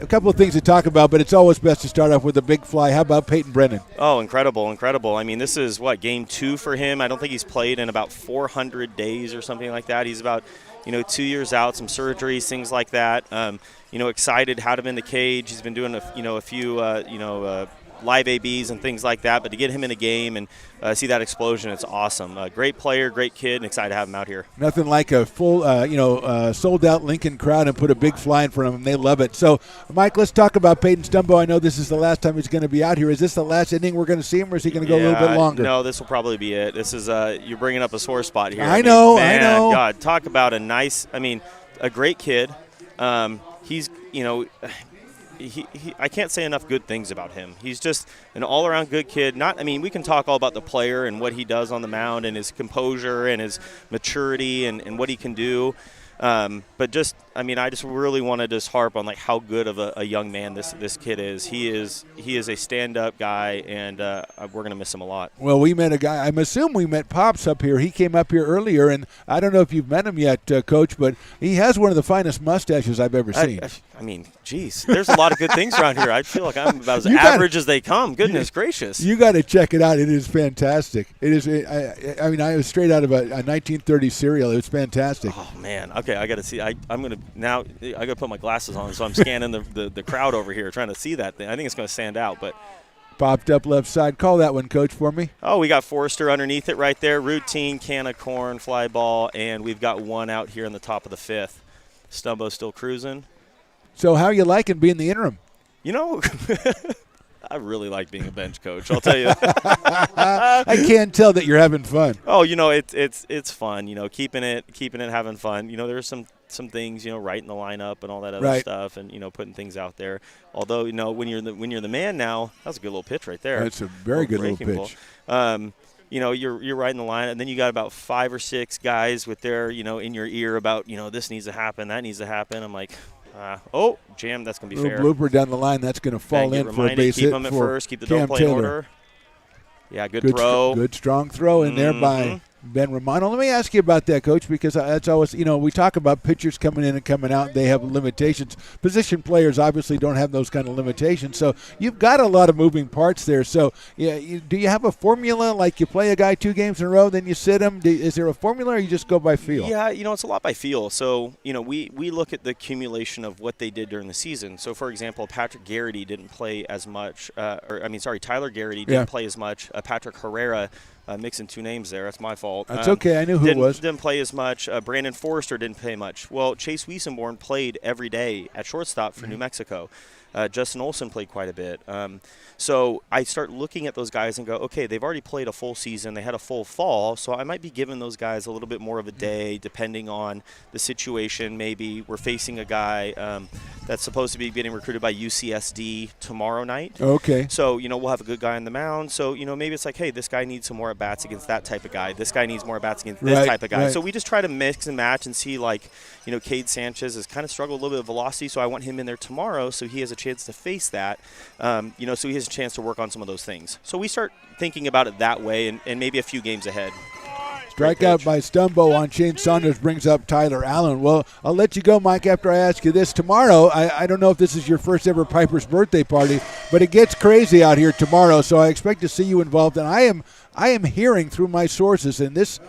couple of things to talk about, but it's always best to start off with a big fly. How about Peyton Brennan? Oh, incredible. I mean, this is, game 2 for him. I don't think he's played in about 400 days or something like that. He's about, 2 years out, some surgeries, things like that. Excited, had him in the cage. He's been doing a few live ABs and things like that, but to get him in a game and see that explosion, it's awesome. Great player, great kid, and excited to have him out here. Nothing like a full, sold-out Lincoln crowd and put a big fly in front of them. They love it. So, Mike, let's talk about Peyton Stumbo. I know this is the last time he's going to be out here. Is this the last inning we're going to see him, or is he going to go a little bit longer? No, this will probably be it. This is you're bringing up a sore spot here. I know. God, talk about a great kid. He's, I can't say enough good things about him. He's just an all-around good kid. We can talk all about the player and what he does on the mound and his composure and his maturity and what he can do. But I just really want to just harp on how good of a young man this kid is. He is a stand-up guy, and we're going to miss him a lot. Well, we met a guy. I assume we met Pops up here. He came up here earlier, and I don't know if you've met him yet, Coach, but he has one of the finest mustaches I've ever seen. Geez, there's a lot of good things around here. I feel like I'm about as average as they come. Goodness gracious. You got to check it out. It is fantastic. It is. I was straight out of a 1930s serial. It was fantastic. Oh, man. Okay, I got to see. I got to put my glasses on, so I'm scanning the crowd over here trying to see that thing. I think it's going to stand out, but. Popped up left side. Call that one, Coach, for me. Oh, we got Forrester underneath it right there. Routine, can of corn, fly ball, and we've got one out here in the top of the 5th. Stumbo still cruising. So how are you liking being the interim? I really like being a bench coach, I'll tell you. I can't tell that you're having fun. Oh, it's fun, keeping it having fun. There's some things, writing the lineup and all that other stuff and, putting things out there. Although, when you're the man now, that's a good little pitch right there. That's a very good little pitch. You're writing the line, and then you got about 5 or 6 guys with their, in your ear about, this needs to happen, that needs to happen. I'm like, jam, that's going to be fair. Blooper down the line, that's going to fall in for a base hit. Keep them at first, keep the double play in order. Yeah, good throw. Good strong throw in there by Ben Romano. Let me ask you about that, Coach, because that's always, we talk about pitchers coming in and coming out. They have limitations. Position players obviously don't have those kind of limitations. So you've got a lot of moving parts there. So do you have a formula, like you play a guy 2 games in a row, then you sit him? Is there a formula, or you just go by feel? Yeah, it's a lot by feel. So, we look at the accumulation of what they did during the season. So, for example, Patrick Garrity didn't play as much. Tyler Garrity didn't play as much. Patrick Herrera, mixing 2 names there. That's my fault. That's okay. I knew who it was. Didn't play as much. Brandon Forrester didn't play much. Well, Chase Wiesenborn played every day at shortstop for New Mexico. Justin Olson played quite a bit. So I start looking at those guys and go, okay, they've already played a full season. They had a full fall, so I might be giving those guys a little bit more of a day depending on the situation. Maybe we're facing a guy that's supposed to be getting recruited by UCSD tomorrow night. Okay. So, we'll have a good guy on the mound. So, maybe it's like, hey, this guy needs some more at-bats against that type of guy. This guy needs more at-bats against this type of guy. Right. So we just try to mix and match and see, Cade Sanchez has kind of struggled a little bit of velocity, so I want him in there tomorrow so he has a chance to face that, so he has a chance to work on some of those things. So we start thinking about it that way and maybe a few games ahead. Strikeout by Stumbo on Shane Saunders brings up Tyler Allen. Well, I'll let you go, Mike, after I ask you this. Tomorrow, I don't know if this is your first ever Piper's birthday party, but it gets crazy out here tomorrow, so I expect to see you involved. And I am hearing through my sources, and this,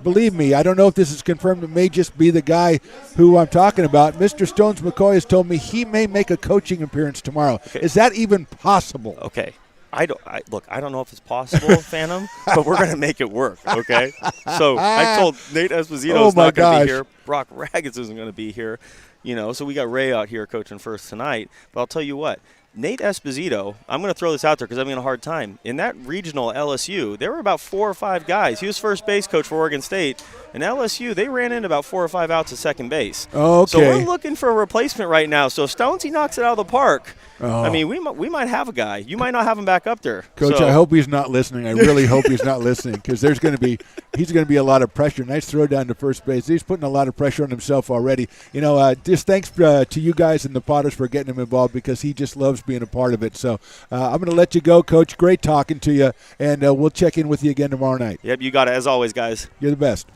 believe me, I don't know if this is confirmed. It may just be the guy who I'm talking about. Mr. Stones McCoy has told me he may make a coaching appearance tomorrow. Okay. Is that even possible? Okay. I don't know if it's possible, Phantom, but we're going to make it work, okay? So I told Nate Esposito's not going to be here. Brock Raggins isn't going to be here, so we got Ray out here coaching first tonight. But I'll tell you what, Nate Esposito, I'm going to throw this out there because I'm having a hard time. In that regional LSU, there were about 4 or 5 guys. He was first base coach for Oregon State. And LSU, they ran in about 4 or 5 outs at second base. Okay. So we're looking for a replacement right now. So if Stonesy knocks it out of the park, we might have a guy. You might not have him back up there. Coach, I hope he's not listening. I really hope he's not listening, because he's going to be a lot of pressure. Nice throw down to first base. He's putting a lot of pressure on himself already. Just thanks to you guys and the Potters for getting him involved, because he just loves being a part of it. So I'm going to let you go, Coach. Great talking to you, and we'll check in with you again tomorrow night. Yep, you got it, as always, guys. You're the best.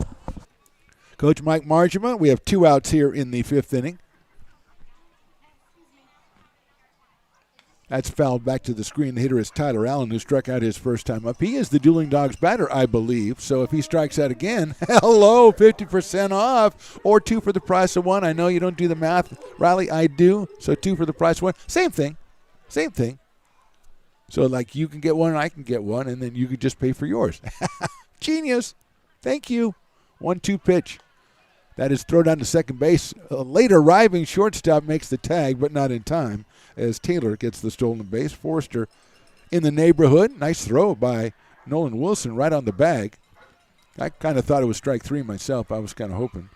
Coach Mike Margema, we have 2 outs here in the 5th inning. That's fouled back to the screen. The hitter is Tyler Allen, who struck out his first time up. He is the Dueling Dogs batter, I believe. So if he strikes out again, hello, 50% off, or 2 for the price of 1. I know you don't do the math, Riley. I do. So 2 for the price of 1. Same thing. So you can get 1 and I can get 1, and then you could just pay for yours. Genius. Thank you. 1-2 pitch. That is thrown down to second base. A late arriving shortstop makes the tag, but not in time, as Taylor gets the stolen base. Forrester in the neighborhood. Nice throw by Nolan Wilson right on the bag. I kind of thought it was strike 3 myself. I was kind of hoping.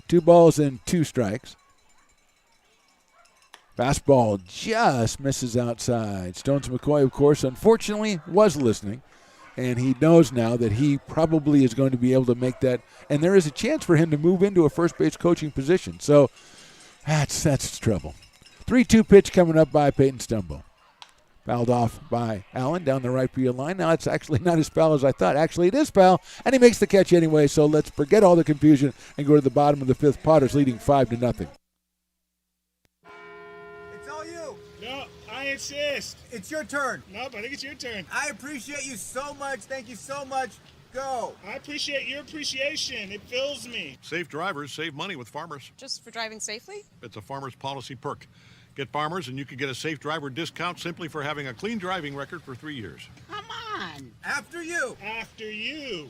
Two balls and 2 strikes. Fastball just misses outside. Stones McCoy, of course, unfortunately was listening, and he knows now that he probably is going to be able to make that, and there is a chance for him to move into a first base coaching position. So that's trouble. 3-2 pitch coming up by Peyton Stumbo. Fouled off by Allen down the right field line. Now it's actually not as foul as I thought. Actually, it is foul, and he makes the catch anyway, so let's forget all the confusion and go to the bottom of the 5th. Potters leading 5-0. I insist. It's your turn. Nope, I think it's your turn. I appreciate you so much. Thank you so much. Go. I appreciate your appreciation. It fills me. Safe drivers save money with Farmers. Just for driving safely? It's a Farmers policy perk. Get Farmers and you can get a safe driver discount simply for having a clean driving record for 3 years. Come on. After you. After you.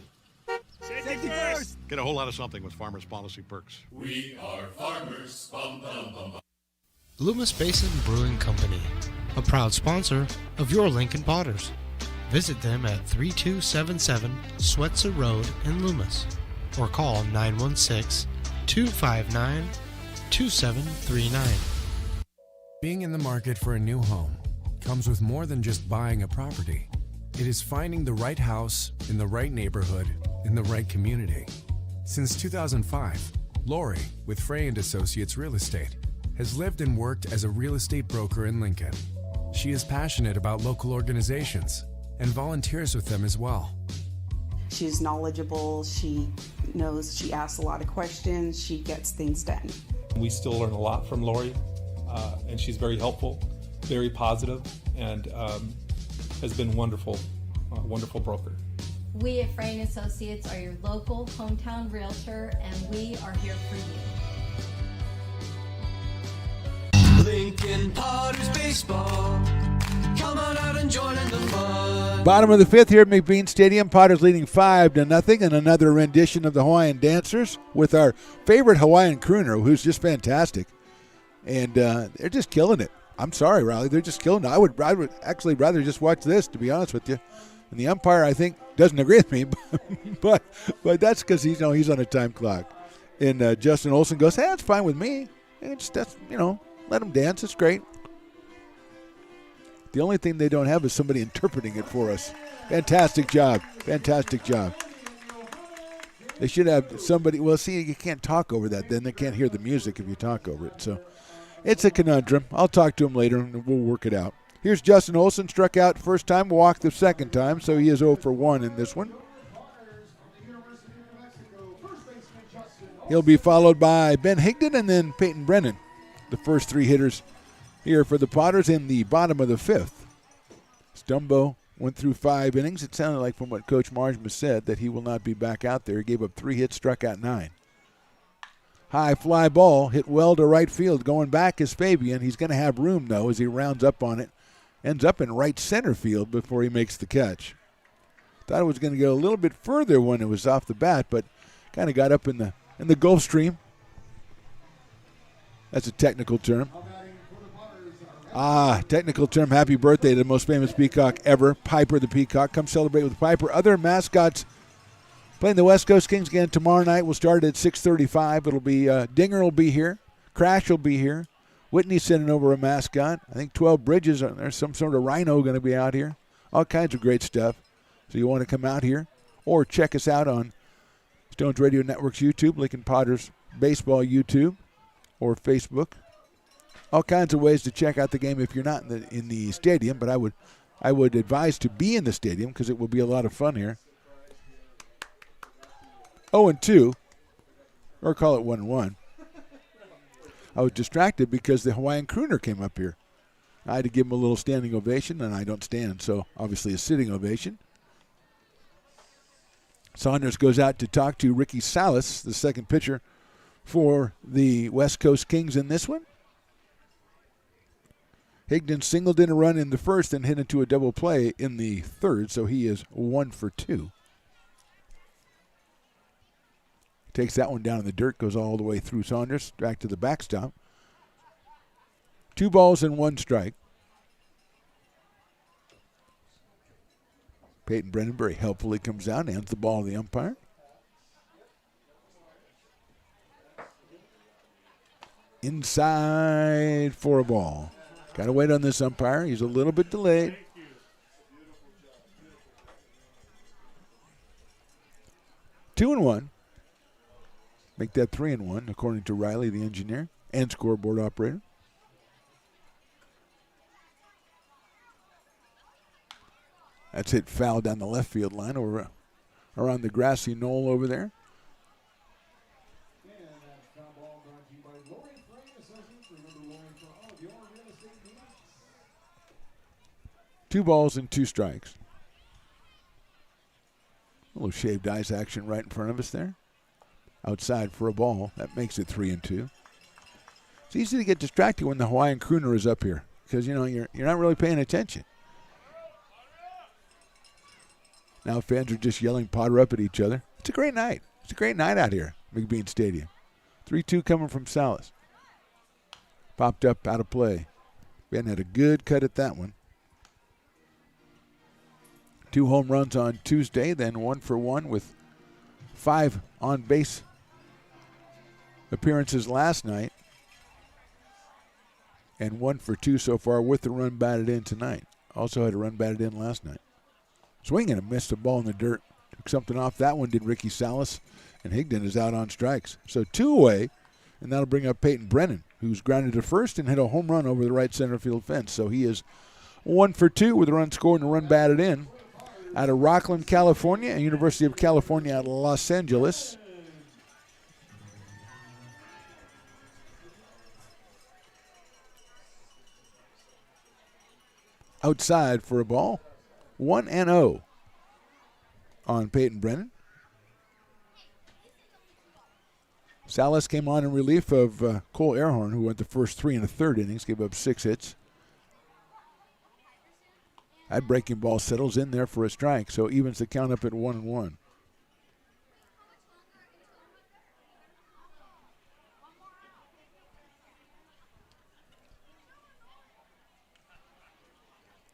Safety first. Get a whole lot of something with Farmers policy perks. We are farmers. Bum, bum, bum, bum. Loomis Basin Brewing Company, a proud sponsor of your Lincoln Potters. Visit them at 3277 Swetzer Road in Loomis, or call 916-259-2739. Being in the market for a new home comes with more than just buying a property. It is finding the right house in the right neighborhood in the right community. Since 2005, Lori with Frey & Associates Real Estate has lived and worked as a real estate broker in Lincoln. She is passionate about local organizations and volunteers with them as well. She's knowledgeable, she knows, she asks a lot of questions, she gets things done. We still learn a lot from Lori, and she's very helpful, very positive, and has been wonderful, wonderful broker. We at Frayne Associates are your local hometown realtor, and we are here for you. Lincoln Potters Baseball. Come on out and join in the fun. Bottom of the fifth here at McBean Stadium. Potters leading 5-0, and another rendition of the Hawaiian Dancers with our favorite Hawaiian crooner, who's just fantastic. And they're just killing it. I'm sorry, Riley. They're just killing it. I would actually rather just watch this, to be honest with you. And the umpire, I think, doesn't agree with me, but that's because he's on a time clock. And Justin Olson goes, "Hey, that's fine with me. Let them dance. It's great." The only thing they don't have is somebody interpreting it for us. Fantastic job. Fantastic job. They should have somebody. Well, see, you can't talk over that. Then they can't hear the music if you talk over it. So it's a conundrum. I'll talk to him later, and we'll work it out. Here's Justin Olson. Struck out first time, walked the second time, so he is 0 for 1 in this one. He'll be followed by Ben Higdon and then Peyton Brennan, the first three hitters here for the Potters in the bottom of the fifth. Stumbo went through 5 innings. It sounded like from what Coach Marsma said that he will not be back out there. He gave up 3 hits, struck out 9. High fly ball hit well to right field. Going back is Fabian. He's going to have room, though, as he rounds up on it. Ends up in right center field before he makes the catch. Thought it was going to go a little bit further when it was off the bat, but kind of got up in the Gulf Stream. That's a technical term. Technical term, happy birthday to the most famous peacock ever, Piper the Peacock. Come celebrate with Piper. Other mascots playing the West Coast Kings again tomorrow night. We'll start at 6:35. It'll be Dinger will be here. Crash will be here. Whitney's sending over a mascot. I think 12 Bridges. There's some sort of rhino going to be out here. All kinds of great stuff. So you want to come out here or check us out on Stones Radio Network's YouTube, Lincoln Potters Baseball YouTube, or Facebook. All kinds of ways to check out the game if you're not in the stadium, but I would advise to be in the stadium because it will be a lot of fun here. 0-2, or call it 1-1. I was distracted because the Hawaiian crooner came up here. I had to give him a little standing ovation, and I don't stand, so obviously a sitting ovation. Saunders goes out to talk to Ricky Salas, the second pitcher for the West Coast Kings in this one. Higdon singled in a run in the first and hit into a double play in the third, so he is 1 for 2. Takes that one down in the dirt, goes all the way through Saunders, back to the backstop. 2 balls and 1 strike. Peyton Brennan very helpfully comes out and hands the ball to the umpire. Inside for a ball. Got to wait on this umpire. He's a little bit delayed. Two and 1. Make that 3-1, according to Riley, the engineer and scoreboard operator. That's hit foul down the left field line over around the grassy knoll over there. Two balls and 2 strikes. A little shaved ice action right in front of us there. Outside for a ball. That makes it 3-2. It's easy to get distracted when the Hawaiian crooner is up here because, you're not really paying attention. Now fans are just yelling Potter up at each other. It's a great night. It's a great night out here at McBean Stadium. 3-2 coming from Salas. Popped up out of play. Ben had a good cut at that one. 2 home runs on Tuesday, then 1 for 1 with 5 on base appearances last night. And 1 for 2 so far with the run batted in tonight. Also had a run batted in last night. Swinging and missed a ball in the dirt. Took something off that one, did Ricky Salas. And Higdon is out on strikes. So 2 away. And that'll bring up Peyton Brennan, who's grounded to first and hit a home run over the right center field fence. So he is 1 for 2 with a run scored and a run batted in. Out of Rockland, California, and University of California out of Los Angeles. Outside for a ball. 1-0 on Peyton Brennan. Salas came on in relief of Cole Airhorn, who went the first 3 1/3 innings, gave up 6 hits. That breaking ball settles in there for a strike, so evens the count up at 1-1.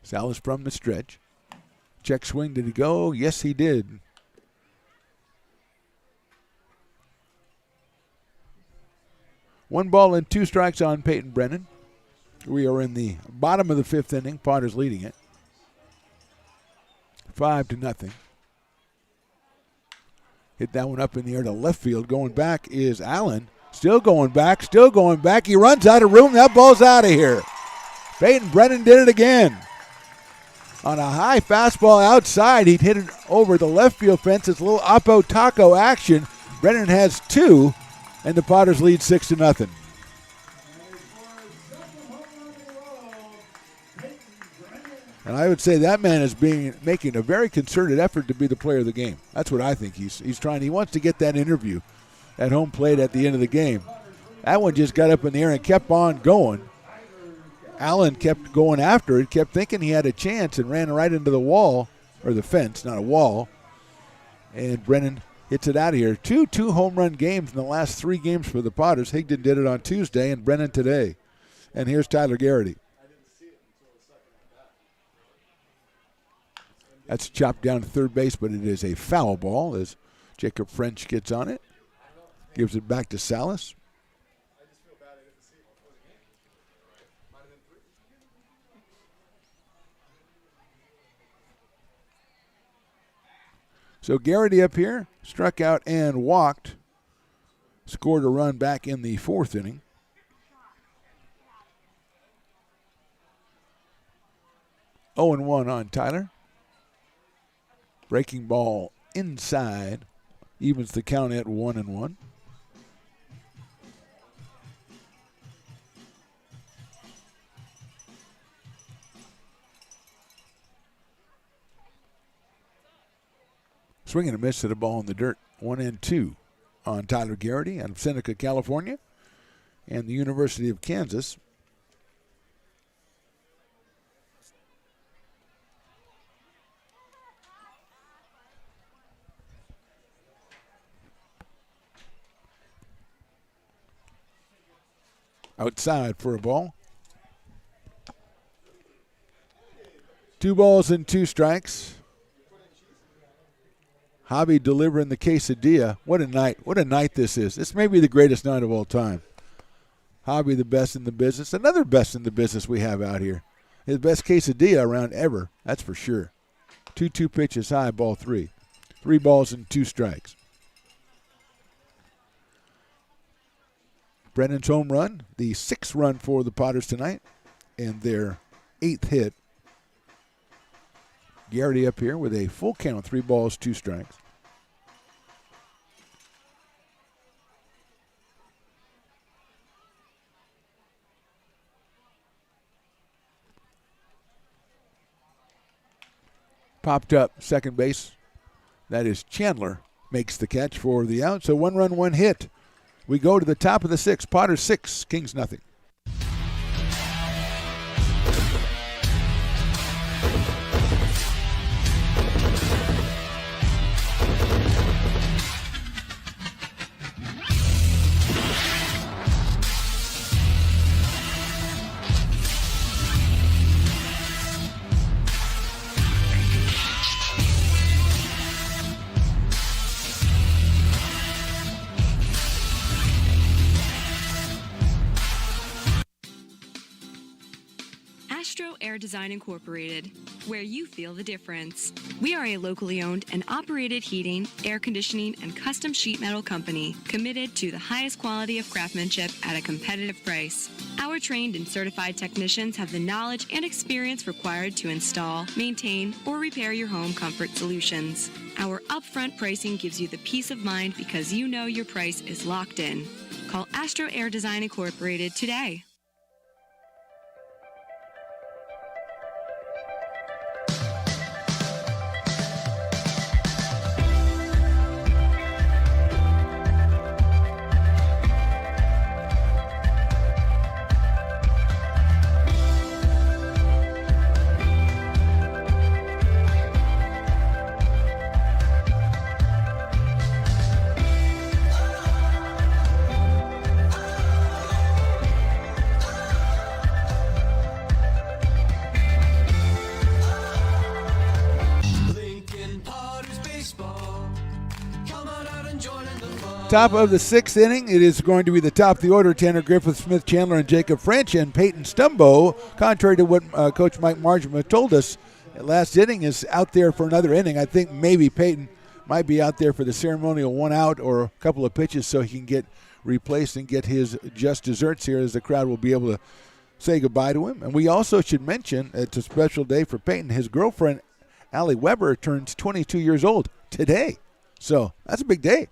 Salas from the stretch. Check swing, did he go? Yes, he did. One ball and 2 strikes on Peyton Brennan. We are in the bottom of the 5th inning. Potters leading it 5-0. Hit that one up in the air to left field. Going back is Allen. Still going back. He runs out of room. That ball's out of here. Peyton Brennan did it again. On a high fastball outside, he'd hit it over the left field fence. It's a little Oppo Taco action. Brennan has 2, and the Potters lead 6-0. And I would say that man is making a very concerted effort to be the player of the game. That's what I think he's trying. He wants to get that interview at home plate at the end of the game. That one just got up in the air and kept on going. Allen kept going after it, kept thinking he had a chance, and ran right into the wall, or the fence, not a wall. And Brennan hits it out of here. 2 home run games in the last 3 games for the Potters. Higdon did it on Tuesday, and Brennan today. And here's Tyler Garrity. That's chopped down to third base, but it is a foul ball as Jacob French gets on it. Gives it back to Salas. So Garrity up here, struck out and walked. Scored a run back in the 4th inning. Oh and 1 on Tyler. Breaking ball inside. Evens the count at 1-1. Swing and a miss to the ball in the dirt. 1-2 on Tyler Garrity out of Seneca, California, and the University of Kansas. Outside for a ball. 2 balls and 2 strikes. Hobby delivering the quesadilla. What a night. What a night this is. This may be the greatest night of all time. Hobby the best in the business. Another best in the business we have out here. His best quesadilla around ever. That's for sure. 2-2 pitches high, ball 3. 3 balls and 2 strikes. Brennan's home run, the 6th run for the Potters tonight, and their 8th hit. Garrity up here with a full count, 3 balls, 2 strikes. Popped up second base. That is Chandler makes the catch for the out. So 1 run, 1 hit. We go to the top of the 6th. Potters 6, Kings nothing. Design Incorporated, where you feel the difference. We are a locally owned and operated heating, air conditioning, and custom sheet metal company committed to the highest quality of craftsmanship at a competitive price. Our trained and certified technicians have the knowledge and experience required to install, maintain, or repair your home comfort solutions. Our upfront pricing gives you the peace of mind because you know your price is locked in. Call Astro Air Design Incorporated today. Top of the sixth inning, it is going to be the top of the order, Tanner Griffith, Smith Chandler, and Jacob French, and Peyton Stumbo, contrary to what Coach Mike Marjama told us, last inning is out there for another inning. I think maybe Peyton might be out there for the ceremonial one out or a couple of pitches so he can get replaced and get his just desserts here, as the crowd will be able to say goodbye to him. And we also should mention it's a special day for Peyton. His girlfriend, Allie Weber, turns 22 years old today. So that's a big day.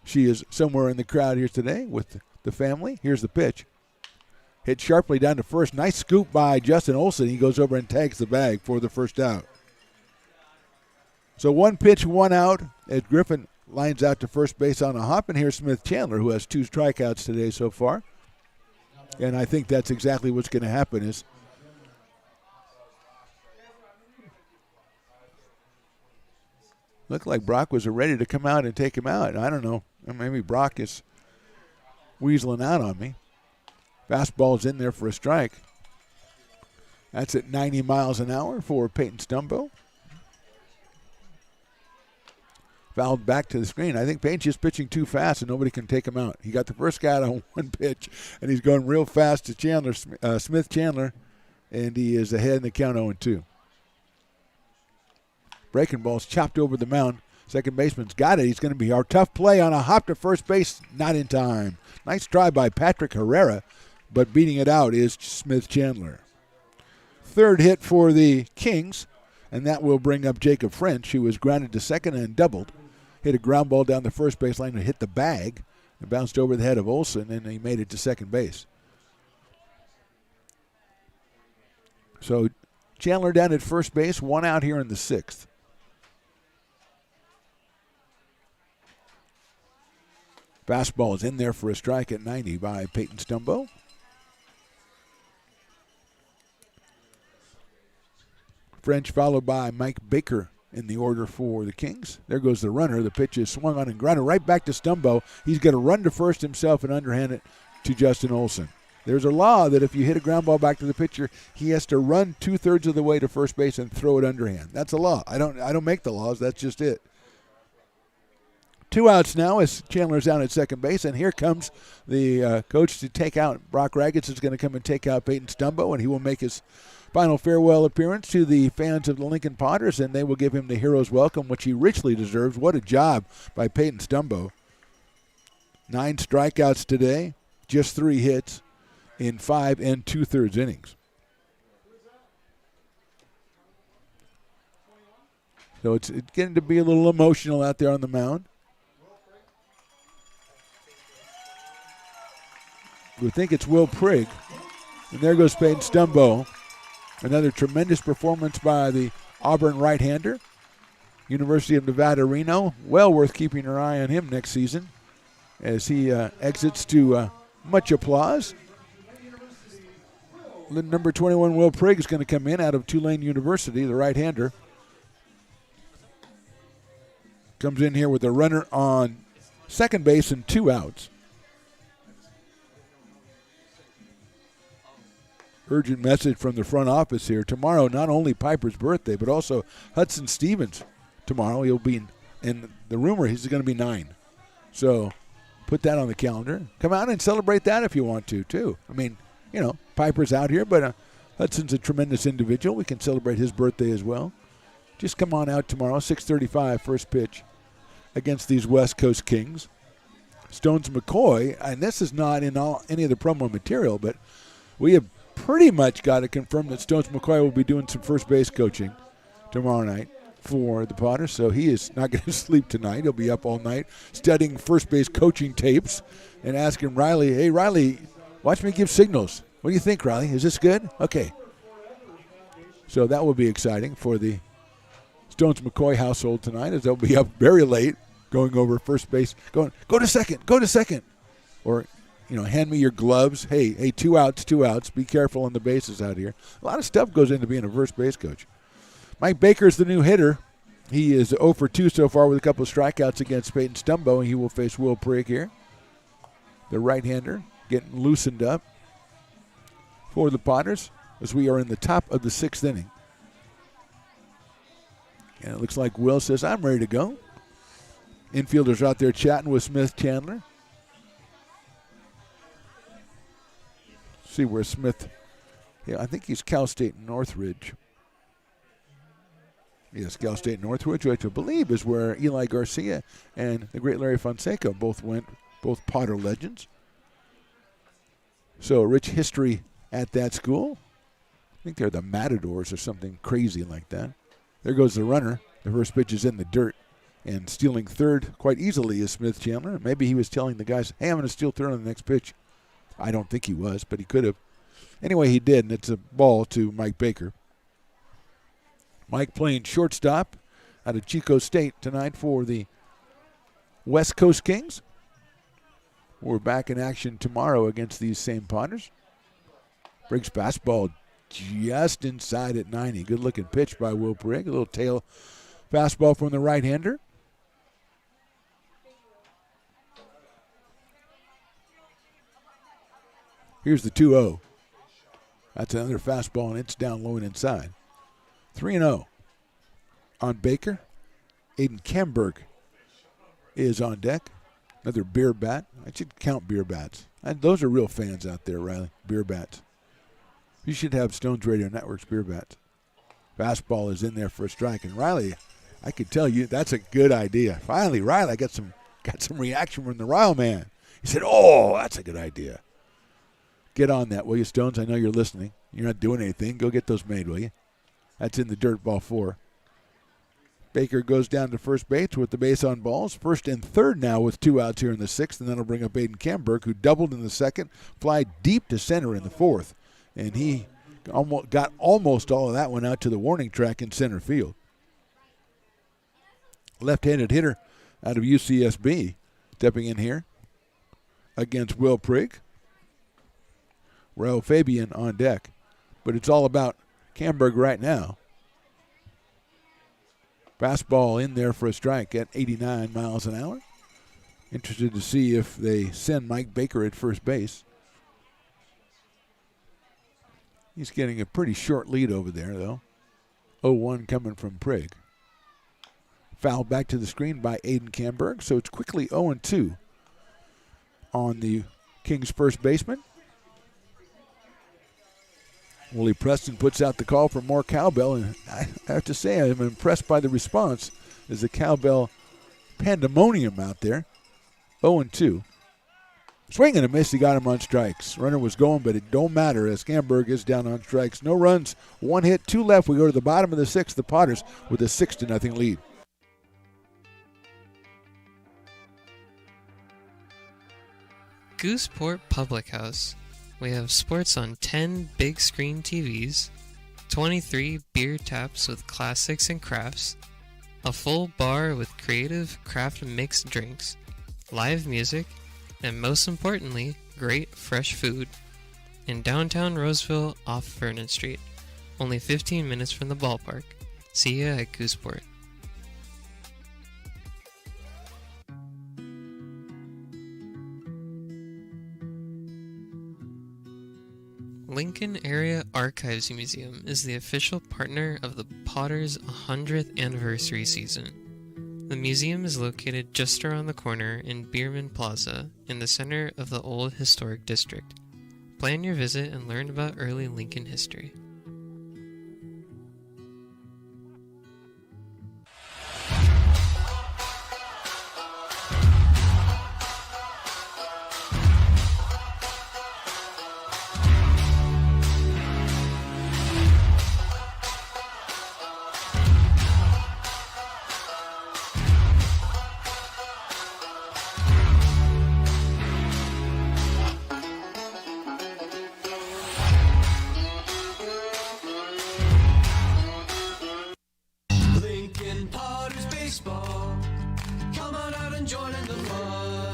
She is somewhere in the crowd here today with the family. Here's the pitch. Hit sharply down to first. Nice scoop by Justin Olson. He goes over and tags the bag for the first out. So one pitch, one out as Griffin lines out to first base on a hop. And here's Smith Chandler, who has 2 strikeouts today so far. And I think that's exactly what's going to happen is looked like Brock was ready to come out and take him out. I don't know. Maybe Brock is weaseling out on me. Fastball's in there for a strike. That's at 90 miles an hour for Peyton Stumbo. Fouled back to the screen. I think Peyton's just pitching too fast and nobody can take him out. He got the first guy out on one pitch, and he's going real fast to Chandler, Smith Chandler, and he is ahead in the count 0-2. Breaking ball's chopped over the mound. Second baseman's got it. He's going to be our tough play on a hop to first base. Not in time. Nice try by Patrick Herrera, but beating it out is Smith Chandler. Third hit for the Kings, and that will bring up Jacob French, who was grounded to second and doubled. Hit a ground ball down the first base line and hit the bag. It bounced over the head of Olson, and he made it to second base. So Chandler down at first base, one out here in the sixth. Fastball is in there for a strike at 90 by Peyton Stumbo. French followed by Mike Baker in the order for the Kings. There goes the runner. The pitch is swung on and grounded right back to Stumbo. He's going to run to first himself and underhand it to Justin Olson. There's a law that if you hit a ground ball back to the pitcher, he has to run 2/3 of the way to first base and throw it underhand. That's a law. I don't make the laws. That's just it. 2 outs now as Chandler's down at second base, and here comes the coach to take out. Brock Raggets is going to come and take out Peyton Stumbo, and he will make his final farewell appearance to the fans of the Lincoln Potters, and they will give him the hero's welcome, which he richly deserves. What a job by Peyton Stumbo. 9 strikeouts today, just 3 hits in 5 2/3 innings. So it's getting to be a little emotional out there on the mound. We think it's Will Prigg. And there goes Peyton Stumbo. Another tremendous performance by the Auburn right-hander. University of Nevada, Reno. Well worth keeping your eye on him next season as he exits to much applause. Number 21, Will Prigg, is going to come in out of Tulane University, the right-hander. Comes in here with a runner on second base and 2 outs. Urgent message from the front office here. Tomorrow, not only Piper's birthday, but also Hudson Stevens. Tomorrow, he'll be in the rumor he's going to be 9. So put that on the calendar. Come out and celebrate that if you want to, too. I mean, you know, Piper's out here, but Hudson's a tremendous individual. We can celebrate his birthday as well. Just come on out tomorrow, 6:35, first pitch against these West Coast Kings. Stones McCoy, and this is not in any of the promo material, but we have pretty much got it confirmed that Stones McCoy will be doing some first base coaching tomorrow night for the Potters, so he is not going to sleep tonight. He'll be up all night studying first base coaching tapes and asking Riley, hey, Riley, watch me give signals. What do you think, Riley? Is this good? Okay. So that will be exciting for the Stones McCoy household tonight, as they'll be up very late going over first base, going, go to second. Or, hand me your gloves. Hey, 2 outs. Be careful on the bases out here. A lot of stuff goes into being a first base coach. Mike Baker's the new hitter. He is 0 for 2 so far with a couple of strikeouts against Peyton Stumbo, and he will face Will Prigg here. The right-hander getting loosened up for the Potters as we are in the top of the 6th inning. And it looks like Will says, I'm ready to go. Infielders out there chatting with Smith Chandler. See where Smith, I think he's Cal State Northridge. Yes, Cal State Northridge, which I believe is where Eli Garcia and the great Larry Fonseca both went, both Potter legends. So rich history at that school. I think they're the Matadors or something crazy like that. There goes the runner. The first pitch is in the dirt. And stealing third quite easily is Smith Chandler. Maybe he was telling the guys, hey, I'm going to steal third on the next pitch. I don't think he was, but he could have. Anyway, he did, and it's a ball to Mike Baker. Mike playing shortstop out of Chico State tonight for the West Coast Kings. We're back in action tomorrow against these same Potters. Briggs fastball just inside at 90. Good-looking pitch by Will Prigg. A little tail fastball from the right-hander. Here's the 2-0. That's another fastball, and it's down low and inside. 3-0 on Baker. Aiden Kamberg is on deck. Another beer bat. I should count beer bats. Those are real fans out there, Riley. Beer bats. You should have Stones Radio Network's beer bats. Fastball is in there for a strike. And Riley, I could tell you that's a good idea. Finally, Riley got some reaction from the Ryle man. He said, oh, that's a good idea. Get on that, will you, Stones? I know you're listening. You're not doing anything. Go get those made, will you? That's in the dirt, ball 4. Baker goes down to first base with the base on balls. First and third now with 2 outs here in the 6th, and that'll bring up Aiden Kamberg, who doubled in the 2nd, fly deep to center in the 4th. And he got almost all of that one out to the warning track in center field. Left-handed hitter out of UCSB stepping in here against Will Prigg. Raul Fabian on deck. But it's all about Kamberg right now. Fastball in there for a strike at 89 miles an hour. Interested to see if they send Mike Baker at first base. He's getting a pretty short lead over there, though. 0-1 coming from Prigg. Foul back to the screen by Aiden Kamberg, so it's quickly 0-2 on the Kings' first baseman. Willie Preston puts out the call for more cowbell, and I have to say I'm impressed by the response. There's a cowbell pandemonium out there. 0-2. Swing and a miss, he got him on strikes. Runner was going, but it don't matter as Kamberg is down on strikes. No runs, 1 hit, 2 left. We go to the bottom of the 6th, the Potters with a 6-0 lead. Gooseport Public House. We have sports on 10 big screen TVs, 23 beer taps with classics and crafts, a full bar with creative craft mixed drinks, live music, and most importantly, great fresh food. In downtown Roseville off Vernon Street, only 15 minutes from the ballpark. See ya at Gooseport. Lincoln Area Archives Museum is the official partner of the Potters' 100th anniversary season. The museum is located just around the corner in Bierman Plaza in the center of the Old Historic District. Plan your visit and learn about early Lincoln history.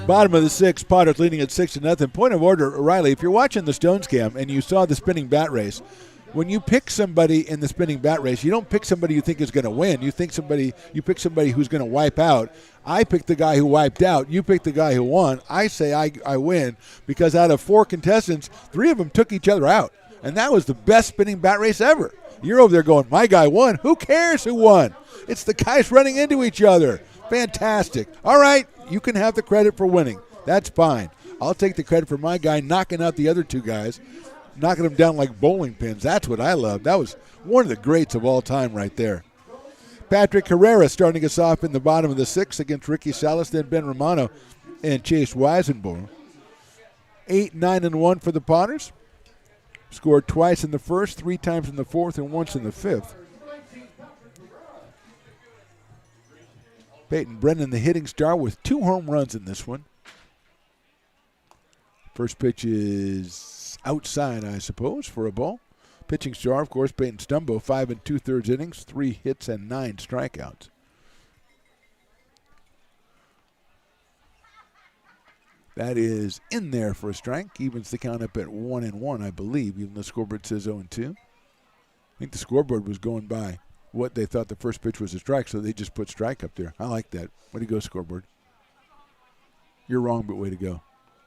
Bottom of the sixth, Potters leading at 6-0. Point of order, Riley, if you're watching the Stones Cam and you saw the spinning bat race, when you pick somebody in the spinning bat race, you don't pick somebody you think is going to win. You pick somebody who's going to wipe out. I picked the guy who wiped out. You picked the guy who won. I say I win because out of 4 contestants, 3 of them took each other out. And that was the best spinning bat race ever. You're over there going, my guy won. Who cares who won? It's the guys running into each other. Fantastic. All right, you can have the credit for winning. That's fine. I'll take the credit for my guy knocking out the other 2 guys, knocking them down like bowling pins. That's what I love. That was one of the greats of all time right there. Patrick Herrera starting us off in the bottom of the 6th against Ricky Salas, then Ben Romano and Chase Weisenborn. 8, 9, and 1 for the Potters. Scored twice in the first, 3 times in the 4th, and once in the 5th. Peyton Brennan, the hitting star, with 2 home runs in this one. First pitch is outside, I suppose, for a ball. Pitching star, of course, Peyton Stumbo, 5 2/3 innings, 3 hits and 9 strikeouts. That is in there for a strike. Evens the count up at 1-1, I believe, even though the scoreboard says 0-2. I think the scoreboard was going by what they thought the first pitch was a strike, so they just put strike up there. I like that. Way to go, scoreboard. You're wrong, but way to go.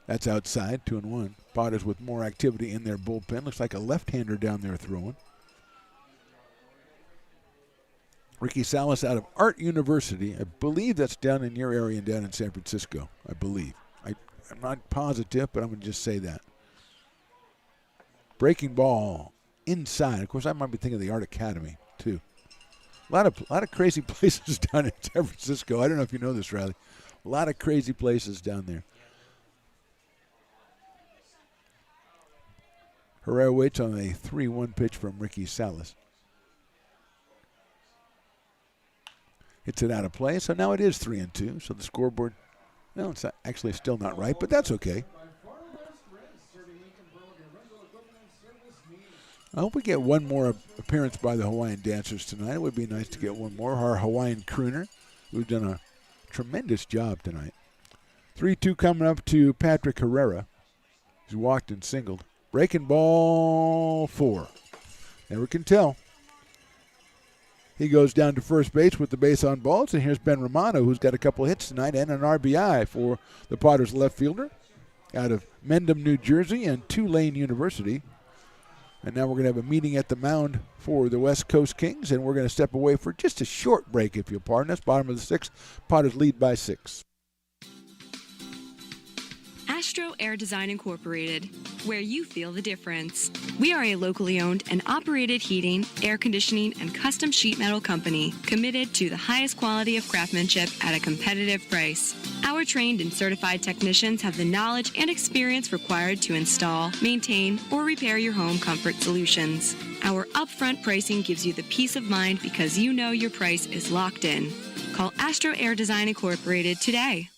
That's outside, 2-1. Potters with more activity in their bullpen. Looks like a left-hander down there throwing. Ricky Salas out of Art University. I believe that's down in your area and down in San Francisco, I believe. I'm not positive, but I'm going to just say that. Breaking ball inside. Of course, I might be thinking of the Art Academy, too. A lot of crazy places down in San Francisco. I don't know if you know this, Riley. A lot of crazy places down there. Herrera waits on a 3-1 pitch from Ricky Salas. Hits it out of play, so now it is 3-2. So the scoreboard, no, it's actually still not right, but that's okay. I hope we get one more appearance by the Hawaiian dancers tonight. It would be nice to get one more. Our Hawaiian crooner, who's done a tremendous job tonight. 3-2 coming up to Patrick Herrera. He's walked and singled. Breaking ball 4. Never can tell. He goes down to first base with the base on balls, and here's Ben Romano, who's got a couple hits tonight and an RBI for the Potters left fielder out of Mendham, New Jersey, and Tulane University. And now we're going to have a meeting at the mound for the West Coast Kings, and we're going to step away for just a short break, if you'll pardon us. Bottom of the 6th, Potters lead by 6. Astro Air Design Incorporated, where you feel the difference. We are a locally owned and operated heating, air conditioning, and custom sheet metal company committed to the highest quality of craftsmanship at a competitive price. Our trained and certified technicians have the knowledge and experience required to install, maintain, or repair your home comfort solutions. Our upfront pricing gives you the peace of mind because you know your price is locked in. Call Astro Air Design Incorporated today.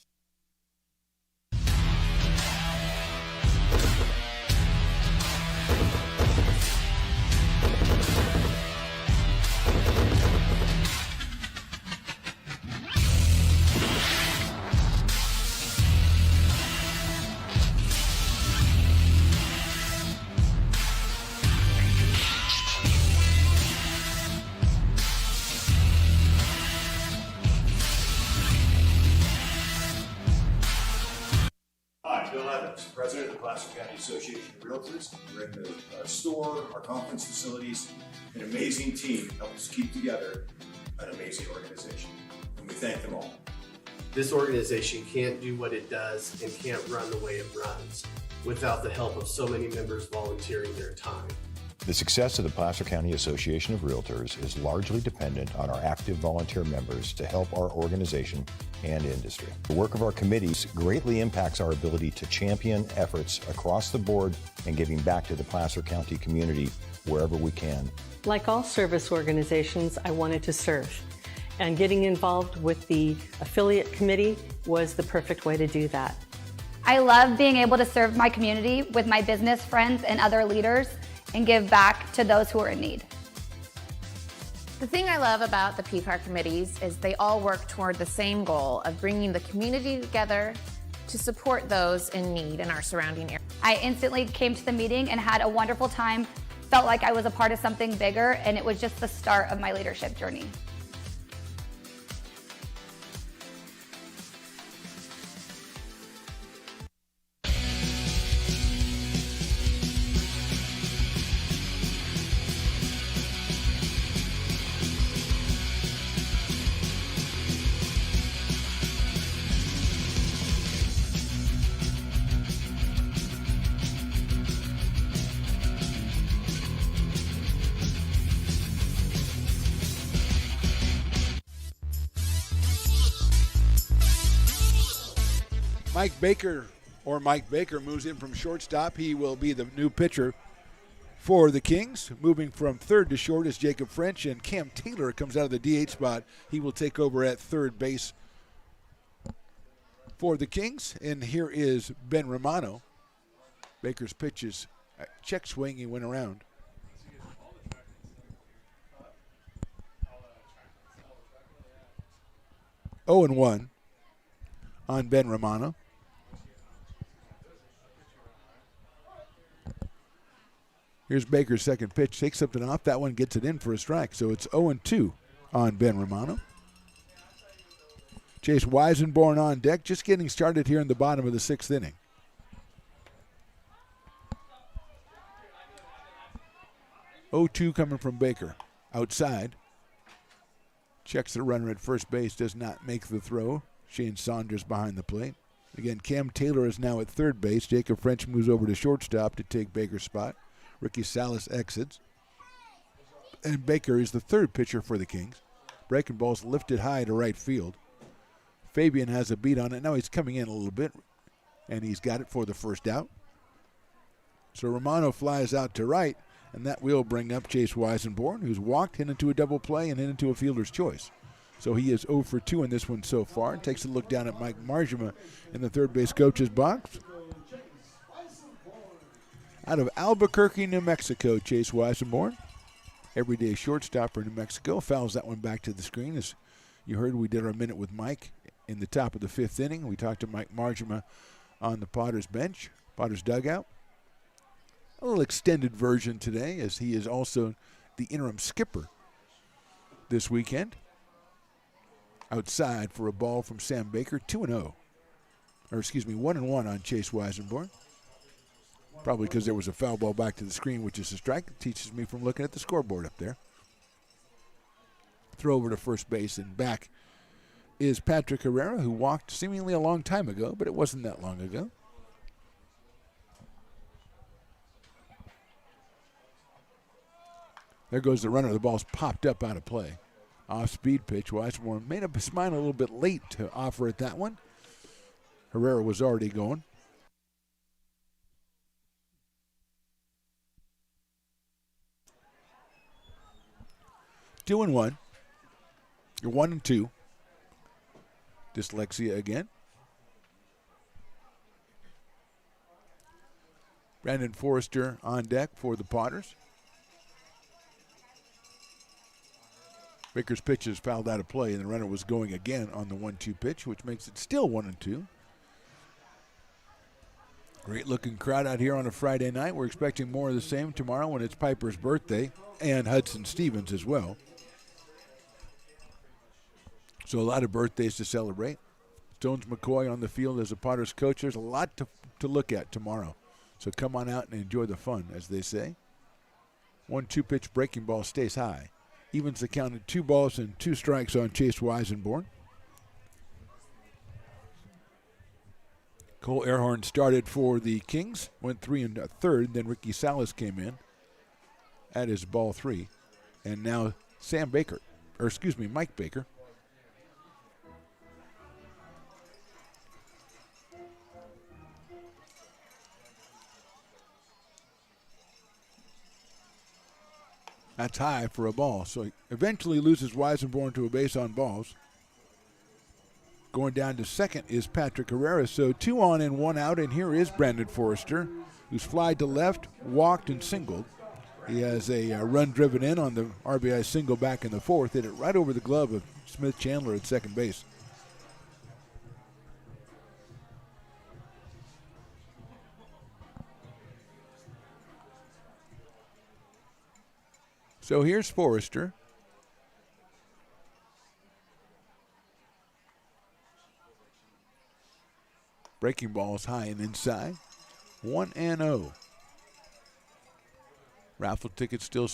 President of the Placer County Association of Realtors. We're in the store, our conference facilities, an amazing team helped us keep together an amazing organization, and we thank them all. This organization can't do what it does and can't run the way it runs without the help of so many members volunteering their time. The success of the Placer County Association of Realtors is largely dependent on our active volunteer members to help our organization and industry. The work of our committees greatly impacts our ability to champion efforts across the board and giving back to the Placer County community wherever we can. Like all service organizations, I wanted to serve. And getting involved with the affiliate committee was the perfect way to do that. I love being able to serve my community with my business friends and other leaders and give back to those who are in need. The thing I love about the PCAR committees is they all work toward the same goal of bringing the community together to support those in need in our surrounding area. I instantly came to the meeting and had a wonderful time, felt like I was a part of something bigger, and it was just the start of my leadership journey. Mike Baker moves in from shortstop. He will be the new pitcher for the Kings. Moving from third to short is Jacob French, and Cam Taylor comes out of the DH spot. He will take over at third base for the Kings. And here is Ben Romano. Baker's pitch is a check swing. He went around. Oh and 1 on Ben Romano. Here's Baker's second pitch. Takes something off. That one gets it in for a strike. So it's 0-2 on Ben Romano. Chase Weisenborn on deck. Just getting started here in the bottom of the sixth inning. (0-2) coming from Baker. Outside. Checks the runner at first base. Does not make the throw. Shane Saunders behind the plate. Again, Cam Taylor is now at third base. Jacob French moves over to shortstop to take Baker's spot. Ricky Salas exits. And Baker is the third pitcher for the Kings. Breaking ball's lifted high to right field. Fabian has a beat on it. Now he's coming in a little bit, and he's got it for the first out. So Romano flies out to right, and that will bring up Chase Weisenborn, who's walked, hit into a double play, and hit into a fielder's choice. So he is 0 for 2 in this one so far. Takes a look down at Mike Marjama in the third base coach's box. Out of Albuquerque, New Mexico, Chase Weisenborn. Everyday shortstop for New Mexico. Fouls that one back to the screen. As you heard, we did our minute with Mike in the top of the fifth inning. We talked to Mike Marjama on the Potters bench, Potters dugout. A little extended version today, as he is also the interim skipper this weekend. Outside for a ball from Sam Baker, 2-0. Or excuse me, 1-1 on Chase Weisenborn. Probably because there was a foul ball back to the screen, which is a strike. It teaches me from looking at the scoreboard up there. Throw over to first base, and back is Patrick Herrera, who walked seemingly a long time ago, but it wasn't that long ago. There goes the runner. The ball's popped up out of play. Off-speed pitch. Weisenborn made up his mind a little bit late to offer it that one. Herrera was already going. Two and 1. You're 1-2. Dyslexia again. Brandon Forrester on deck for the Potters. Baker's pitch is fouled out of play, and the runner was going again on the 1-2 pitch, which makes it still 1-2. Great-looking crowd out here on a Friday night. We're expecting more of the same tomorrow when it's Piper's birthday, and Hudson Stevens as well. So a lot of birthdays to celebrate. Stones McCoy on the field as a Potters coach. There's a lot to look at tomorrow. So come on out and enjoy the fun, as they say. 1-2 pitch breaking ball stays high. Evens the count at 2 balls and 2 strikes on Chase Weisenborn. Cole Earhorn started for the Kings, went 3 1/3. Then Ricky Salas came in at his ball 3. And now Mike Baker. That's high for a ball. So he eventually loses Weisenborn to a base on balls. Going down to second is Patrick Herrera. So 2 on and 1 out. And here is Brandon Forrester, who's flied to left, walked, and singled. He has a run driven in on the RBI single back in the fourth. Hit it right over the glove of Smith Chandler at second base. So here's Forrester. Breaking balls high and inside. 1-0. Raffle tickets still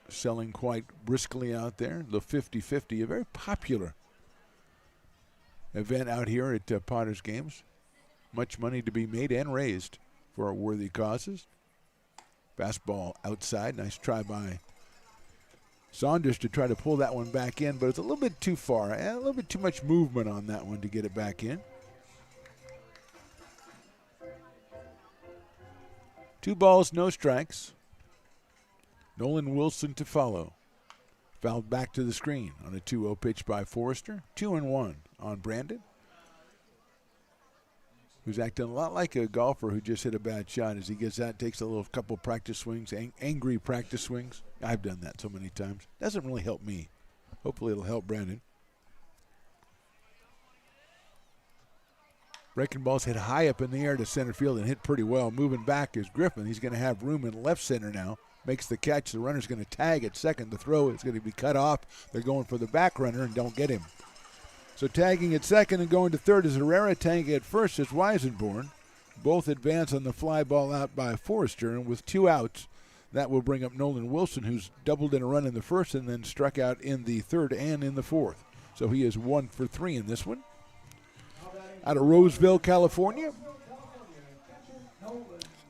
selling quite briskly out there. The 50-50, a very popular event out here at Potter's Games. Much money to be made and raised for worthy causes. Fastball outside. Nice try by Saunders to try to pull that one back in, but it's a little bit too far. A little bit too much movement on that one to get it back in. 2 balls, no strikes. Nolan Wilson to follow. Fouled back to the screen on a 2-0 pitch by Forrester. 2-1 on Brandon, who's acting a lot like a golfer who just hit a bad shot. As he gets out, takes a little couple practice swings, angry practice swings. I've done that so many times. Doesn't really help me. Hopefully it'll help Brandon. Breaking balls hit high up in the air to center field and hit pretty well. Moving back is Griffin. He's going to have room in left center now. Makes the catch. The runner's going to tag at second. The throw is going to be cut off. They're going for the back runner and don't get him. So tagging at second and going to third is Herrera. Tagging at first is Weisenborn. Both advance on the fly ball out by Forrester. And with 2 outs, that will bring up Nolan Wilson, who's doubled in a run in the first and then struck out in the third and in the fourth. So he is 1 for 3 in this one. Out of Roseville, California.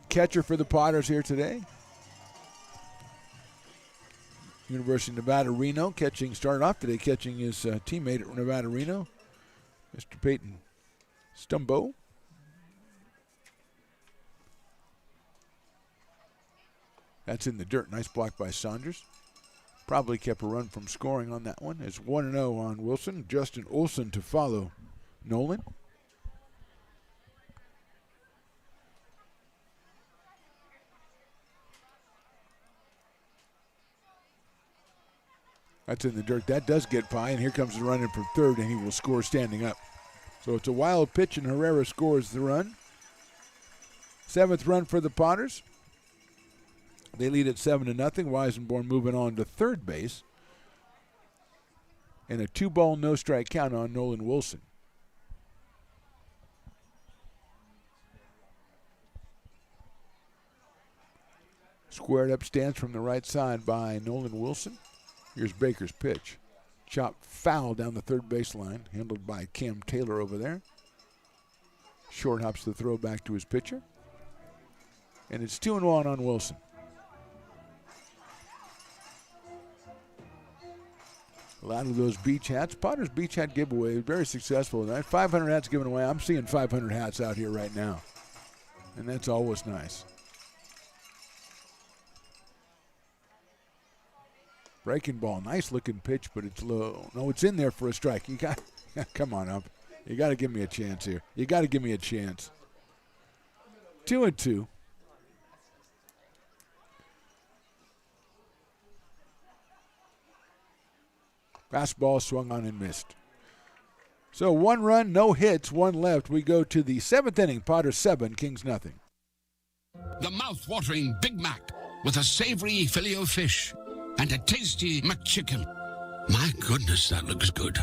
Catcher for the Potters here today. University of Nevada, Reno. Started off today catching his teammate at Nevada, Reno, Mr. Peyton Stumbo. That's in the dirt. Nice block by Saunders. Probably kept a run from scoring on that one. It's 1-0 on Wilson. Justin Olson to follow Nolan. That's in the dirt. That does get by, and here comes the run in from third, and he will score standing up. So it's a wild pitch, and Herrera scores the run. 7th run for the Potters. They lead at 7-0. Weisenborn moving on to third base. And a 2-ball, no-strike count on Nolan Wilson. Squared up stance from the right side by Nolan Wilson. Here's Baker's pitch. Chopped foul down the third baseline, handled by Cam Taylor over there. Short hops the throw back to his pitcher. And it's 2-1 on Wilson. A lot of those beach hats. Potter's beach hat giveaway is very successful tonight. 500 hats given away. I'm seeing 500 hats out here right now. And that's always nice. Breaking ball, nice looking pitch, but it's low. No, it's in there for a strike. You got, come on up. You got to give me a chance here. You got to give me a chance. 2-2. Fastball swung on and missed. So 1 run, no hits, 1 left. We go to the 7th inning. Potters 7, Kings nothing. The mouth-watering Big Mac with a savory Filet-O-Fish and a tasty McChicken. My goodness, that looks good.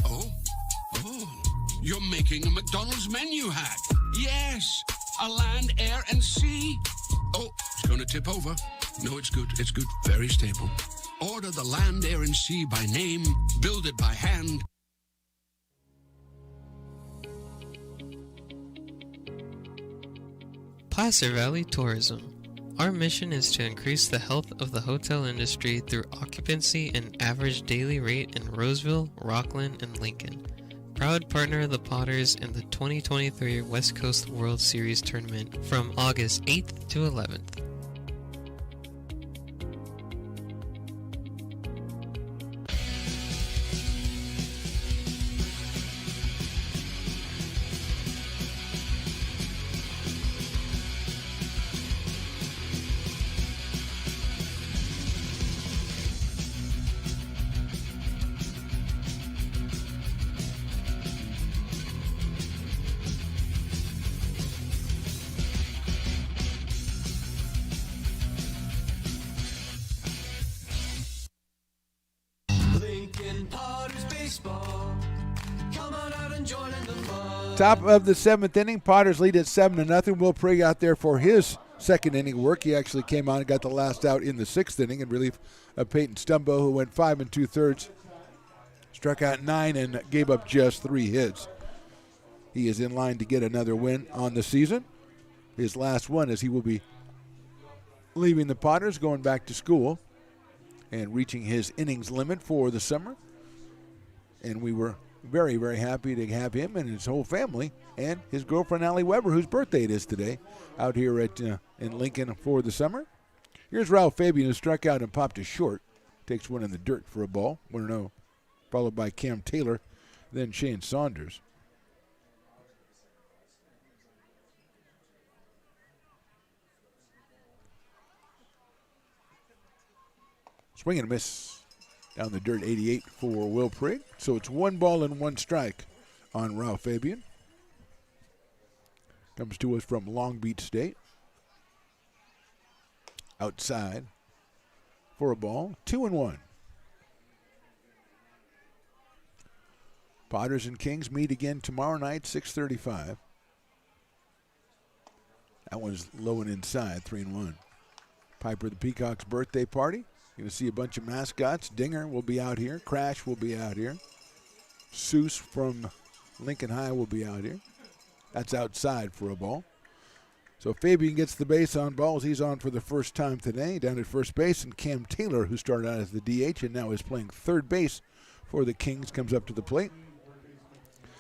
Oh, you're making a McDonald's menu hack. Yes, a land, air, and sea. Oh, it's going to tip over. No, it's good. It's good. Very stable. Order the land, air, and sea by name. Build it by hand. Placer Valley Tourism. Our mission is to increase the health of the hotel industry through occupancy and average daily rate in Roseville, Rockland, and Lincoln. Proud partner of the Potters in the 2023 West Coast World Series Tournament from August 8th to 11th. Lincoln Potters Baseball. Come on out and join in the fun. Top of the 7th inning, Potters lead at 7-0. Will Prig out there for his second inning work. He actually came on and got the last out in the 6th inning in relief of Peyton Stumbo, who went 5 2/3, struck out 9 and gave up just 3 hits. He is in line to get another win on the season. His last one, as he will be leaving the Potters, going back to school and reaching his innings limit for the summer. And we were very, very happy to have him and his whole family and his girlfriend Allie Weber, whose birthday it is today, out here at in Lincoln for the summer. Here's Ralph Fabian, who struck out and popped a short. Takes one in the dirt for a ball. 1-0. Followed by Cam Taylor, then Shane Saunders. Swing and a miss. Down the dirt, 88 for Will Prig. So it's 1 ball and 1 strike on Ralph Fabian. Comes to us from Long Beach State. Outside for a ball, 2-1. Potters and Kings meet again tomorrow night, 6:35. That one's low and inside, 3-1. Piper the Peacock's birthday party. You're going to see a bunch of mascots. Dinger will be out here. Crash will be out here. Seuss from Lincoln High will be out here. That's outside for a ball. So Fabian gets the base on balls. He's on for the first time today down at first base. And Cam Taylor, who started out as the DH and now is playing third base for the Kings, comes up to the plate.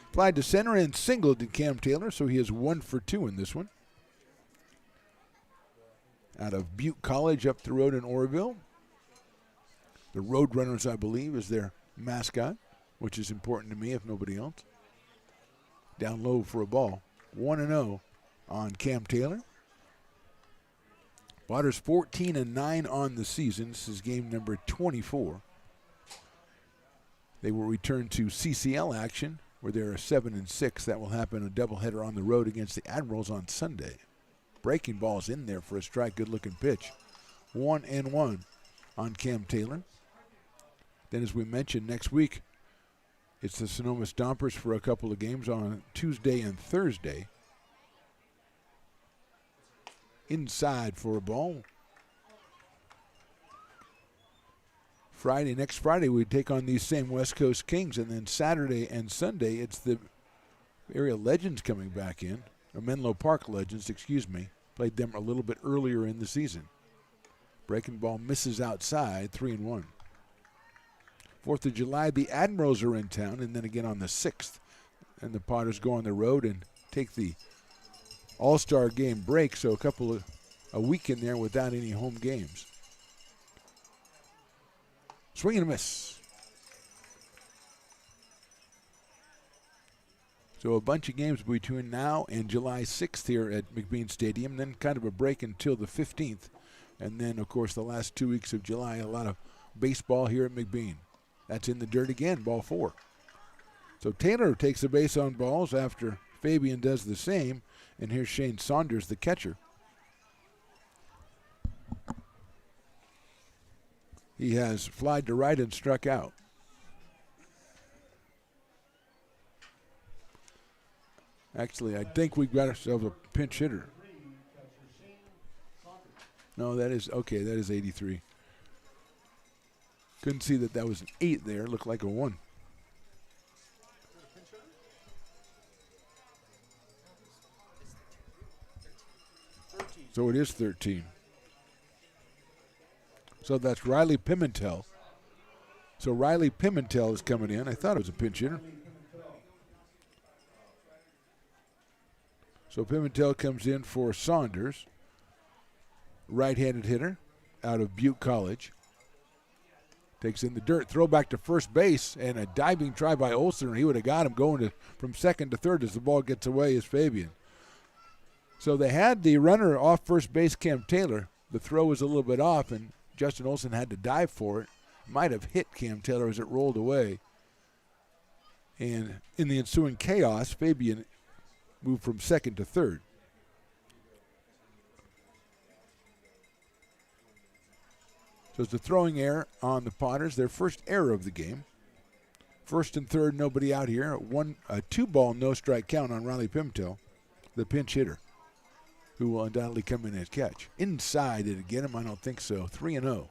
Applied to center and singled to Cam Taylor, so he is 1 for 2 in this one. Out of Butte College up the road in Oroville. The Roadrunners, I believe, is their mascot, which is important to me if nobody else. Down low for a ball. 1-0 on Cam Taylor. Potters 14-9 on the season. This is game number 24. They will return to CCL action, where they're 7-6. That will happen a doubleheader on the road against the Admirals on Sunday. Breaking ball's in there for a strike. Good-looking pitch. 1-1 on Cam Taylor. Then, as we mentioned, next week, it's the Sonoma Stompers for a couple of games on Tuesday and Thursday. Inside for a ball. Next Friday, we take on these same West Coast Kings, and then Saturday and Sunday, it's the area legends coming back in, or Menlo Park Legends, excuse me. Played them a little bit earlier in the season. Breaking ball misses outside, 3-1. 4th of July, the Admirals are in town, and then again on the 6th. And the Potters go on the road and take the All-Star game break, so a week in there without any home games. Swing and a miss. So a bunch of games between now and July 6th here at McBean Stadium, then kind of a break until the 15th. And then, of course, the last 2 weeks of July, a lot of baseball here at McBean. That's in the dirt again, ball 4. So Taylor takes the base on balls after Fabian does the same. And here's Shane Saunders, the catcher. He has flied to right and struck out. Actually, I think we've got ourselves a pinch hitter. No, that is 83. Couldn't see that was an 8 there. Looked like a 1. So it is 13. So that's Riley Pimentel. So Riley Pimentel is coming in. I thought it was a pinch hitter. So Pimentel comes in for Saunders, right-handed hitter out of Butte College. Takes in the dirt, throw back to first base, and a diving try by Olsen, and he would have got him going from second to third as the ball gets away is Fabian. So they had the runner off first base, Cam Taylor. The throw was a little bit off, and Justin Olsen had to dive for it. Might have hit Cam Taylor as it rolled away. And in the ensuing chaos, Fabian moved from second to third. So it's a throwing error on the Potters, their first error of the game. First and third, nobody out here. A 2-ball, no strike count on Riley Pimentel, the pinch hitter, who will undoubtedly come in and catch. Inside, did it get him? I don't think so. 3-0.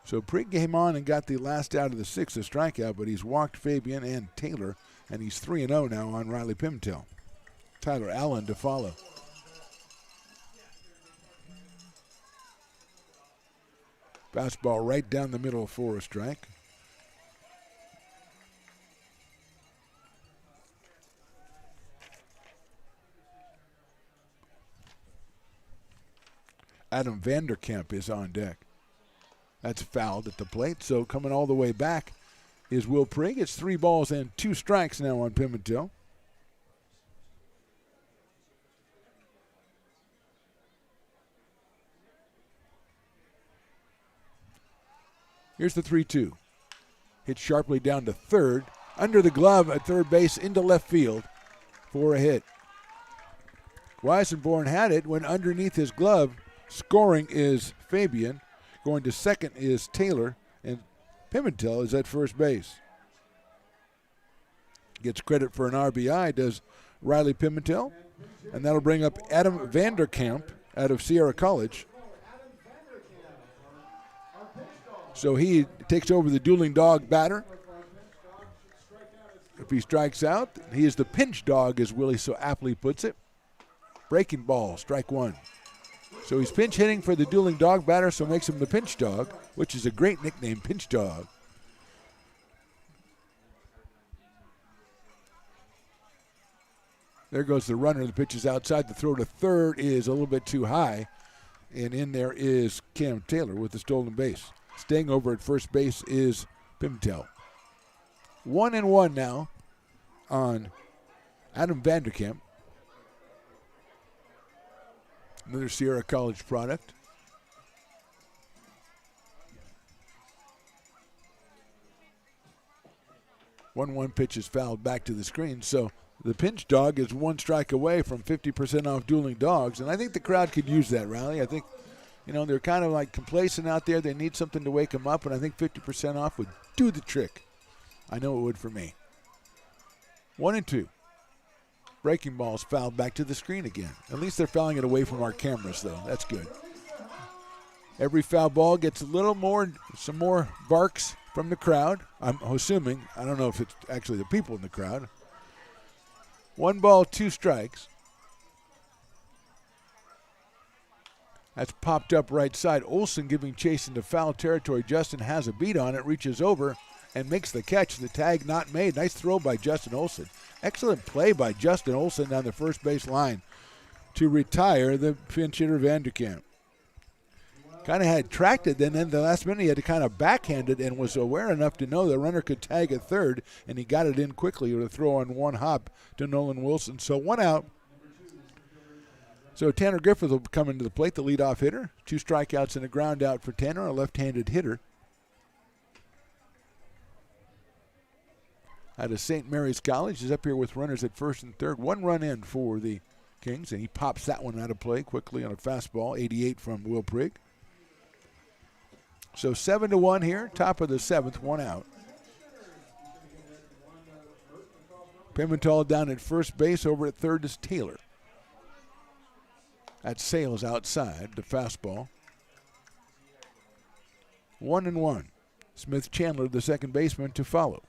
So Prig came on and got the last out of the 6th, a strikeout, but he's walked Fabian and Taylor, and he's 3-0 now on Riley Pimentel. Tyler Allen to follow. Fastball right down the middle for a strike. Adam Vanderkamp is on deck. That's fouled at the plate, so coming all the way back is Will Prig. It's 3 balls and 2 strikes now on Pimentel. Here's the 3-2. Hit sharply down to third. Under the glove at third base into left field for a hit. Weissenborn had it when underneath his glove. Scoring is Fabian. Going to second is Taylor. And Pimentel is at first base. Gets credit for an RBI, does Riley Pimentel. And that'll bring up Adam Vanderkamp out of Sierra College. So he takes over the dueling dog batter. If he strikes out, he is the pinch dog, as Willie so aptly puts it. Breaking ball, strike 1. So he's pinch hitting for the dueling dog batter, so makes him the pinch dog, which is a great nickname, pinch dog. There goes the runner. The pitch is outside. The throw to third is a little bit too high. And in there is Cam Taylor with the stolen base. Staying over at first base is Pimentel. 1-1 now on Adam Vanderkamp. Another Sierra College product. 1-1 pitch is fouled back to the screen. So the pinch dog is 1 strike away from 50% off dueling dogs. And I think the crowd could use that, Riley. I think, they're kind of like complacent out there. They need something to wake them up, and I think 50% off would do the trick. I know it would for me. 1-2. Breaking ball's fouled back to the screen again. At least they're fouling it away from our cameras, though. That's good. Every foul ball gets some more barks from the crowd. I'm assuming. I don't know if it's actually the people in the crowd. 1 ball, 2 strikes. That's popped up right side. Olsen giving chase into foul territory. Justin has a beat on it, reaches over, and makes the catch. The tag not made. Nice throw by Justin Olsen. Excellent play by Justin Olsen down the first base line to retire the pinch hitter Vanderkamp. Kind of had tracked it, then in the last minute he had to kind of backhand it and was aware enough to know the runner could tag at third, and he got it in quickly with a throw on 1 hop to Nolan Wilson. So 1 out. So Tanner Griffith will come into the plate, the leadoff hitter. 2 strikeouts and a ground out for Tanner, a left-handed hitter. Out of St. Mary's College. He's up here with runners at first and third. 1 run in for the Kings, and he pops that one out of play quickly on a fastball. 88 from Will Prig. So 7-1 here, top of the 7th, 1 out. Pimentel down at first base. Over at third is Taylor. That's Sales outside, the fastball. 1-1. Smith Chandler, the second baseman, to follow.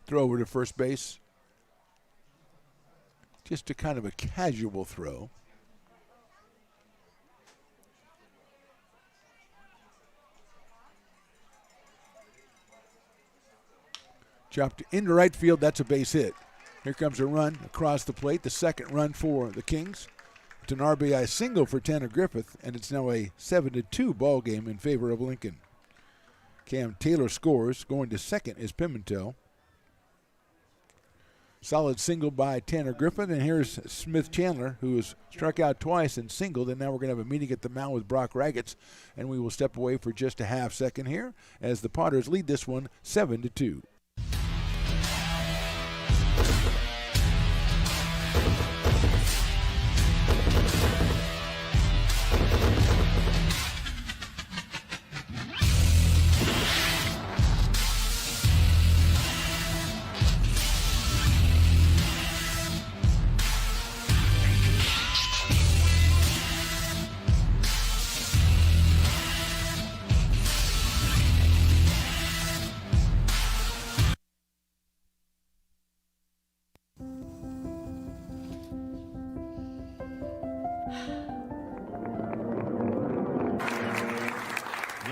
Throw over to first base. Just a kind of a casual throw. Chopped into right field. That's a base hit. Here comes a run across the plate. The second run for the Kings. It's an RBI single for Tanner Griffith, and it's now a 7-2 ball game in favor of Lincoln. Cam Taylor scores. Going to second is Pimentel. Solid single by Tanner Griffith, and here's Smith Chandler, who has struck out twice and singled, and now we're going to have a meeting at the mound with Brock Raggets, and we will step away for just a half second here as the Potters lead this one 7-2.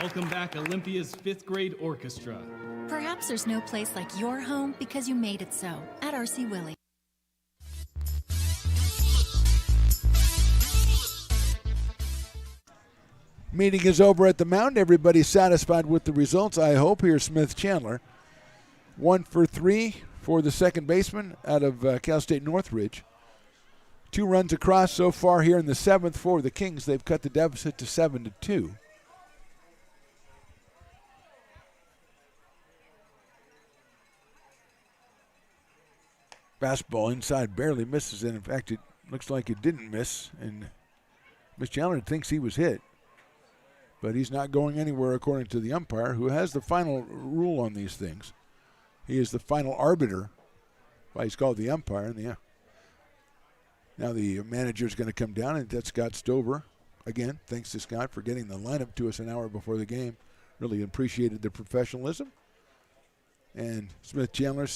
Welcome back, Olympia's 5th grade orchestra. Perhaps there's no place like your home because you made it so at R.C. Willey. Meeting is over at the mound. Everybody's satisfied with the results, I hope. Here's Smith Chandler. 1 for 3 for the second baseman out of Cal State Northridge. 2 runs across so far here in the 7th for the Kings. They've cut the deficit to 7-2. Fastball inside barely misses, and in fact, it looks like it didn't miss, and Miss Chandler thinks he was hit. But he's not going anywhere according to the umpire, who has the final rule on these things. He is the final arbiter. Why he's called the umpire. And now the manager is going to come down, and that's Scott Stover. Again, thanks to Scott for getting the lineup to us an hour before the game. Really appreciated the professionalism. And Smith Chandler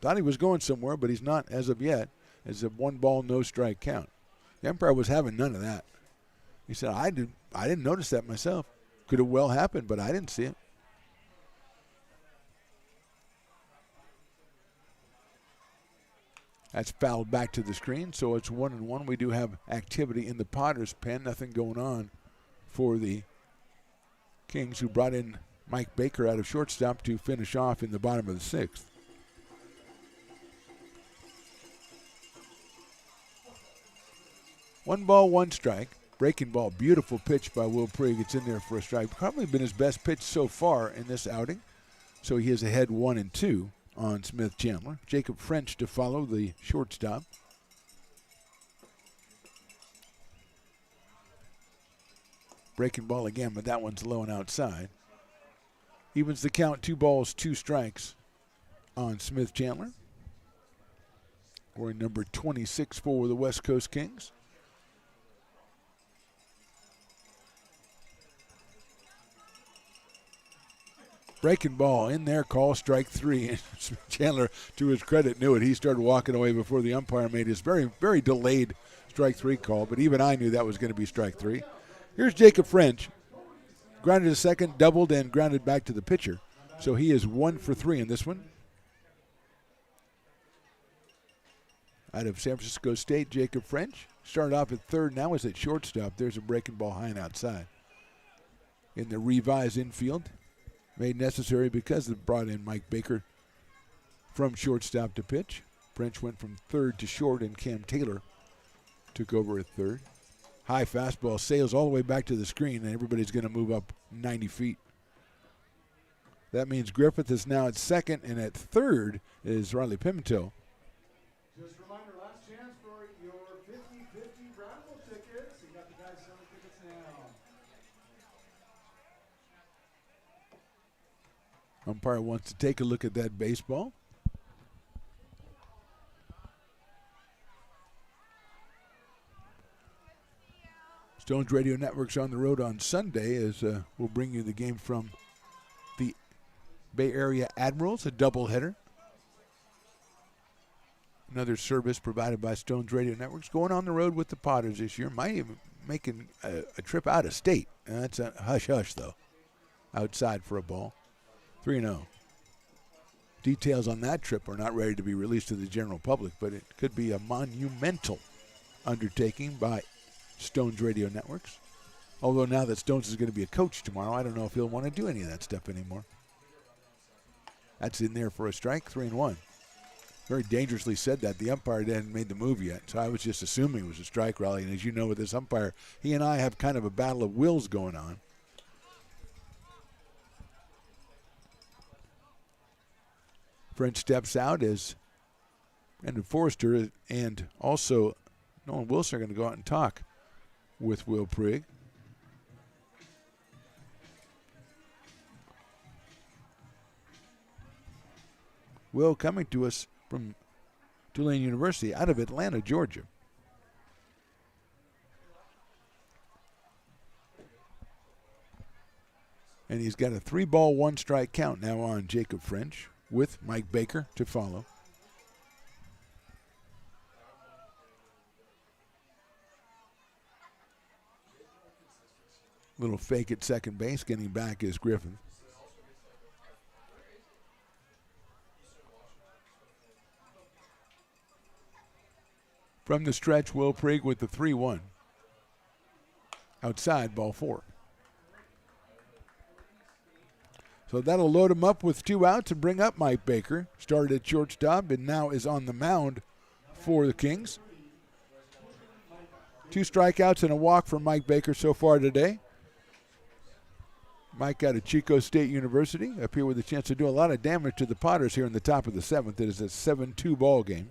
thought he was going somewhere, but he's not as of yet. It's a 1-ball, no strike count. The umpire was having none of that. He said, I didn't notice that myself. Could have well happened, but I didn't see it. That's fouled back to the screen, so it's 1-1. We do have activity in the Potters' pen. Nothing going on for the Kings, who brought in Mike Baker out of shortstop to finish off in the bottom of the 6th. One ball, one strike. Breaking ball, beautiful pitch by Will Prigg. It's in there for a strike. Probably been his best pitch so far in this outing. So he is ahead 1-2 on Smith Chandler. Jacob French to follow, the shortstop. Breaking ball again, but that one's low and outside. Evens the count, 2 balls, 2 strikes on Smith Chandler. We're number 26 for the West Coast Kings. Breaking ball in there, call strike 3. And Chandler, to his credit, knew it. He started walking away before the umpire made his very, very delayed strike 3 call, but even I knew that was going to be strike 3. Here's Jacob French. Grounded to second, doubled, and grounded back to the pitcher. So he is 1 for 3 in this one. Out of San Francisco State, Jacob French. Started off at third, now is at shortstop. There's a breaking ball high and outside. In the revised infield. Made necessary because they brought in Mike Baker from shortstop to pitch. French went from third to short, and Cam Taylor took over at third. High fastball sails all the way back to the screen, and everybody's going to move up 90 feet. That means Griffith is now at second, and at third is Riley Pimentel. Just a reminder, last chance for your 50-50 raffle tickets. You got the guys selling tickets now. Umpire wants to take a look at that baseball. Stones Radio Network's on the road on Sunday as we'll bring you the game from the Bay Area Admirals, a doubleheader. Another service provided by Stones Radio Networks. Going on the road with the Potters this year. Might even making a trip out of state. That's a hush-hush, though. Outside for a ball. 3-0. Details on that trip are not ready to be released to the general public, but it could be a monumental undertaking by Stones Radio Networks. Although now that Stones is going to be a coach tomorrow, I don't know if he'll want to do any of that stuff anymore. That's in there for a strike, 3-1. Very dangerously said that. The umpire hadn't made the move yet, so I was just assuming it was a strike rally. And as you know, with this umpire, he and I have kind of a battle of wills going on. French steps out as Brandon Forrester and also Nolan Wilson are going to go out and talk with Will Prigg. Will coming to us from Tulane University out of Atlanta, Georgia. And he's got a 3-ball, 1-strike count now on Jacob French, with Mike Baker to follow. Little fake at second base. Getting back is Griffin. From the stretch, Will Prig with the 3-1. Outside, ball 4. So that'll load him up with 2 outs and bring up Mike Baker. Started at shortstop and now is on the mound for the Kings. 2 strikeouts and a walk for Mike Baker so far today. Mike out of Chico State University, up here with a chance to do a lot of damage to the Potters here in the top of the 7th. It is a 7-2 ball game.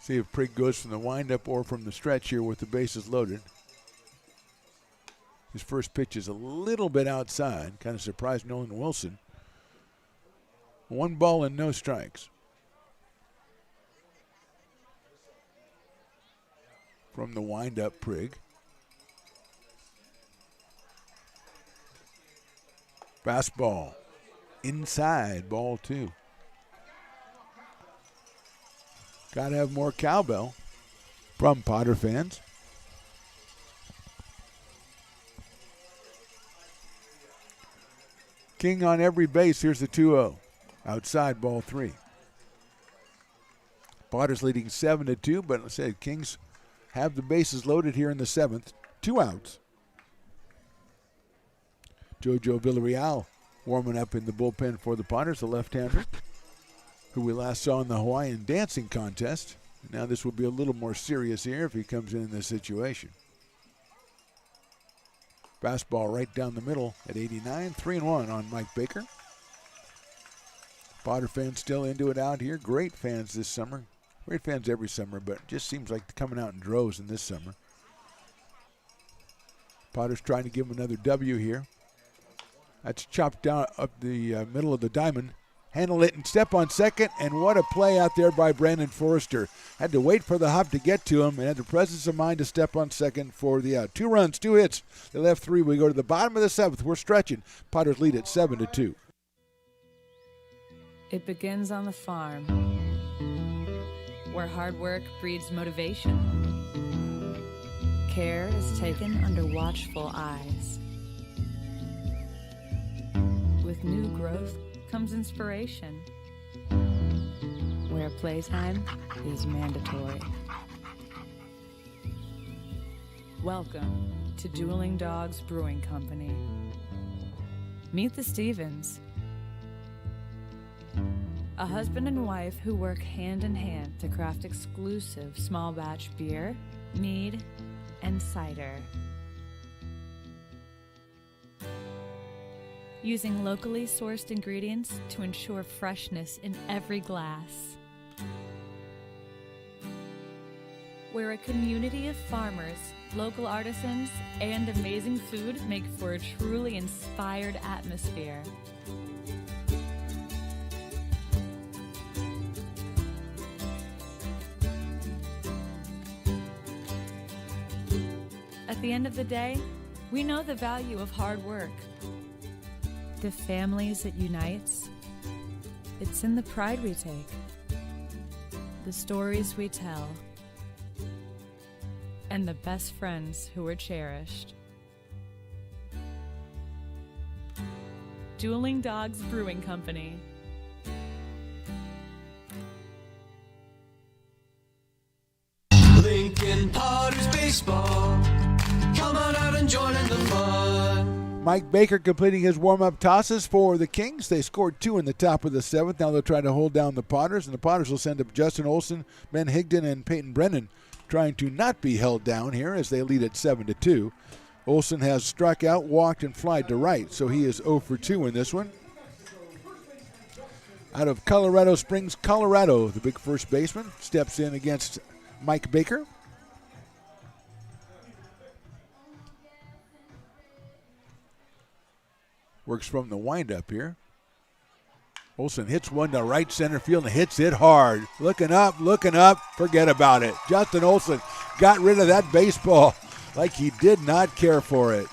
See if Prig goes from the windup or from the stretch here with the bases loaded. His first pitch is a little bit outside. Kind of surprised Nolan Wilson. 1 ball and no strikes. From the windup, Prig. Fastball. Inside, ball 2. Got to have more cowbell from Potter fans. King on every base. Here's the 2-0. Outside, ball 3. Potter's leading 7-2, but I said Kings have the bases loaded here in the 7th. 2 outs. JoJo Villarreal warming up in the bullpen for the Potters, the left-hander, who we last saw in the Hawaiian dancing contest. Now this will be a little more serious here if he comes in this situation. Fastball right down the middle at 89. 3-1 on Mike Baker. Potter fans still into it out here. Great fans this summer. Great fans every summer, but just seems like coming out in droves in this summer. Potter's trying to give him another W here. That's chopped down up the middle of the diamond. Handle it and step on second, and what a play out there by Brandon Forrester. Had to wait for the hop to get to him and had the presence of mind to step on second for the out. 2 runs, 2 hits. They left 3. We go to the bottom of the 7th. We're stretching. Potters lead at 7-2. It begins on the farm, where hard work breeds motivation. Care is taken under watchful eyes. With new growth comes inspiration, where playtime is mandatory. Welcome to Dueling Dogs Brewing Company. Meet the Stevens, a husband and wife who work hand in hand to craft exclusive small batch beer, mead, and cider. Using locally sourced ingredients to ensure freshness in every glass. Where a community of farmers, local artisans, and amazing food make for a truly inspired atmosphere. At the end of the day, we know the value of hard work. The families it unites, it's in the pride we take, the stories we tell, and the best friends who are cherished. Dueling Dogs Brewing Company. Lincoln Potters Baseball. Come on out and join in the fun. Mike Baker completing his warm-up tosses for the Kings. They scored 2 in the top of the 7th. Now they'll try to hold down the Potters, and the Potters will send up Justin Olson, Ben Higdon, and Peyton Brennan, trying to not be held down here as they lead at 7-2. Olson has struck out, walked, and flied to right, so he is 0 for 2 in this one. Out of Colorado Springs, Colorado, the big first baseman steps in against Mike Baker. Works from the windup here. Olson hits one to right center field and hits it hard. Looking up, forget about it. Justin Olson got rid of that baseball like he did not care for it.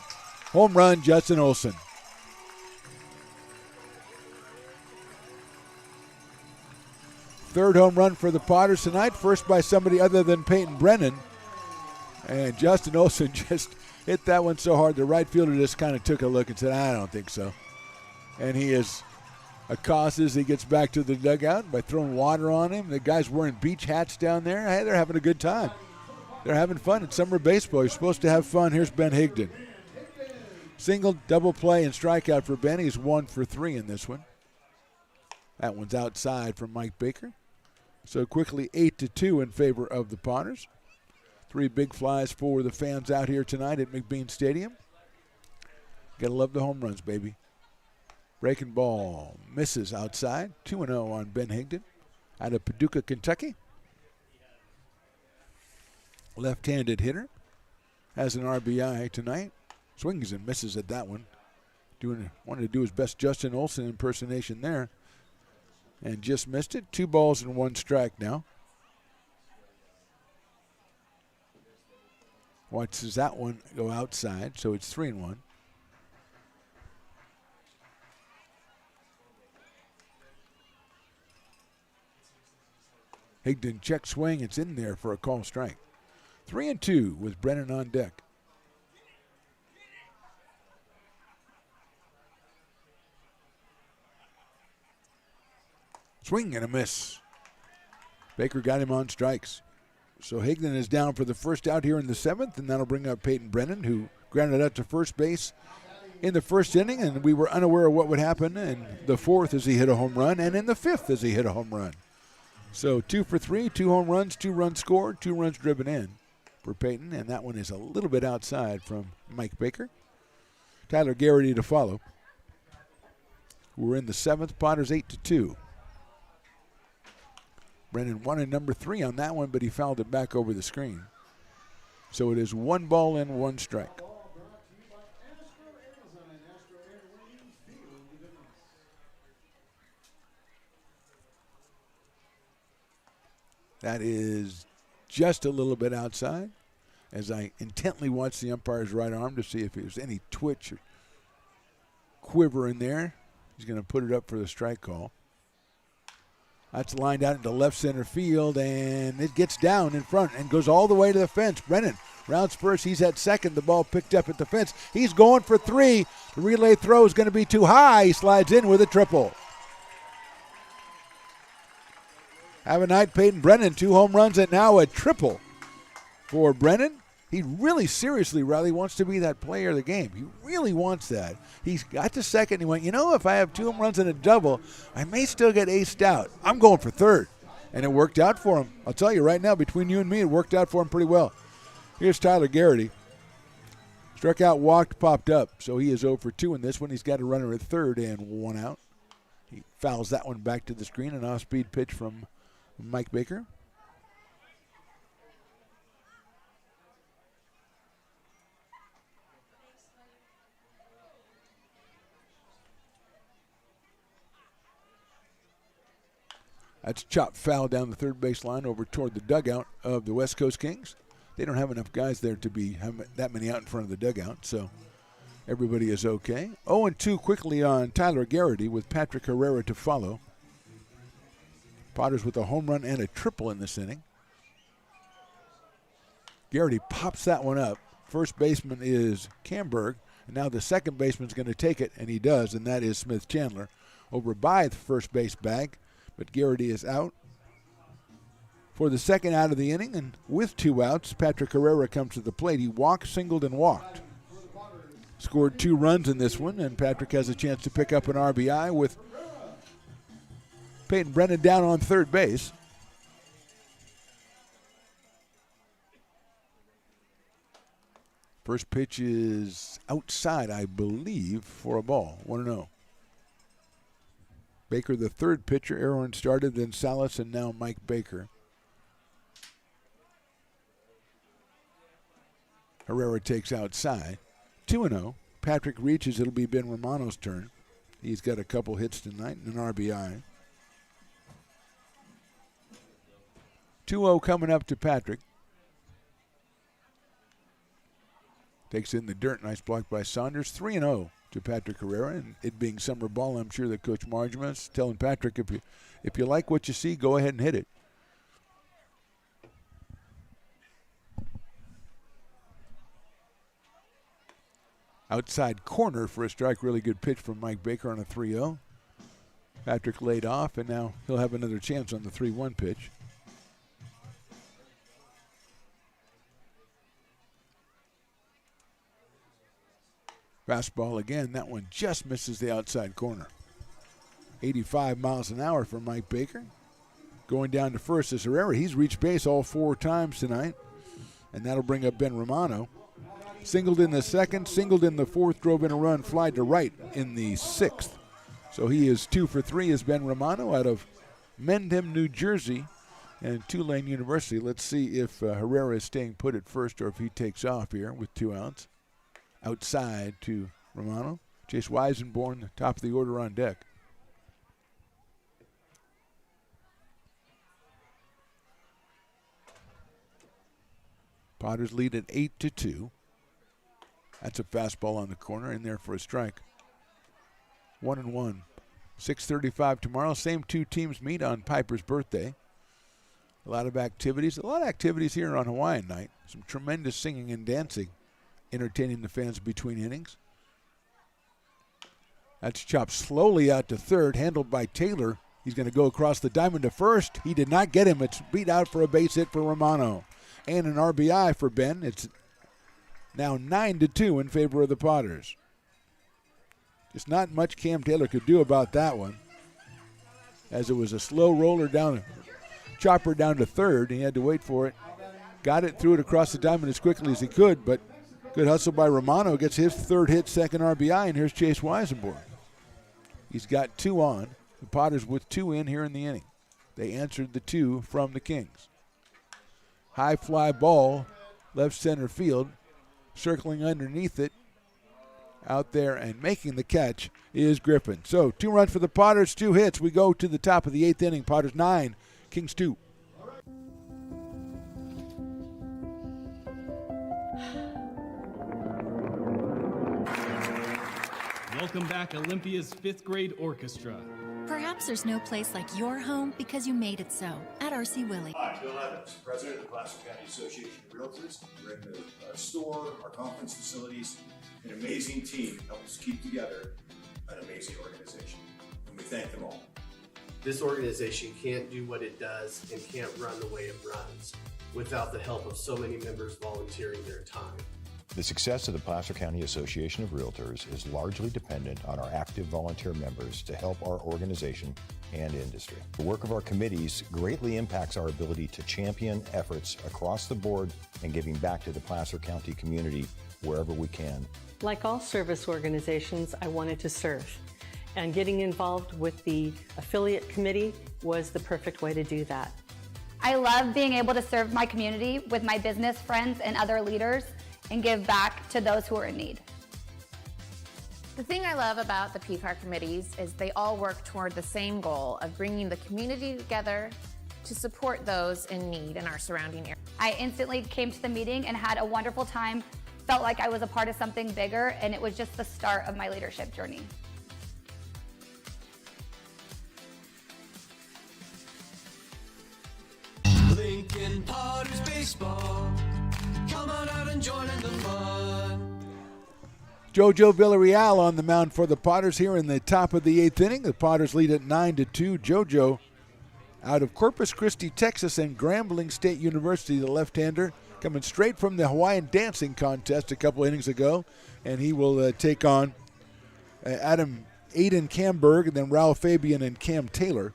Home run, Justin Third home run for the Potters tonight, first by somebody other than Peyton Brennan. And Justin Olson just hit that one so hard, the right fielder just kind of took a look and said, I don't think so. And he is accosted as he gets back to the dugout by throwing water on him. The guy's wearing beach hats down there. Hey, they're having a good time. They're having fun. It's summer baseball. You're supposed to have fun. Here's Ben Higdon. Single, double play, and strikeout for Ben. He's 1 for 3 in this one. That one's outside from Mike Baker. So quickly 8-2 in favor of the Potters. 3 big flies for the fans out here tonight at McBean Stadium. Gotta love the home runs, baby. Breaking ball misses outside. 2-0 on Ben Higdon out of Paducah, Kentucky. Left-handed hitter. Has an RBI tonight. Swings and misses at that one. Wanted to do his best Justin Olson impersonation there. And just missed it. 2 balls and 1 strike now. Watches that one go outside, so it's 3-1. Higdon check swing. It's in there for a call strike. 3-2 with Brennan on deck. Swing and a miss. Baker got him on strikes. So Higdon is down for the first out here in the 7th, and that'll bring up Peyton Brennan, who grounded out to first base in the first inning, and we were unaware of what would happen in the 4th as he hit a home run, and in the 5th as he hit a home run. So 2 for 3, 2 home runs, 2 runs scored, 2 runs driven in for Peyton, and that one is a little bit outside from Mike Baker. Tyler Garrity to follow. We're in the 7th, Potters 8-2. Brennan wanted number 3 on that one, but he fouled it back over the screen. So it is 1 ball and 1 strike. That is just a little bit outside as I intently watch the umpire's right arm to see if there's any twitch or quiver in there. He's going to put it up for the strike call. That's lined out into left center field, and it gets down in front and goes all the way to the fence. Brennan rounds first. He's at second. The ball picked up at the fence. He's going for 3. The relay throw is going to be too high. He slides in with a triple. Have a night, Peyton Brennan. 2 home runs and now a triple for Brennan. He really seriously, Riley, wants to be that player of the game. He really wants that. He's got to second. He went, if I have 2 home runs and a double, I may still get aced out. I'm going for third. And it worked out for him. I'll tell you right now, between you and me, it worked out for him pretty well. Here's Tyler Garrity. Struck out, walked, popped up. So he is 0 for 2 in this one. He's got a runner at third and 1 out. He fouls that one back to the screen. An off-speed pitch from Mike Baker. That's chopped foul down the third base line over toward the dugout of the West Coast Kings. They don't have enough guys there to have that many out in front of the dugout, so everybody is okay. 0-2 quickly on Tyler Garrity with Patrick Herrera to follow. Potters with a home run and a triple in this inning. Garrity pops that one up. First baseman is Camberg, and now the second baseman's going to take it, and he does, and that is Smith Chandler over by the first base bag. But Garrity is out for the second out of the inning, and with 2 outs, Patrick Herrera comes to the plate. He walked, singled, and walked. Scored 2 runs in this one, and Patrick has a chance to pick up an RBI with Peyton Brennan down on third base. First pitch is outside, I believe, for a ball. 1-0. Baker, the third pitcher. Aaron started, then Salas, and now Mike Baker. Herrera takes outside. 2-0. Patrick reaches. It'll be Ben Romano's turn. He's got a couple hits tonight and an RBI. 2-0 coming up to Patrick. Takes in the dirt. Nice block by Saunders. 3-0 to Patrick Herrera, and it being summer ball, I'm sure that Coach Marjama is telling Patrick, if you like what you see, go ahead and hit it. Outside corner for a strike. Really good pitch from Mike Baker on a 3-0. Patrick laid off, and now he'll have another chance on the 3-1 pitch. Fastball again. That one just misses the outside corner. 85 miles an hour for Mike Baker. Going down to first is Herrera. He's reached base all 4 times tonight, and that'll bring up Ben Romano. Singled in the second, singled in the fourth, drove in a run, fly to right in the 6th. So he is 2 for 3 as Ben Romano out of Mendham, New Jersey, and Tulane University. Let's see if Herrera is staying put at first or if he takes off here with 2 outs. Outside to Romano. Chase Weisenborn, top of the order on deck. Potters lead at 8-2. That's a fastball on the corner, in there for a strike. 1-1. 6:35 tomorrow. Same 2 teams meet on Piper's birthday. A lot of activities here on Hawaiian night. Some tremendous singing and dancing, entertaining the fans between innings. That's chopped slowly out to third, handled by Taylor. He's going to go across the diamond to first. He did not get him. It's beat out for a base hit for Romano. And an RBI for Ben. It's now 9-2 in favor of the Potters. Just not much Cam Taylor could do about that one, as it was a slow roller down, chopper down to third. He had to wait for it. Got it, threw it across the diamond as quickly as he could, but good hustle by Romano. Gets his 3rd hit, 2nd RBI, and here's Chase Weisenborn. He's got 2 on. The Potters with 2 in here in the inning. They answered the 2 from the Kings. High fly ball, left center field. Circling underneath it, out there and making the catch is Griffin. So 2 runs for the Potters, 2 hits. We go to the top of the 8th inning. Potters 9, Kings 2. Welcome back, Olympia's 5th grade orchestra. Perhaps there's no place like your home because you made it so at R.C. Willey. Hi, Bill Evans, President of the Placer County Association of Realtors. We're in the store, our conference facilities, an amazing team helps keep together an amazing organization, and we thank them all. This organization can't do what it does and can't run the way it runs without the help of so many members volunteering their time. The success of the Placer County Association of Realtors is largely dependent on our active volunteer members to help our organization and industry. The work of our committees greatly impacts our ability to champion efforts across the board and giving back to the Placer County community wherever we can. Like all service organizations, I wanted to serve. And getting involved with the affiliate committee was the perfect way to do that. I love being able to serve my community with my business friends and other leaders and give back to those who are in need. The thing I love about the PCAR committees is they all work toward the same goal of bringing the community together to support those in need in our surrounding area. I instantly came to the meeting and had a wonderful time, felt like I was a part of something bigger, and it was just the start of my leadership journey. Lincoln Potters Baseball. Come on out and join in the fun. Jojo Villarreal on the mound for the Potters here in the top of the 8th inning. The Potters lead at 9-2. Jojo out of Corpus Christi, Texas, and Grambling State University, the left-hander, coming straight from the Hawaiian dancing contest a couple innings ago, and he will take on Aiden Camberg, and then Raul Fabian and Cam Taylor.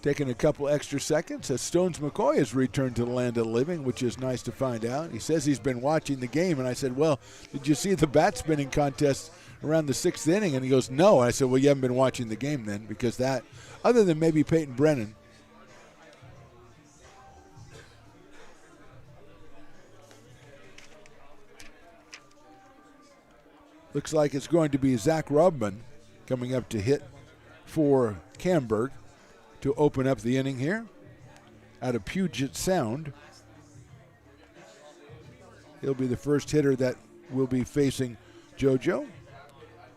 Taking a couple extra seconds as Stones McCoy has returned to the land of the living, which is nice to find out. He says he's been watching the game, and I said, well, did you see the bat spinning contest around the 6th inning? And he goes, no. I said, well, you haven't been watching the game then, because that, other than maybe Peyton Brennan, looks like it's going to be Zach Robman coming up to hit for Camberg to open up the inning here out of Puget Sound. He'll be the first hitter that will be facing JoJo.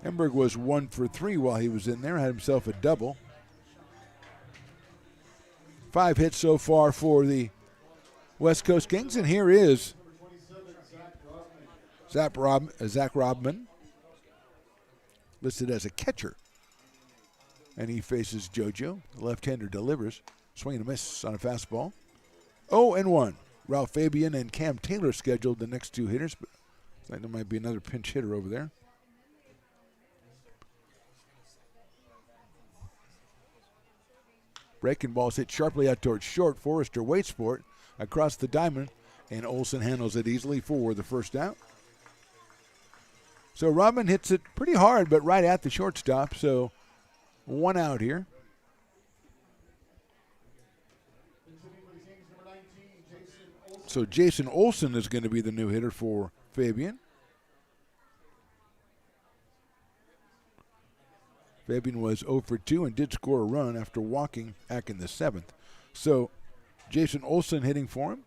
Emberg was 1 for 3 while he was in there, had himself a double. 5 hits so far for the West Coast Kings, and here is Zach Robman, listed as a catcher. And he faces JoJo. The left-hander delivers. Swing and a miss on a fastball. 0-1. Ralph Fabian and Cam Taylor scheduled the next 2 hitters, but looks like there might be another pinch hitter over there. Breaking ball's hit sharply out towards short. Forrester waits for it across the diamond, and Olson handles it easily for the first out. So Robin hits it pretty hard, but right at the shortstop, so 1 out here. So Jason Olson is going to be the new hitter for Fabian. Fabian was 0 for 2 and did score a run after walking back in the 7th. So Jason Olson hitting for him.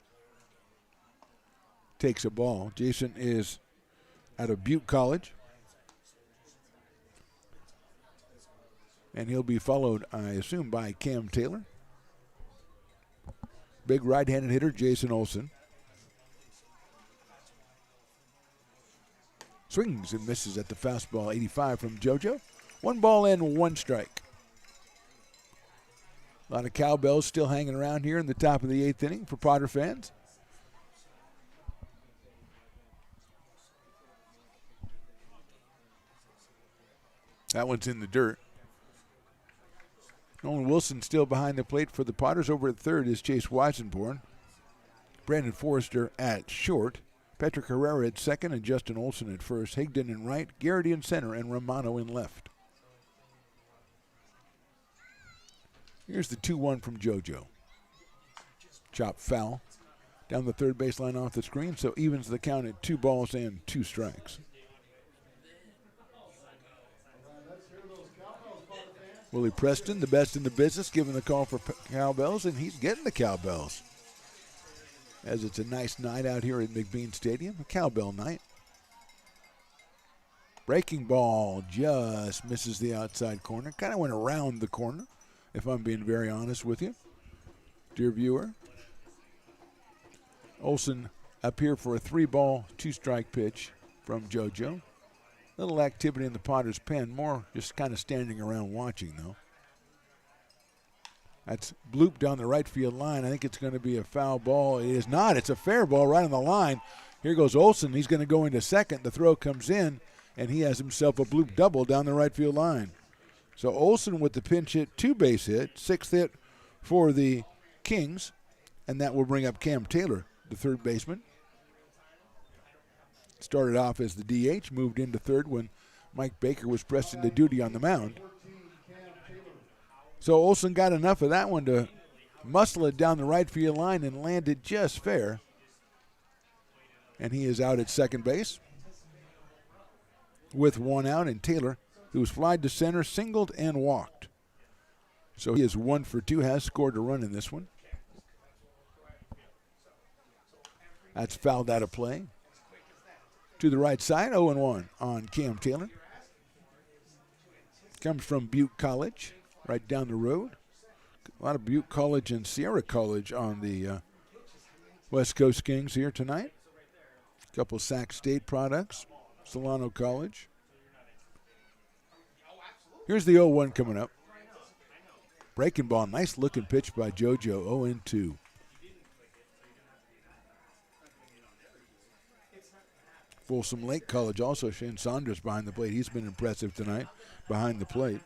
Takes a ball. Jason is out of Butte College. And he'll be followed, I assume, by Cam Taylor. Big right-handed hitter, Jason Olson. Swings and misses at the fastball, 85 from JoJo. 1 ball and 1 strike. A lot of cowbells still hanging around here in the top of the 8th inning for Potter fans. That one's in the dirt. Nolan Wilson still behind the plate for the Potters. Over at third is Chase Weisenborn. Brandon Forrester at short. Patrick Herrera at second and Justin Olson at first. Higdon in right, Garrity in center, and Romano in left. Here's the 2-1 from JoJo. Chop foul. Down the third baseline off the screen, so evens the count at 2 balls and 2 strikes. Willie Preston, the best in the business, giving the call for cowbells, and he's getting the cowbells. As it's a nice night out here at McBean Stadium, a cowbell night. Breaking ball just misses the outside corner. Kind of went around the corner, if I'm being very honest with you, dear viewer. Olson up here for a 3-ball, 2-strike pitch from JoJo. Little activity in the Potters' pen, more just kind of standing around watching, though. That's blooped down the right field line. I think it's going to be a foul ball. It is not. It's a fair ball right on the line. Here goes Olson. He's going to go into second. The throw comes in, and he has himself a bloop double down the right field line. So Olson with the pinch hit, 2-base hit, 6th hit for the Kings, and that will bring up Cam Taylor, the third baseman. Started off as the DH, moved into third when Mike Baker was pressed into duty on the mound. So Olson got enough of that one to muscle it down the right field line and landed just fair. And he is out at second base with 1 out, and Taylor, who was flied to center, singled and walked. So he is 1 for 2, has scored a run in this one. That's fouled out of play. To the right side, 0-1 on Cam Taylor. Comes from Butte College, right down the road. A lot of Butte College and Sierra College on the West Coast Kings here tonight. A couple Sac State products, Solano College. Here's the 0-1 coming up. Breaking ball, nice looking pitch by JoJo, 0-2. Folsom Lake College also, Shane Saunders behind the plate. He's been impressive tonight behind the plate.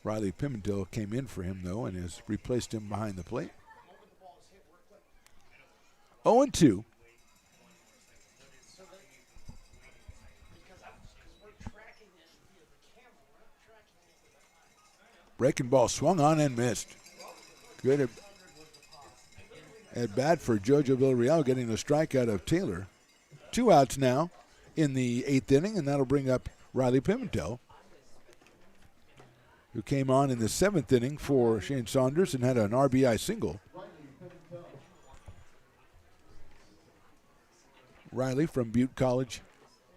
Riley Pimentel came in for him, though, and has replaced him behind the plate. 0-2. Breaking ball swung on and missed. Good at bat for JoJo Villarreal, getting the strikeout of Taylor. 2 outs now in the 8th inning, and that'll bring up Riley Pimentel, who came on in the 7th inning for Shane Saunders and had an RBI single. Riley from Butte College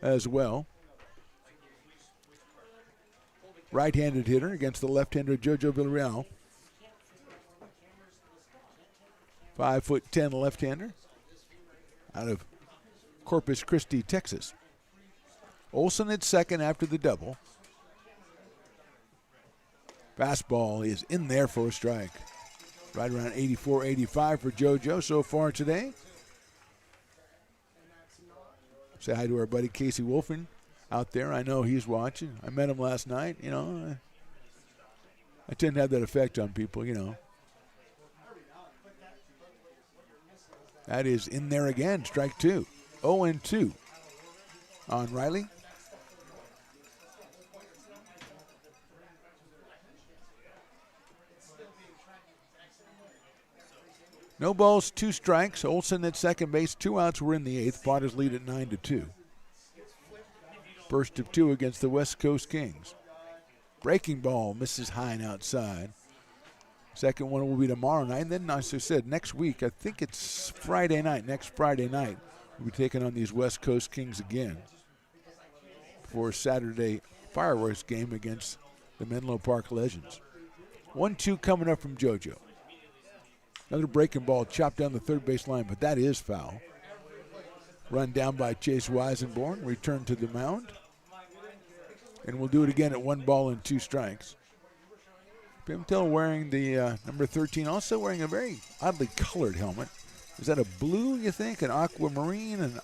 as well. Right-handed hitter against the left-hander Jojo Villarreal. 5'10" left-hander out of Corpus Christi, Texas. Olsen at second after the double. Fastball is in there for a strike. Right around 84, 85 for JoJo so far today. Say hi to our buddy Casey Wolfen out there. I know he's watching. I met him last night. You know, I tend to have that effect on people, you know. That is in there again, strike two. 0-2 on Riley. No balls, 2 strikes. Olsen at second base. 2 outs. We're in the 8th. Potters lead at 9-2. First of 2 against the West Coast Kings. Breaking ball misses high and outside. Second one will be tomorrow night. And then, as I said, next week, I think it's Friday night. Next Friday night, we'll be taking on these West Coast Kings again for a Saturday fireworks game against the Menlo Park Legends. 1-2 coming up from JoJo. Another breaking ball chopped down the third base line, but that is foul. Run down by Chase Weisenborn. Return to the mound. And we'll do it again at 1-2 strikes. Pimentel wearing the number 13, also wearing a very oddly colored helmet. Is that a blue, you think? An aquamarine? An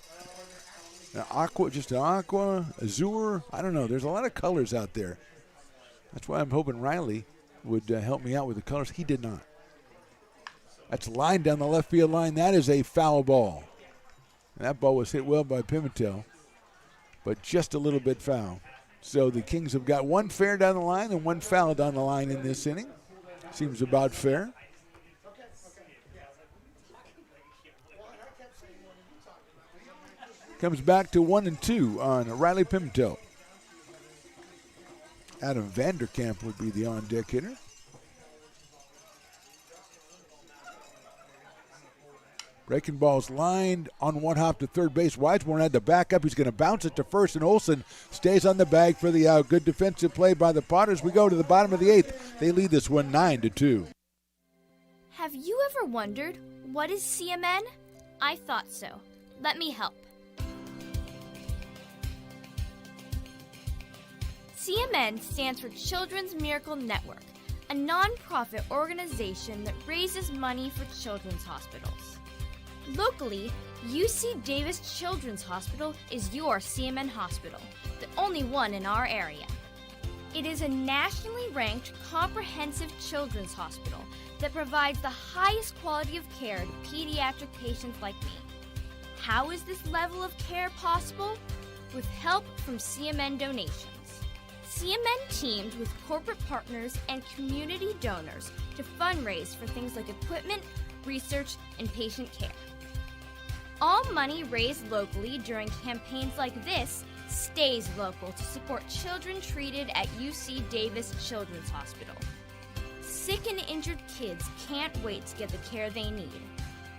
aqua, just an aqua, azure? I don't know. There's a lot of colors out there. That's why I'm hoping Riley would help me out with the colors. He did not. That's lined down the left field line. That is a foul ball. And that ball was hit well by Pimentel, but just a little bit foul. So the Kings have got 1 fair down the line and 1 foul down the line in this inning. Seems about fair. Comes back to 1-2 on Riley Pimentel. Adam Vanderkamp would be the on-deck hitter. Breaking ball's lined on one hop to third base. Weidsborn had to back up. He's going to bounce it to first, and Olsen stays on the bag for the out. Good defensive play by the Potters. We go to the bottom of the 8th. They lead this one 9-2. Have you ever wondered, what is CMN? I thought so. Let me help. CMN stands for Children's Miracle Network, a non-profit organization that raises money for children's hospitals. Locally, UC Davis Children's Hospital is your CMN hospital, the only one in our area. It is a nationally ranked comprehensive children's hospital that provides the highest quality of care to pediatric patients like me. How is this level of care possible? With help from CMN donations. CMN teamed with corporate partners and community donors to fundraise for things like equipment, research, and patient care. All money raised locally during campaigns like this stays local to support children treated at UC Davis Children's Hospital. Sick and injured kids can't wait to get the care they need.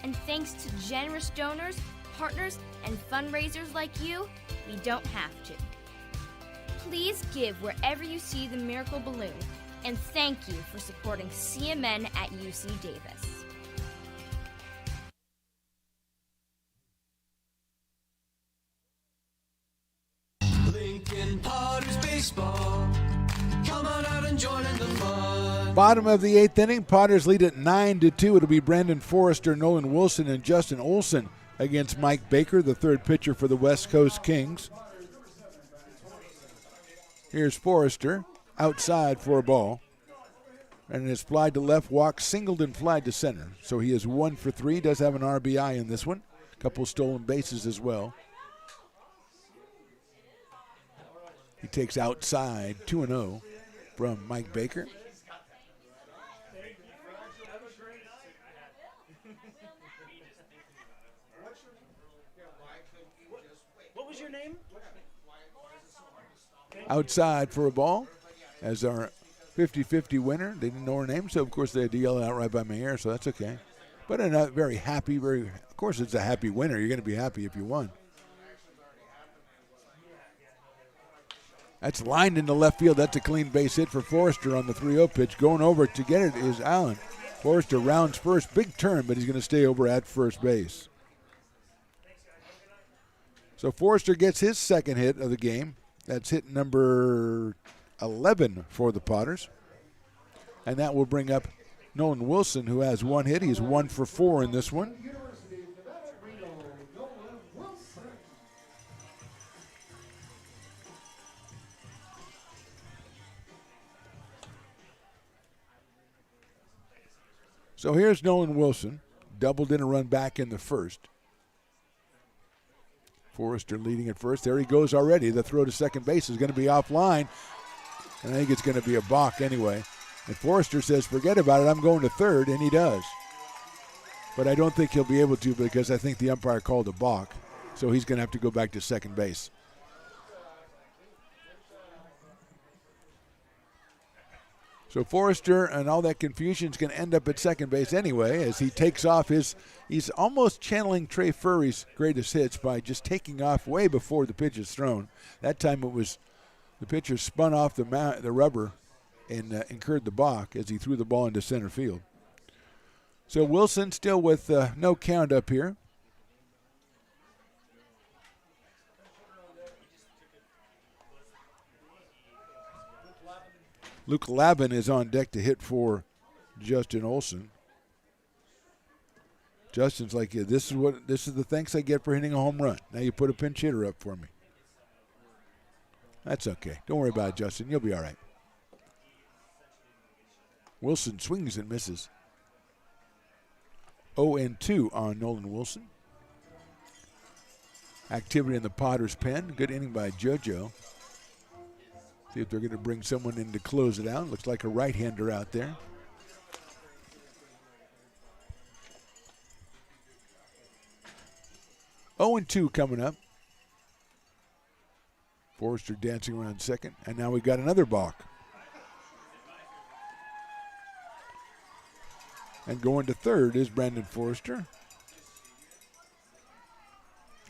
And thanks to generous donors, partners, and fundraisers like you, we don't have to. Please give wherever you see the Miracle Balloon, and thank you for supporting CMN at UC Davis. Lincoln Potters Baseball. Come on out and join in the fun. Bottom of the 8th inning, Potters lead at 9-2. It'll be Brandon Forrester, Nolan Wilson, and Justin Olson against Mike Baker, the third pitcher for the West Coast Kings. Here's Forrester, outside for a ball. And it's flied to left, walk, singled, and flied to center. So he is 1 for 3, does have an RBI in this one. A couple stolen bases as well. He takes outside 2-0 from Mike Baker. What was your name? Outside for a ball as our 50-50 winner. They didn't know her name, so of course they had to yell it out right by my ear, so that's okay. But a very happy, of course it's a happy winner. You're going to be happy if you won. That's lined into left field. That's a clean base hit for Forrester on the 3-0 pitch. Going over to get it is Allen. Forrester rounds first. Big turn, but he's going to stay over at first base. So Forrester gets his second hit of the game. That's hit number 11 for the Potters. And that will bring up Nolan Wilson, who has one hit. He's 1 for 4 in this one. So here's Nolan Wilson, doubled in a run back in the first. Forrester leading at first. There he goes already. The throw to second base is going to be offline, and I think it's going to be a balk anyway. And Forrester says, forget about it, I'm going to third, and he does. But I don't think he'll be able to because I think the umpire called a balk, so he's going to have to go back to second base. So Forrester and all that confusion is going to end up at second base anyway as he takes off he's almost channeling Trey Furry's greatest hits by just taking off way before the pitch is thrown. That time it was the pitcher spun off the rubber and incurred the balk as he threw the ball into center field. So Wilson still with no count up here. Luke Lavin is on deck to hit for Justin Olson. Justin's like, yeah, this is the thanks I get for hitting a home run. Now you put a pinch hitter up for me. That's okay. Don't worry about it, Justin. You'll be all right. Wilson swings and misses. 0-2 on Nolan Wilson. Activity in the Potters' pen. Good inning by JoJo. See if they're going to bring someone in to close it out. Looks like a right-hander out there. Oh, and 2 coming up. Forrester dancing around second, and now we got another balk. And going to third is Brandon Forrester.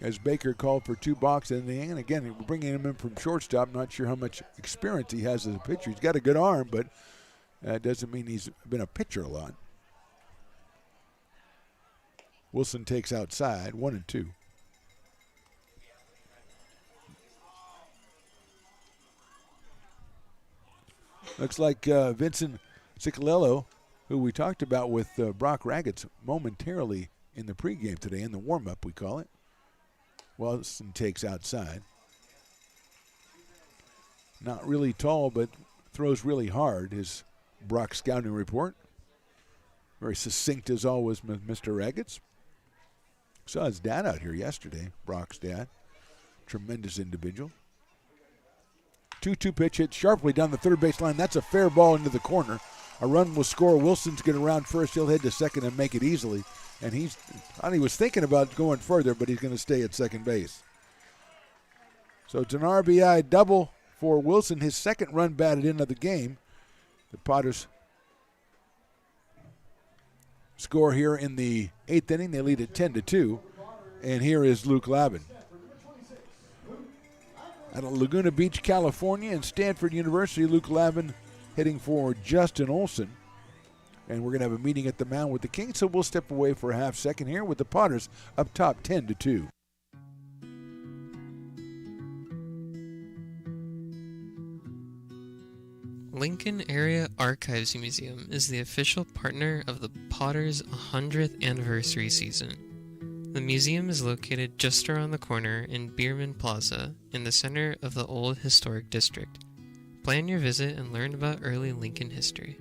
As Baker called for 2 balks in the inning. And again, we're bringing him in from shortstop. Not sure how much experience he has as a pitcher. He's got a good arm, but that doesn't mean he's been a pitcher a lot. Wilson takes outside, 1-2. Looks like Vincent Ciccolello, who we talked about with Brock Raggets momentarily in the pregame today, in the warm-up we call it. Wilson takes outside. Not really tall, but throws really hard, is Brock's scouting report. Very succinct as always, Mr. Raggets. Saw his dad out here yesterday, Brock's dad. Tremendous individual. 2-2 pitch hit sharply down the third base line. That's a fair ball into the corner. A run will score. Wilson's going to round first. He'll head to second and make it easily. And he was thinking about going further, but he's going to stay at second base. So it's an RBI double for Wilson, his second run batted in of the game. The Potters score here in the 8th inning. They lead at 10-2. And here is Luke Lavin. Out of Laguna Beach, California, and Stanford University, Luke Lavin hitting for Justin Olson. And we're going to have a meeting at the mound with the Kings, so we'll step away for a half second here with the Potters up top 10-2. Lincoln Area Archives Museum is the official partner of the Potters' 100th anniversary season. The museum is located just around the corner in Bierman Plaza in the center of the Old Historic District. Plan your visit and learn about early Lincoln history.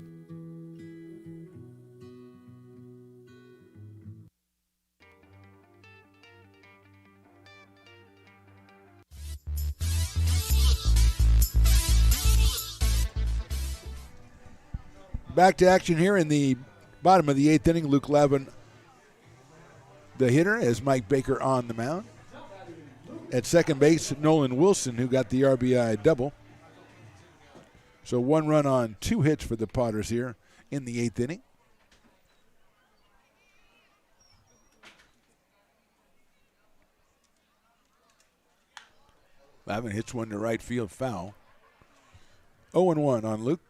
Back to action here in the bottom of the 8th inning. Luke Lavin, the hitter, as Mike Baker on the mound. At second base, Nolan Wilson, who got the RBI double. So 1 run on 2 hits for the Potters here in the 8th inning. Lavin hits one to right field foul. 0-1 on Luke.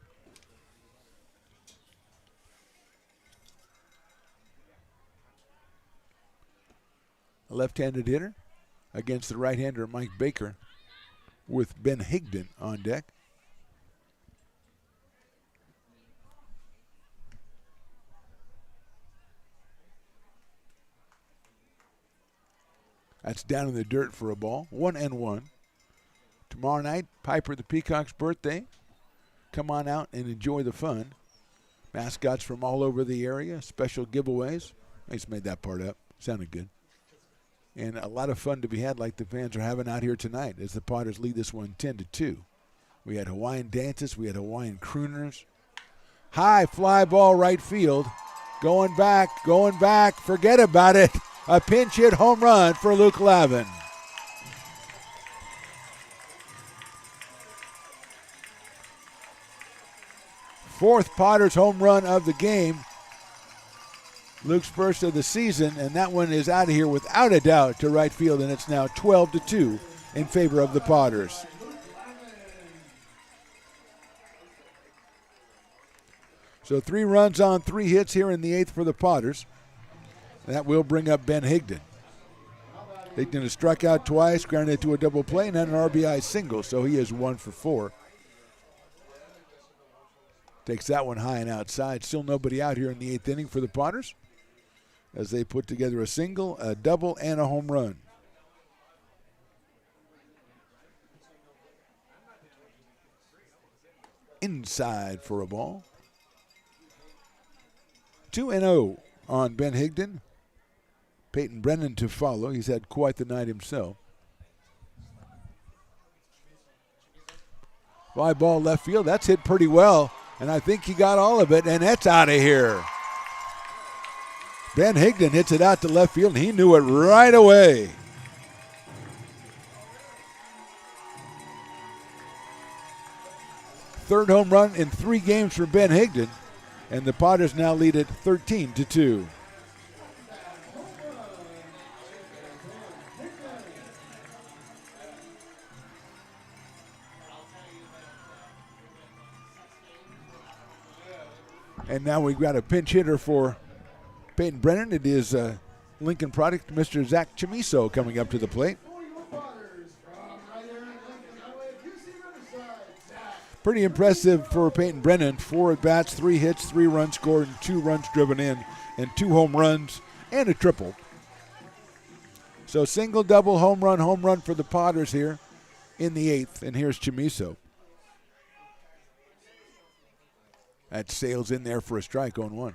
A left-handed hitter against the right-hander Mike Baker with Ben Higdon on deck. That's down in the dirt for a ball. 1-1. Tomorrow night, Piper the Peacock's birthday. Come on out and enjoy the fun. Mascots from all over the area, special giveaways. I just made that part up. Sounded good. And a lot of fun to be had like the fans are having out here tonight as the Potters lead this one 10-2. We had Hawaiian dances. We had Hawaiian crooners. High fly ball right field. Going back. Forget about it. A pinch hit home run for Luke Lavin. Fourth Potters home run of the game. Luke's first of the season, and that one is out of here without a doubt to right field, and it's now 12-2 in favor of the Potters. So 3 runs on 3 hits here in the 8th for the Potters. That will bring up Ben Higdon. Higdon has struck out twice, grounded to a double play, and had an RBI single, so he is 1 for 4. Takes that one high and outside. Still nobody out here in the 8th inning for the Potters as they put together a single, a double, and a home run. Inside for a ball. 2-0 on Ben Higdon. Peyton Brennan to follow. He's had quite the night himself. Fly ball left field. That's hit pretty well, and I think he got all of it, and that's out of here. Ben Higdon hits it out to left field, and he knew it right away. Third home run in 3 games for Ben Higdon, and the Potters now lead it 13-2. And now we've got a pinch hitter for Peyton Brennan. It is Lincoln product, Mr. Zach Chamiso, coming up to the plate. Pretty impressive for Peyton Brennan. 4 at-bats, 3 hits, 3 runs scored, and 2 runs driven in, and 2 home runs and a triple. So single, double, home run for the Potters here in the 8th. And here's Chamiso. That sails in there for a strike on 1.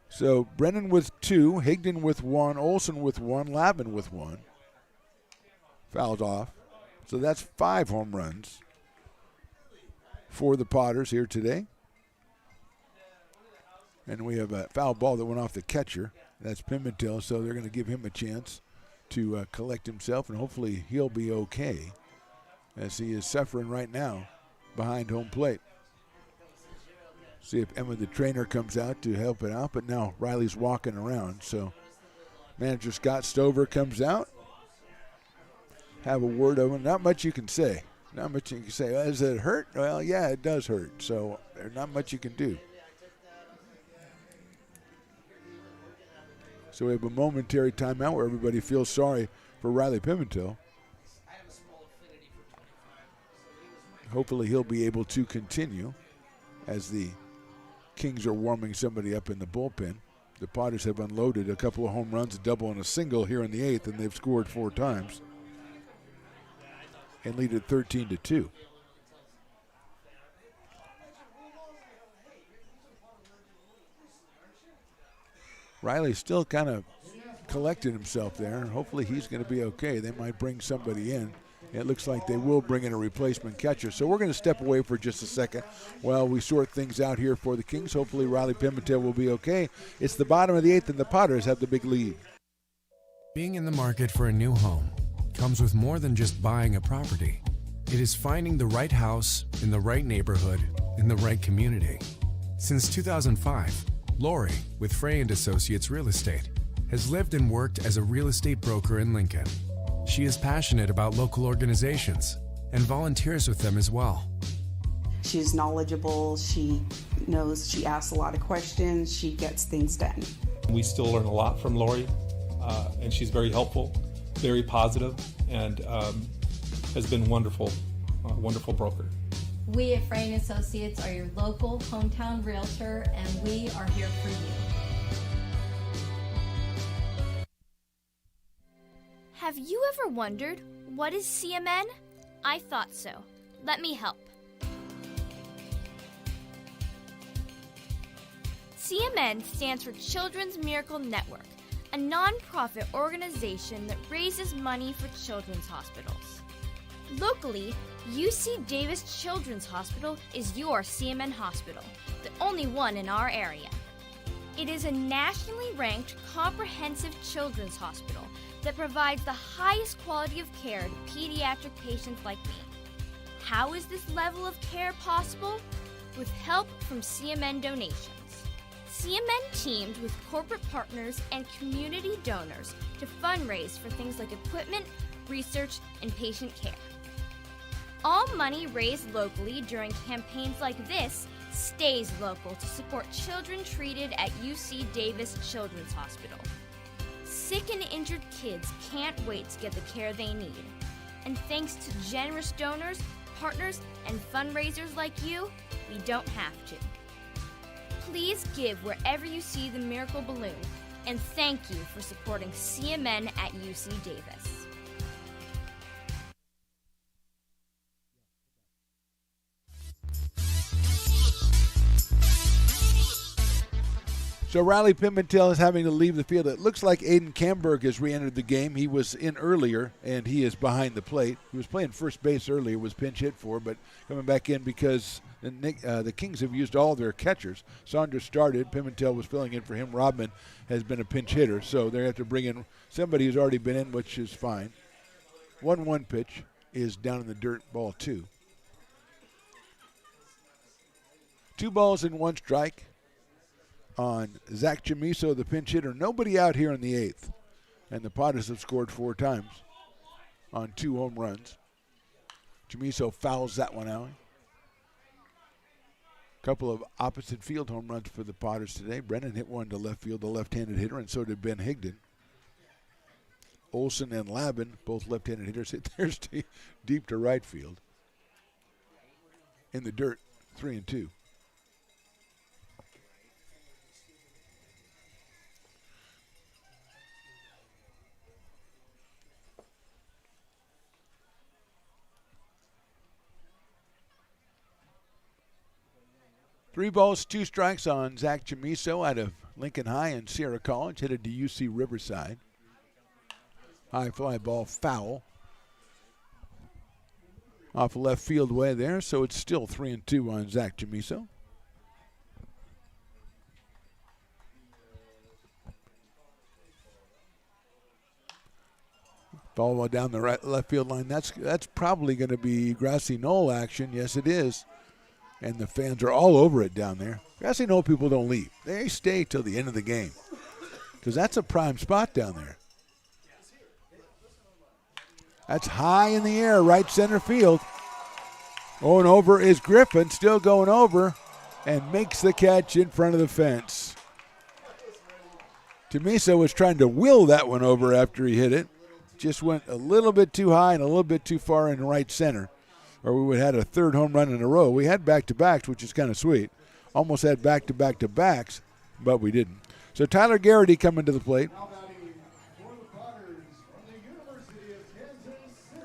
So Brennan with 2, Higdon with 1, Olson with 1, Lavin with 1. Fouled off. So that's 5 home runs for the Potters here today. And we have a foul ball that went off the catcher. That's Pimentel, so they're going to give him a chance to collect himself, and hopefully he'll be okay, as he is suffering right now behind home plate. See if Emma the trainer comes out to help it out, but now Riley's walking around. So manager Scott Stover comes out. Have a word of him. Not much you can say. Not much you can say. Does it hurt? Well, yeah, it does hurt. So there's not much you can do. So we have a momentary timeout where everybody feels sorry for Riley Pimentel. Hopefully he'll be able to continue as the Kings are warming somebody up in the bullpen. The Potters have unloaded a couple of home runs, a double and a single here in the 8th, and they've scored 4 times and lead it 13-2. Riley still kind of collected himself there. Hopefully he's going to be okay. They might bring somebody in. It looks like they will bring in a replacement catcher. So we're going to step away for just a second while we sort things out here for the Kings. Hopefully Riley Pimentel will be okay. It's the bottom of the 8th, and the Potters have the big lead. Being in the market for a new home comes with more than just buying a property. It is finding the right house in the right neighborhood in the right community. Since 2005, Lori, with Frey & Associates Real Estate, has lived and worked as a real estate broker in Lincoln. She is passionate about local organizations and volunteers with them as well. She's knowledgeable, she knows, she asks a lot of questions, she gets things done. We still learn a lot from Lori, and she's very helpful, very positive, and has been wonderful, wonderful broker. We at Frey & Associates are your local hometown realtor, and we are here for you. Have you ever wondered, what is CMN? I thought so. Let me help. CMN stands for Children's Miracle Network, a non-profit organization that raises money for children's hospitals. Locally, UC Davis Children's Hospital is your CMN hospital, the only one in our area. It is a nationally ranked comprehensive children's hospital that provides the highest quality of care to pediatric patients like me. How is this level of care possible? With help from CMN donations. CMN teamed with corporate partners and community donors to fundraise for things like equipment, research, and patient care. All money raised locally during campaigns like this stays local to support children treated at UC Davis Children's Hospital. Sick and injured kids can't wait to get the care they need. And thanks to generous donors, partners, and fundraisers like you, we don't have to. Please give wherever you see the Miracle Balloon, and thank you for supporting CMN at UC Davis. So Riley Pimentel is having to leave the field. It looks like Aiden Camberg has re-entered the game. He was in earlier, and he is behind the plate. He was playing first base earlier, was pinch hit for, but coming back in because the Kings have used all their catchers. Saunders started. Pimentel was filling in for him. Rodman has been a pinch hitter, so they have to bring in somebody who's already been in, which is fine. 1-1 pitch is down in the dirt, ball 2. 2 balls and 1 strike on Zach Chamiso, the pinch hitter. Nobody out here in the 8th. And the Potters have scored 4 times on 2 home runs. Chamiso fouls that one out. Couple of opposite field home runs for the Potters today. Brennan hit one to left field, the left-handed hitter, and so did Ben Higdon. Olson and Labin, both left-handed hitters, hit theirs deep to right field. In the dirt, 3-2. Three balls, 2 strikes on Zach Chamiso out of Lincoln High and Sierra College, headed to UC Riverside. High fly ball foul. Off left field way there, so it's still 3-2 on Zach Chamiso. Ball down the left field line. That's probably going to be grassy knoll action. Yes, it is. And the fans are all over it down there. Grassy knoll people don't leave. They stay till the end of the game because that's a prime spot down there. That's high in the air, right center field. Going over is Griffin, still going over, and makes the catch in front of the fence. Chamiso was trying to will that one over after he hit it. Just went a little bit too high and a little bit too far in right center, or we would have had a 3rd home run in a row. We had back-to-backs, which is kind of sweet. Almost had back-to-back-to-backs, but we didn't. So Tyler Garrity coming to the plate.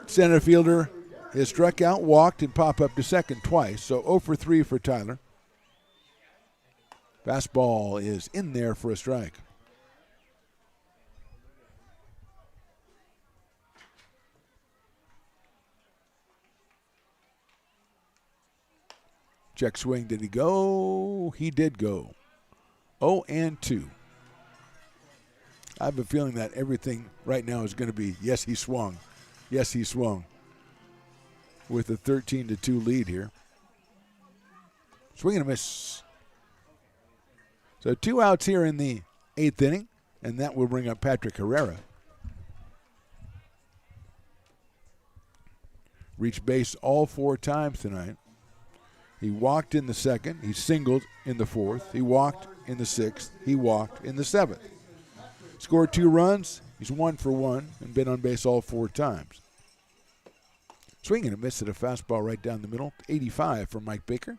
Center fielder is struck out, walked, and pop up to second twice. So 0 for 3 for Tyler. Fastball is in there for a strike. Check swing, did he go? He did go. 0-2. I have a feeling that everything right now is going to be, yes, he swung. Yes, he swung. With a 13-2 lead here. Swing and a miss. So 2 outs here in the 8th inning, and that will bring up Patrick Herrera. Reached base all 4 times tonight. He walked in the second. He singled in the fourth. He walked in the sixth. He walked in the seventh. Scored 2 runs. He's 1 for 1 and been on base all 4 times. Swinging and a miss at a fastball right down the middle. 85 for Mike Baker.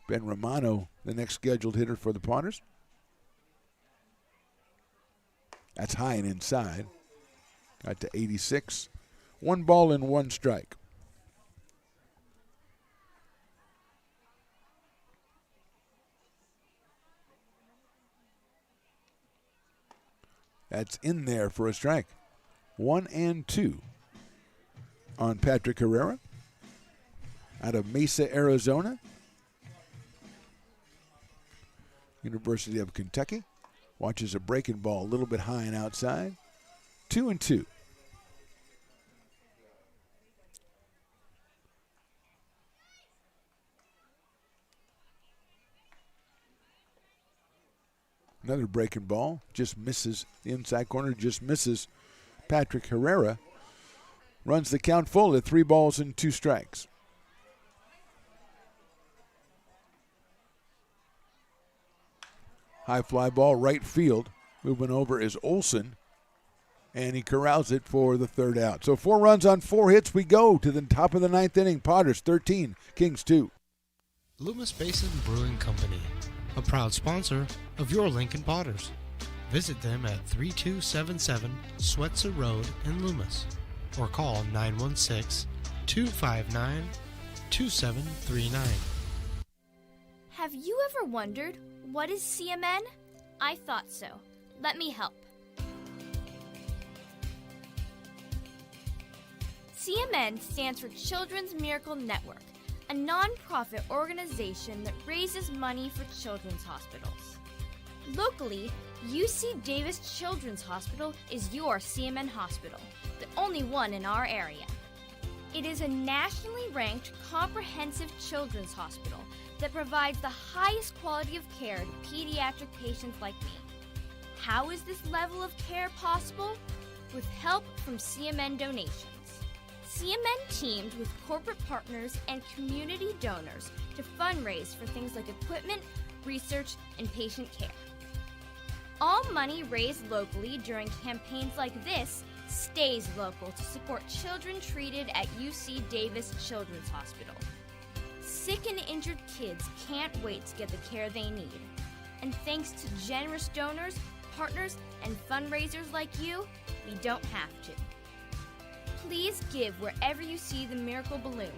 Ben Romano, the next scheduled hitter for the Potters. That's high and inside. Got to 86. 1 ball and 1 strike. That's in there for a strike. 1 and 2 on Patrick Herrera out of Mesa, Arizona. University of Kentucky. Watches a breaking ball a little bit high and outside. 2 and 2. Another breaking ball. Just misses the inside corner. Just misses Patrick Herrera. Runs the count full at 3 balls and 2 strikes. High fly ball, right field. Moving over is Olson. And he corrals it for the 3rd out. So 4 runs on 4 hits. We go to the top of the 9th inning. Potters 13, Kings 2. Loomis Basin Brewing Company, a proud sponsor of your Lincoln Potters. Visit them at 3277 Swetzer Road in Loomis or call 916-259-2739. Have you ever wondered, what is CMN? I thought so. Let me help. CMN stands for Children's Miracle Network, a non-profit organization that raises money for children's hospitals. Locally, UC Davis Children's Hospital is your CMN hospital, the only one in our area. It is a nationally ranked comprehensive children's hospital that provides the highest quality of care to pediatric patients like me. How is this level of care possible? With help from CMN donations. CMN teamed with corporate partners and community donors to fundraise for things like equipment, research, and patient care. All money raised locally during campaigns like this stays local to support children treated at UC Davis Children's Hospital. Sick and injured kids can't wait to get the care they need. And thanks to generous donors, partners, and fundraisers like you, we don't have to. Please give wherever you see the Miracle Balloon,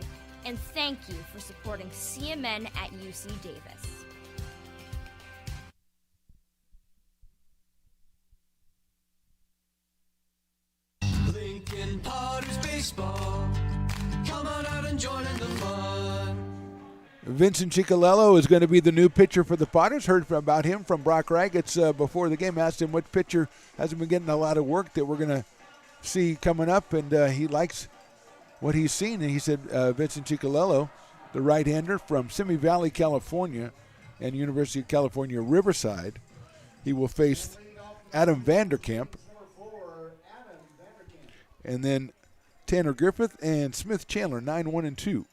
and thank you for supporting CMN at UC Davis. Lincoln Potters Baseball. Come on out and join in the fun. Vincent Ciccolello is going to be the new pitcher for the Potters. Heard about him from Brock Raggets before the game. Asked him what pitcher hasn't been getting a lot of work that we're going to see coming up, and he likes what he's seen. And he said Vincent Ciccolello, the right-hander from Simi Valley, California, and University of California, Riverside. He will face Adam Vanderkamp, and then Tanner Griffith and Smith Chandler, 9-1-2.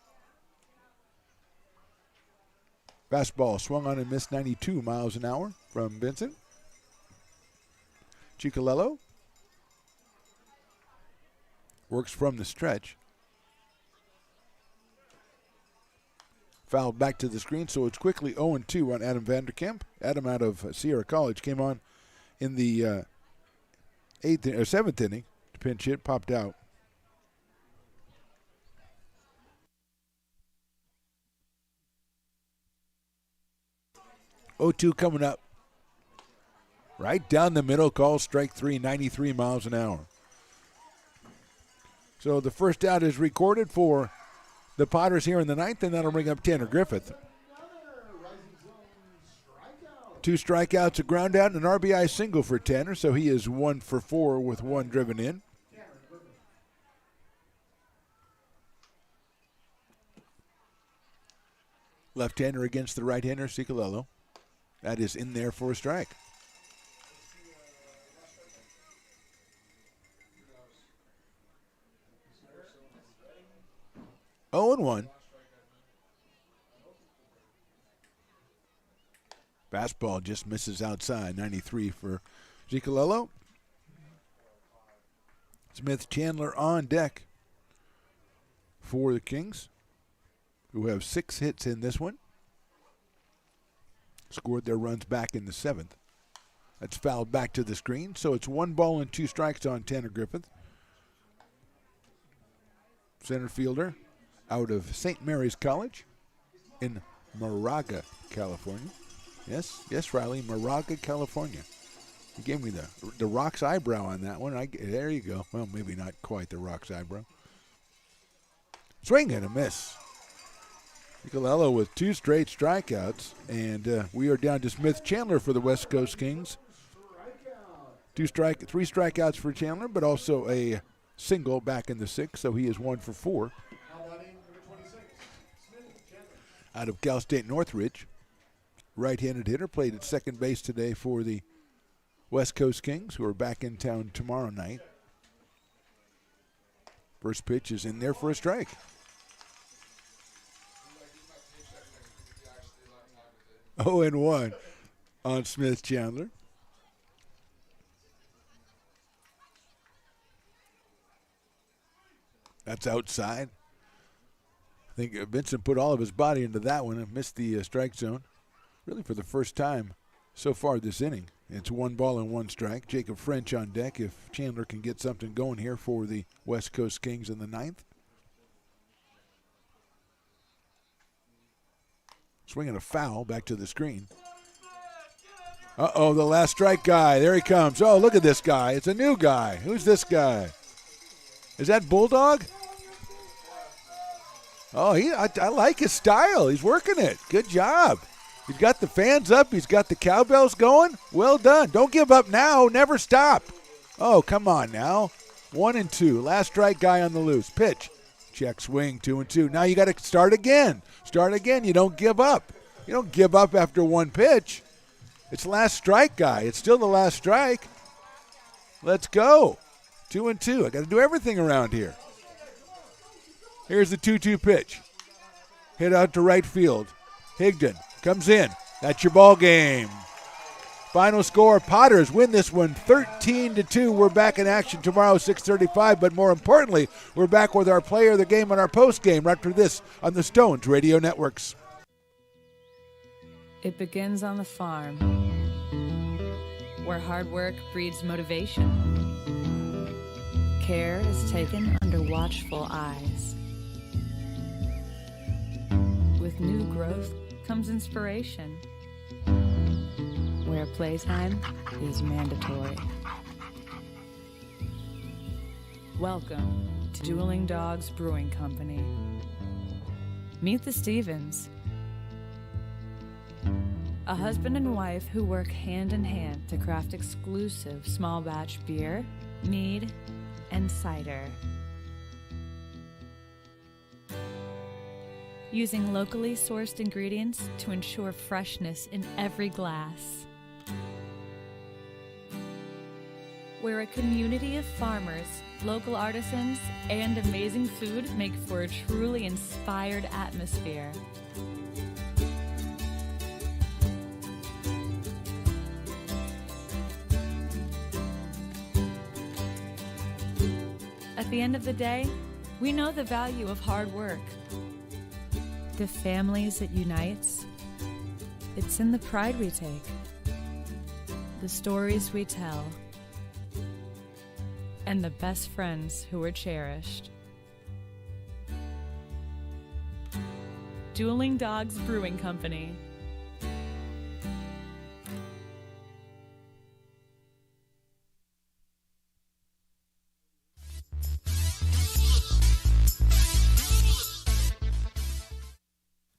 Fastball swung on and missed, 92 miles an hour from Vincent. Ciccolello works from the stretch. Fouled back to the screen, so it's quickly 0-2 on Adam Vanderkamp. Adam out of Sierra College came on in the 7th inning. Pinch hit, popped out. (0-2) coming up. Right down the middle, call strike 3, 93 miles an hour. So the first out is recorded for the Potters here in the 9th, and that'll bring up Tanner Griffith. 2 strikeouts, a ground out, and an RBI single for Tanner, so he is 1 for 4 with 1 driven in. Left-hander against the right-hander, Ciccolello. That is in there for a strike. 0-1. Fastball just misses outside. 93 for Zicalello. Smith Chandler on deck for the Kings, who have 6 hits in this one. Scored their runs back in the 7th. That's fouled back to the screen, so it's 1 ball and 2 strikes on Tanner Griffith. Center fielder out of St. Mary's College in Moraga, California. Yes, Riley, Moraga, California. You gave me the Rock's eyebrow on that one. There you go. Well, maybe not quite the Rock's eyebrow. Swing and a miss. Nicolello with 2 straight strikeouts, and we are down to Smith Chandler for the West Coast Kings. 3 strikeouts for Chandler, but also a single back in the 6th, so he is 1 for 4. Out of Cal State Northridge, right-handed hitter, played at second base today for the West Coast Kings, who are back in town tomorrow night. First pitch is in there for a strike. Oh, and 1 on Smith Chandler. That's outside. I think Vincent put all of his body into that one and missed the strike zone. Really for the first time so far this inning. It's 1 ball and 1 strike. Jacob French on deck if Chandler can get something going here for the West Coast Kings in the 9th. Swinging a foul back to the screen. Uh-oh, the last strike guy. There he comes. Oh, look at this guy. It's a new guy. Who's this guy? Is that Bulldog? Oh, I like his style. He's working it. Good job. He's got the fans up. He's got the cowbells going. Well done. Don't give up now. Never stop. Oh, come on now. 1 and 2. Last strike guy on the loose. Pitch. Check swing. 2 and 2. Now you got to start again. Start again. You don't give up. You don't give up after 1 pitch. It's last strike guy. It's still the last strike. Let's go. 2 and 2. I got to do everything around here. Here's the 2-2 pitch. Hit out to right field. Higdon comes in. That's your ball game. Final score, Potters win this one 13-2. We're back in action tomorrow, 6:35. But more importantly, we're back with our player of the game and our post game right after this on the Stones Radio Networks. It begins on the farm, where hard work breeds motivation. Care is taken under watchful eyes. With new growth comes inspiration, where playtime is mandatory. Welcome to Dueling Dogs Brewing Company. Meet the Stevens, a husband and wife who work hand in hand to craft exclusive small batch beer, mead, and cider. Using locally sourced ingredients to ensure freshness in every glass. Where a community of farmers, local artisans, and amazing food make for a truly inspired atmosphere. At the end of the day, we know the value of hard work. The families it unites, it's in the pride we take, the stories we tell, and the best friends who are cherished. Dueling Dogs Brewing Company.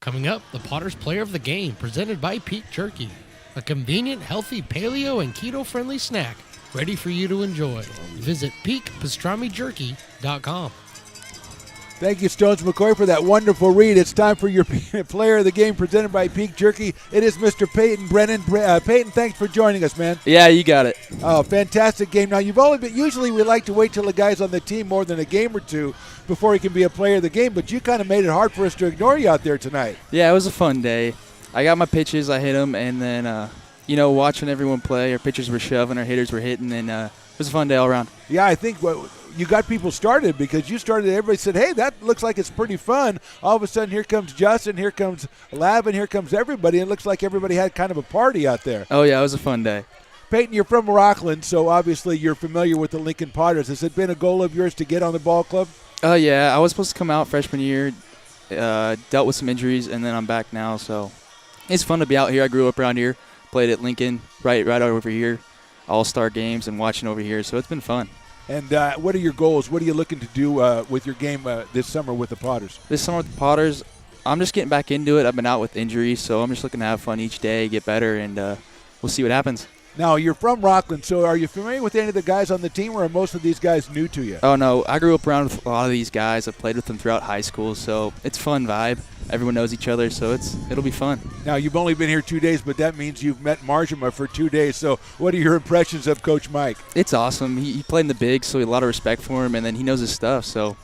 Coming up, the Potter's Player of the Game, presented by Peak Jerky. A convenient, healthy, paleo and keto-friendly snack ready for you to enjoy. Visit peakpastramijerky.com. Thank you, Stones McCoy, for that wonderful read. It's time for your player of the game presented by Peak Jerky. It is Mr. Peyton Brennan. Peyton, thanks for joining us, man. Yeah, you got it. Oh, fantastic game. Now, you've only been, usually we like to wait till the guy's on the team more than a game or two before he can be a player of the game, but you kind of made it hard for us to ignore you out there tonight. Yeah, it was a fun day. I got my pitches, I hit them, and then, watching everyone play, our pitchers were shoving, our hitters were hitting, and it was a fun day all around. Yeah, I think you got people started because you started. Everybody said, hey, that looks like it's pretty fun. All of a sudden, here comes Justin, here comes Lavin, here comes everybody. It looks like everybody had kind of a party out there. Oh, yeah, it was a fun day. Peyton, you're from Rockland, so obviously you're familiar with the Lincoln Potters. Has it been a goal of yours to get on the ball club? Oh, yeah. I was supposed to come out freshman year, dealt with some injuries, and then I'm back now. So it's fun to be out here. I grew up around here, played at Lincoln right over here, all-star games and watching over here. So it's been fun. And what are your goals? What are you looking to do with your game this summer with the Potters? This summer with the Potters, I'm just getting back into it. I've been out with injuries, so I'm just looking to have fun each day, get better, and we'll see what happens. Now, you're from Rockland, so are you familiar with any of the guys on the team, or are most of these guys new to you? Oh, no. I grew up around with a lot of these guys. I've played with them throughout high school, so it's a fun vibe. Everyone knows each other, so it'll be fun. Now, you've only been here 2 days, but that means you've met Marjama for 2 days. So what are your impressions of Coach Mike? It's awesome. He played in the big, so we have a lot of respect for him, and then he knows his stuff. So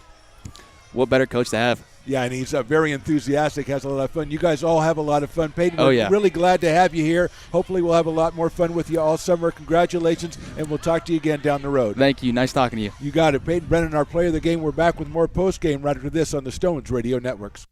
what better coach to have? Yeah, and he's very enthusiastic, has a lot of fun. You guys all have a lot of fun. Peyton, oh, yeah. We're really glad to have you here. Hopefully we'll have a lot more fun with you all summer. Congratulations, and we'll talk to you again down the road. Thank you. Nice talking to you. You got it. Peyton Brennan, our player of the game. We're back with more post-game right after this on the Stones Radio Networks.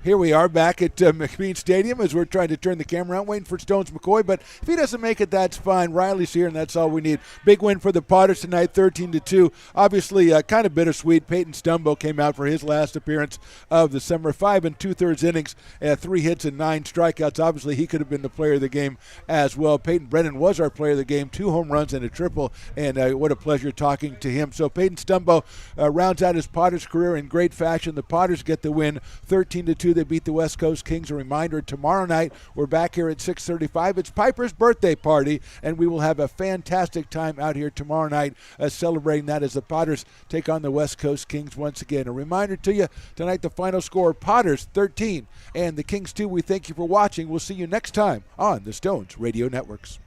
Here we are back at McBean Stadium as we're trying to turn the camera around, waiting for Stones McCoy. But if he doesn't make it, that's fine. Riley's here, and that's all we need. Big win for the Potters tonight, 13-2. Obviously, kind of bittersweet. Peyton Stumbo came out for his last appearance of the summer. 5 2/3 innings, 3 hits and 9 strikeouts. Obviously, he could have been the player of the game as well. Peyton Brennan was our player of the game, 2 home runs and a triple, and what a pleasure talking to him. So Peyton Stumbo rounds out his Potters career in great fashion. The Potters get the win, 13-2. They beat the West Coast Kings. A reminder, tomorrow night we're back here at 6:35. It's Piper's birthday party, and we will have a fantastic time out here tomorrow night celebrating that as the Potters take on the West Coast Kings once again. A reminder to you, tonight the final score, Potters 13 and the Kings 2. We thank you for watching. We'll see you next time on the Stones Radio Networks.